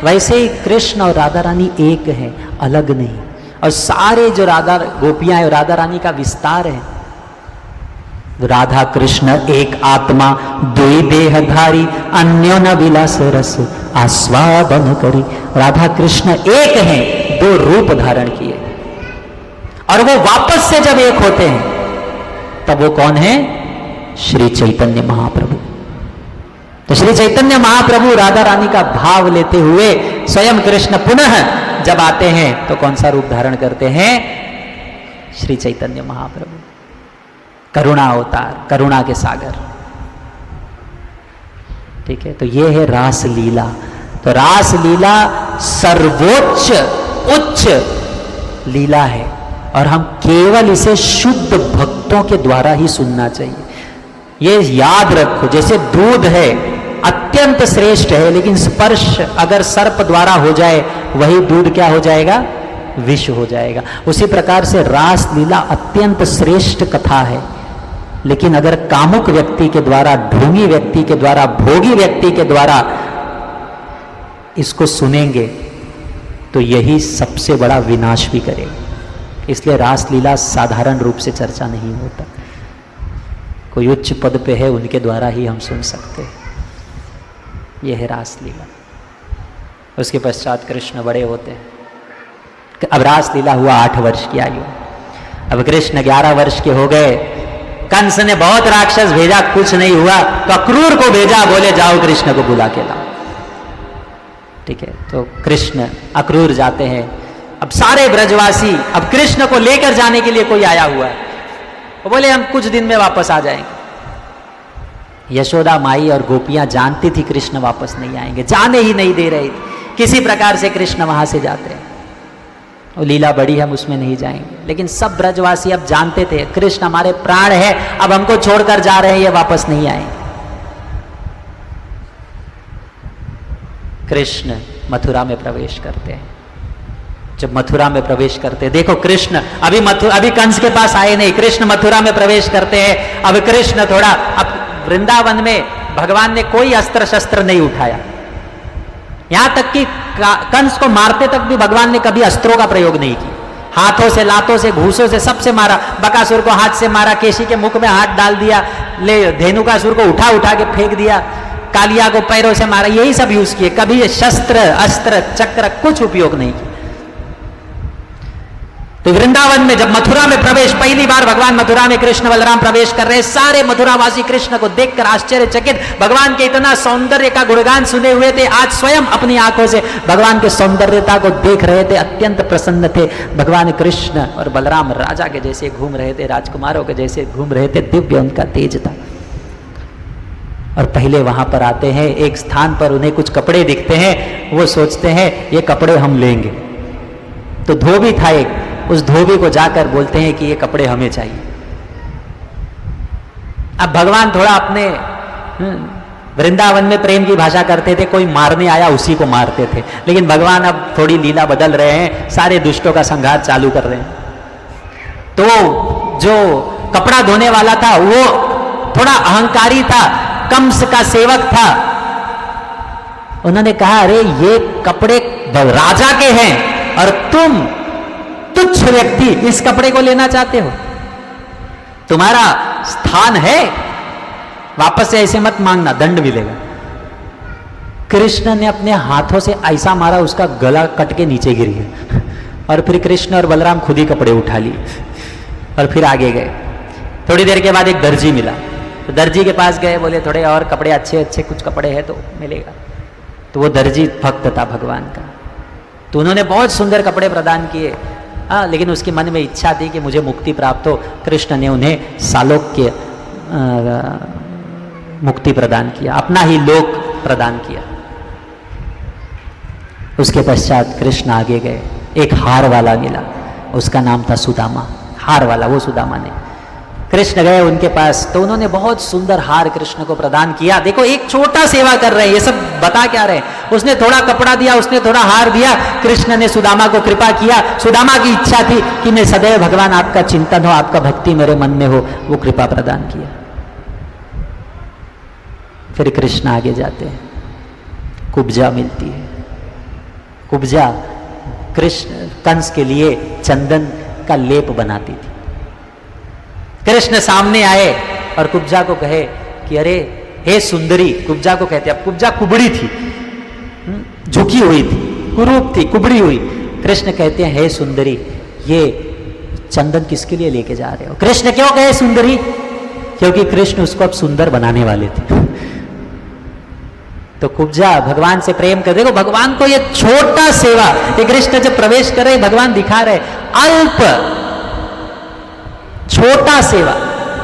वैसे ही कृष्ण और राधा रानी एक है, अलग नहीं। और सारे जो राधा गोपियां हैं, राधा रानी का विस्तार है। राधा कृष्ण एक आत्मा, दुई देहधारी, अन्यो न विलास रस आस्वादन करी। राधा कृष्ण एक हैं, दो रूप धारण किए, और वो वापस से जब एक होते हैं तब वो कौन है? श्री चैतन्य महाप्रभु। तो श्री चैतन्य महाप्रभु राधा रानी का भाव लेते हुए स्वयं कृष्ण पुनः जब आते हैं तो कौन सा रूप धारण करते हैं? श्री चैतन्य महाप्रभु, करुणा अवतार, करुणा के सागर। ठीक है, तो ये है रास लीला। तो रास लीला सर्वोच्च उच्च लीला है, और हम केवल इसे शुद्ध भक्तों के द्वारा ही सुनना चाहिए। ये याद रखो, जैसे दूध है अत्यंत श्रेष्ठ है, लेकिन स्पर्श अगर सर्प द्वारा हो जाए वही दूध क्या हो जाएगा? विष हो जाएगा। उसी प्रकार से रास लीला अत्यंत श्रेष्ठ कथा है, लेकिन अगर कामुक व्यक्ति के द्वारा, ढोंगी व्यक्ति के द्वारा, भोगी व्यक्ति के द्वारा इसको सुनेंगे तो यही सबसे बड़ा विनाश भी करेगा। इसलिए रास लीला साधारण रूप से चर्चा नहीं होता। कोई उच्च पद पे है, उनके द्वारा ही हम सुन सकते हैं। यह है रास लीला। उसके पश्चात कृष्ण बड़े होते हैं। अब रास लीला हुआ 8 वर्ष की आयु। अब कृष्ण 11 वर्ष के हो गए। कंस ने बहुत राक्षस भेजा, कुछ नहीं हुआ, तो अक्रूर को भेजा, बोले जाओ कृष्ण को बुला के लाओ। ठीक है, तो कृष्ण अक्रूर जाते हैं। अब सारे ब्रजवासी अब कृष्ण को लेकर जाने के लिए कोई आया हुआ है, वो बोले हम कुछ दिन में वापस आ जाएंगे। यशोदा माई और गोपियां जानती थी कृष्ण वापस नहीं आएंगे, जाने ही नहीं दे रही थी। किसी प्रकार से कृष्ण वहां से जाते हैं, वो लीला बड़ी, हम उसमें नहीं जाएंगे। लेकिन सब ब्रजवासी अब जानते थे कृष्ण हमारे प्राण है, अब हमको छोड़कर जा रहे हैं, ये वापस नहीं आएंगे। कृष्ण मथुरा में प्रवेश करते हैं। जब मथुरा में प्रवेश करते हैं, देखो कृष्ण अभी कंस के पास आए नहीं, कृष्ण मथुरा में प्रवेश करते हैं। अब कृष्ण थोड़ा, अब वृंदावन में भगवान ने कोई अस्त्र शस्त्र नहीं उठाया, यहां तक कि कंस को मारते तक भी भगवान ने कभी अस्त्रों का प्रयोग नहीं किया। हाथों से, लातों से, घूसों से, सबसे मारा। बकासुर को हाथ से मारा, केशी के मुख में हाथ डाल दिया, ले धेनुकासुर को उठा उठा के फेंक दिया, कालिया को पैरों से मारा, यही सब यूज किए। कभी शस्त्र, अस्त्र, चक्र कुछ उपयोग नहीं किया। तो वृंदावन में जब मथुरा में प्रवेश, पहली बार भगवान मथुरा में कृष्ण बलराम प्रवेश कर रहे हैं, सारे मथुरावासी कृष्ण को देखकर आश्चर्यचकित, भगवान के इतना सौंदर्य का गुणगान सुने हुए थे, आज स्वयं अपनी आंखों से भगवान के सौंदर्यता को देख रहे थे, अत्यंत प्रसन्न थे। भगवान कृष्ण और बलराम राजा के जैसे घूम रहे थे, राजकुमारों के जैसे घूम रहे थे, दिव्य उनका तेज था। और पहले वहां पर आते हैं, एक स्थान पर उन्हें कुछ कपड़े दिखते हैं, वो सोचते हैं ये कपड़े हम लेंगे। तो धोबी था एक, उस धोबी को जाकर बोलते हैं कि ये कपड़े हमें चाहिए। अब भगवान थोड़ा अपने वृंदावन में प्रेम की भाषा करते थे, कोई मारने आया उसी को मारते थे, लेकिन भगवान अब थोड़ी लीला बदल रहे हैं, सारे दुष्टों का संहार चालू कर रहे हैं। तो जो कपड़ा धोने वाला था वो थोड़ा अहंकारी था, कंस का सेवक था। उन्होंने कहा अरे ये कपड़े राजा के हैं और तुम तुच्छ व्यक्ति इस कपड़े को लेना चाहते हो, तुम्हारा स्थान है, वापस से ऐसे मत मांगना, दंड मिलेगा। कृष्ण ने अपने हाथों से ऐसा मारा, उसका गला कट के नीचे गिर गया। और फिर कृष्ण और बलराम खुद ही कपड़े उठा लिए और फिर आगे गए। थोड़ी देर के बाद एक दर्जी मिला, तो दर्जी के पास गए, बोले थोड़े और कपड़े, अच्छे अच्छे कुछ कपड़े हैं तो मिलेगा। तो वो दर्जी भक्त था भगवान का, तो उन्होंने बहुत सुंदर कपड़े प्रदान किए। लेकिन उसके मन में इच्छा थी कि मुझे मुक्ति प्राप्त हो। कृष्ण ने उन्हें सालोक्य मुक्ति प्रदान किया, अपना ही लोक प्रदान किया। उसके पश्चात कृष्ण आगे गए, एक हार वाला मिला, उसका नाम था सुदामा। हार वाला, वो सुदामा ने, कृष्ण गए उनके पास तो उन्होंने बहुत सुंदर हार कृष्ण को प्रदान किया। देखो एक छोटा सेवा कर रहे हैं, ये सब बता क्या रहे हैं, उसने थोड़ा कपड़ा दिया, उसने थोड़ा हार दिया, कृष्ण ने सुदामा को कृपा किया। सुदामा की इच्छा थी कि मैं सदैव भगवान आपका चिंतन हो, आपका भक्ति मेरे मन में हो, वो कृपा प्रदान किया। फिर कृष्ण आगे जाते हैं, कुब्जा मिलती है। कुब्जा कृष्ण कंस के लिए चंदन का लेप बनाती थी। कृष्ण सामने आए और कुब्जा को कहे कि अरे हे सुंदरी, कुब्जा को कहते, अब कुब्जा कुबड़ी थी, झुकी हुई थी, कुरूप थी, कुबड़ी हुई। कृष्ण कहते हैं हे सुंदरी, ये चंदन किसके लिए लेके जा रहे हो? कृष्ण क्यों कहे सुंदरी? क्योंकि कृष्ण उसको अब सुंदर बनाने वाले थे। तो कुब्जा भगवान से प्रेम कर, देखो भगवान को ये छोटा सेवा, ये कृष्ण जब प्रवेश कर रहे भगवान दिखा रहे अल्प छोटा सेवा।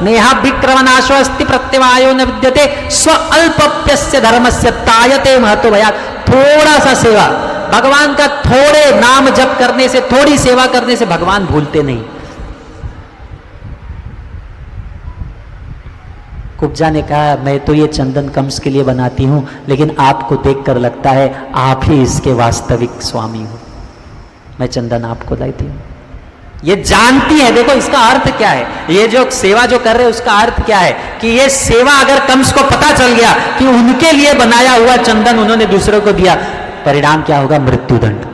नेहा विक्रमनाशो अस्ति प्रत्यवायो न विद्यते स्व अल्पप्यस्य धर्मस्य तायते महतो भयात्। थोड़ा सा सेवा, भगवान का थोड़े नाम जप करने से, थोड़ी सेवा करने से भगवान भूलते नहीं। कुब्जा ने कहा मैं तो ये चंदन कंस के लिए बनाती हूं, लेकिन आपको देखकर लगता है आप ही इसके वास्तविक स्वामी हो, मैं चंदन आपको लाती हूं। ये जानती है, देखो इसका अर्थ क्या है, ये जो सेवा जो कर रहे हैं उसका अर्थ क्या है कि ये सेवा अगर कंस को पता चल गया कि उनके लिए बनाया हुआ चंदन उन्होंने दूसरों को दिया, परिणाम क्या होगा? मृत्युदंड।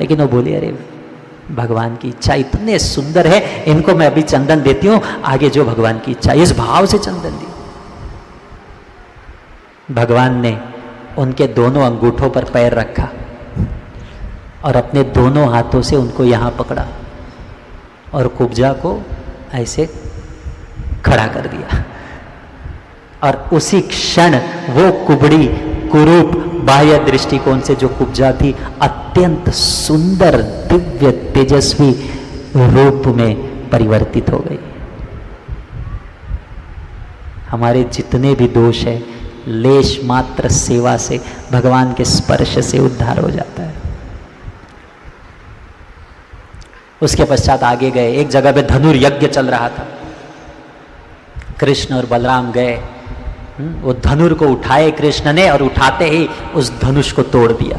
लेकिन वो बोले अरे भगवान की इच्छा इतने सुंदर है, इनको मैं अभी चंदन देती हूं, आगे जो भगवान की इच्छा। इस भाव से चंदन दी। भगवान ने उनके दोनों अंगूठों पर पैर रखा और अपने दोनों हाथों से उनको यहां पकड़ा और कुब्जा को ऐसे खड़ा कर दिया। और उसी क्षण वो कुबड़ी कुरूप बाह्य दृष्टिकोण से जो कुब्जा थी, अत्यंत सुंदर दिव्य तेजस्वी रूप में परिवर्तित हो गई। हमारे जितने भी दोष है, लेश मात्र सेवा से, भगवान के स्पर्श से उद्धार हो जाता है। उसके पश्चात आगे गए, एक जगह पे धनुर्यज्ञ चल रहा था। कृष्ण और बलराम गए, वो धनुर को उठाए कृष्ण ने, और उठाते ही उस धनुष को तोड़ दिया।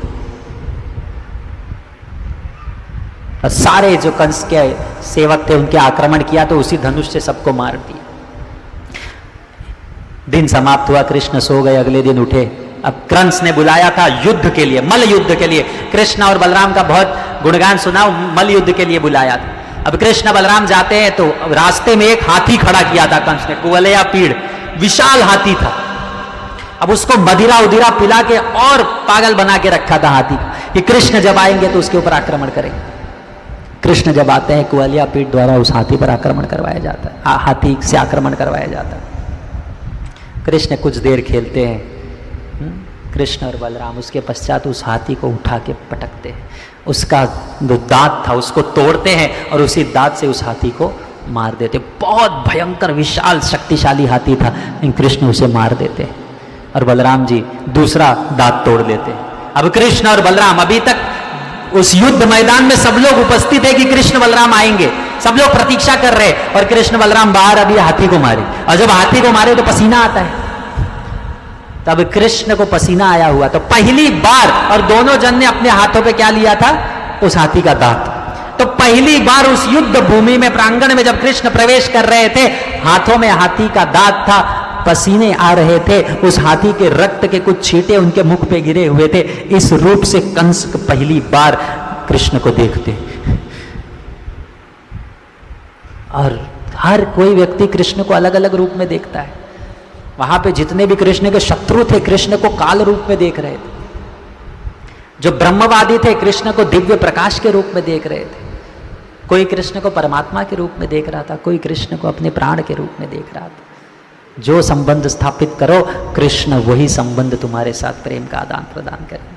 और सारे जो कंस के सेवक थे उनके आक्रमण किया, तो उसी धनुष से सबको मार दिया। दिन समाप्त हुआ, कृष्ण सो गए। अगले दिन उठे, अब कंस ने बुलाया था युद्ध के लिए, मल्ल युद्ध के लिए। कृष्ण और बलराम का बहुत गुणगान सुना, मल्ल युद्ध के लिए बुलाया था। अब कृष्ण बलराम जाते हैं तो रास्ते में एक हाथी खड़ा किया था कंस ने, कुवलया पीड़, विशाल हाथी था। अब उसको मदिरा उदिरा पिला के और पागल बना के रखा था हाथी कि कृष्ण जब आएंगे तो उसके ऊपर आक्रमण करेंगे। कृष्ण जब आते हैं, कुवलया पीड़ द्वारा उस हाथी पर आक्रमण करवाया जाता है, हाथी से आक्रमण करवाया जाता है। कृष्ण कुछ देर खेलते हैं, कृष्ण और बलराम। उसके पश्चात उस हाथी को उठा के पटकते हैं, उसका जो दांत था उसको तोड़ते हैं और उसी दांत से उस हाथी को मार देते। बहुत भयंकर विशाल शक्तिशाली हाथी था, लेकिन कृष्ण उसे मार देते और बलराम जी दूसरा दांत तोड़ लेते। अब कृष्ण और बलराम, अभी तक उस युद्ध मैदान में सब लोग उपस्थित है कि कृष्ण बलराम आएंगे, सब लोग प्रतीक्षा कर रहे, और कृष्ण बलराम बाहर अभी हाथी को मारे। और जब हाथी को मारे तो पसीना आता है, तब कृष्ण को पसीना आया हुआ, तो पहली बार, और दोनों जन ने अपने हाथों पे क्या लिया था? उस हाथी का दांत। तो पहली बार उस युद्ध भूमि में, प्रांगण में जब कृष्ण प्रवेश कर रहे थे, हाथों में हाथी का दांत था, पसीने आ रहे थे, उस हाथी के रक्त के कुछ छींटे उनके मुख पे गिरे हुए थे। इस रूप से कंस पहली बार कृष्ण को देखते। और हर कोई व्यक्ति कृष्ण को अलग अलग रूप में देखता है। वहां पे जितने भी कृष्ण के शत्रु थे, कृष्ण को काल रूप में देख रहे थे। जो ब्रह्मवादी थे, कृष्ण को दिव्य प्रकाश के रूप में देख रहे थे। कोई कृष्ण को परमात्मा के रूप में देख रहा था, कोई कृष्ण को अपने प्राण के रूप में देख रहा था। जो संबंध स्थापित करो, कृष्ण वही संबंध तुम्हारे साथ प्रेम का आदान प्रदान करें।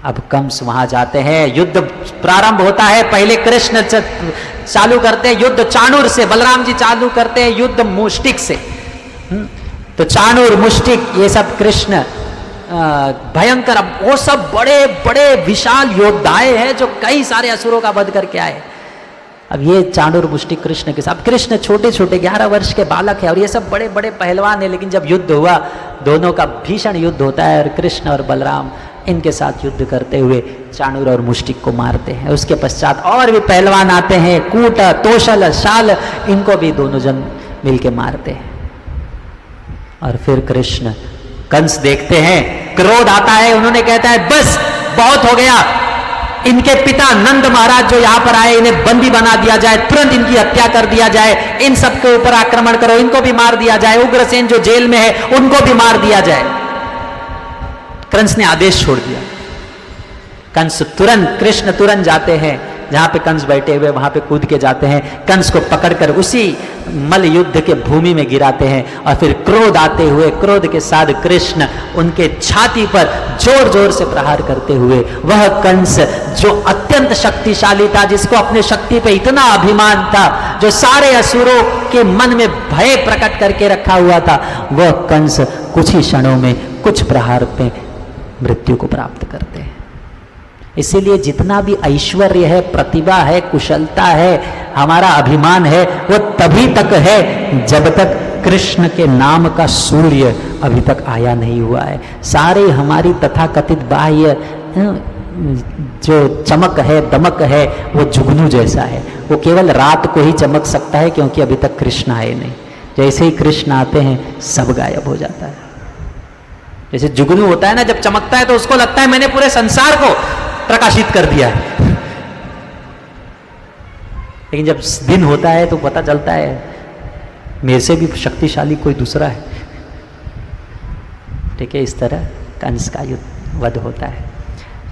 अब कंस वहां जाते हैं, युद्ध प्रारंभ होता है। पहले कृष्ण चालू करते हैं युद्ध चाणूर से, बलराम जी चालू करते हैं युद्ध मुष्टिक से। तो चाणूर मुष्टिक ये सब कृष्ण भयंकर, वो सब बड़े बड़े विशाल योद्धाएं हैं जो कई सारे असुरों का वध करके आए। अब ये चाणूर मुष्टिक कृष्ण के साथ, कृष्ण छोटे छोटे 11 वर्ष के बालक है और ये सब बड़े बड़े पहलवान है। लेकिन जब युद्ध हुआ, दोनों का भीषण युद्ध होता है और कृष्ण और बलराम इनके साथ युद्ध करते हुए चाणूर और मुष्टिक को मारते हैं। उसके पश्चात और भी पहलवान आते हैं, कूट, तोशल, शाल, इनको भी दोनों जन मिलके मारते हैं। और फिर कृष्ण, कंस देखते हैं, क्रोध आता है, उन्होंने कहता है बस बहुत हो गया, इनके पिता नंद महाराज जो यहाँ पर आए इन्हें बंदी बना दिया जाए, तुरंत इनकी हत्या कर दिया जाए, इन सबके ऊपर आक्रमण करो, इनको भी मार दिया जाए, उग्रसेन जो जेल में है उनको भी मार दिया जाए। कंस ने आदेश छोड़ दिया। कंस तुरंत, कृष्ण तुरंत जाते हैं जहां पे कंस बैठे हुए, वहां पे कूद के जाते हैं, कंस को पकड़कर उसी मल युद्ध के भूमि में गिराते हैं। और फिर क्रोध आते हुए, क्रोध के साथ कृष्ण उनके छाती पर जोर जोर से प्रहार करते हुए, वह कंस जो अत्यंत शक्तिशाली था, जिसको अपने शक्ति पे इतना अभिमान था, जो सारे असुरों के मन में भय प्रकट करके रखा हुआ था, वह कंस कुछ ही क्षणों में, कुछ प्रहार पे मृत्यु को प्राप्त करते हैं। इसीलिए जितना भी ऐश्वर्य है, प्रतिभा है, कुशलता है, हमारा अभिमान है, वो तभी तक है जब तक कृष्ण के नाम का सूर्य अभी तक आया नहीं हुआ है। सारे हमारी तथाकथित बाह्य जो चमक है, दमक है, वो जुगनू जैसा है, वो केवल रात को ही चमक सकता है, क्योंकि अभी तक कृष्ण आए नहीं। जैसे ही कृष्ण आते हैं सब गायब हो जाता है। जैसे जुगनू होता है ना, जब चमकता है तो उसको लगता है मैंने पूरे संसार को प्रकाशित कर दिया है, लेकिन जब दिन होता है तो पता चलता है मेरे से भी शक्तिशाली कोई दूसरा है। ठीक है, इस तरह कंस का वध होता है।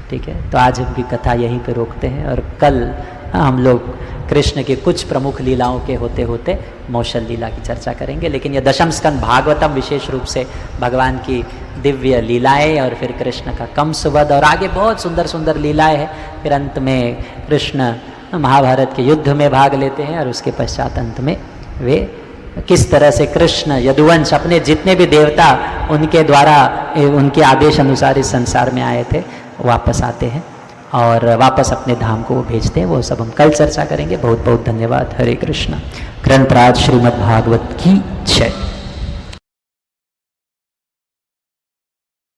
ठीक है, तो आज हम की कथा यहीं पे रोकते हैं और कल हम लोग कृष्ण के कुछ प्रमुख लीलाओं के होते होते मौसल लीला की चर्चा करेंगे। लेकिन यह दशम स्कंद भागवतम विशेष रूप से भगवान की दिव्य लीलाएं और फिर कृष्ण का कंस वध और आगे बहुत सुंदर सुंदर लीलाएं हैं। फिर अंत में कृष्ण महाभारत के युद्ध में भाग लेते हैं और उसके पश्चात अंत में वे किस तरह से कृष्ण यदुवंश अपने जितने भी देवता उनके द्वारा उनके आदेश अनुसार इस संसार में आए थे वापस आते हैं और वापस अपने धाम को वो भेजते हैं। वो सब हम कल चर्चा करेंगे। बहुत बहुत धन्यवाद। हरे कृष्ण। ग्रंथराज श्रीमद् भागवत की जय।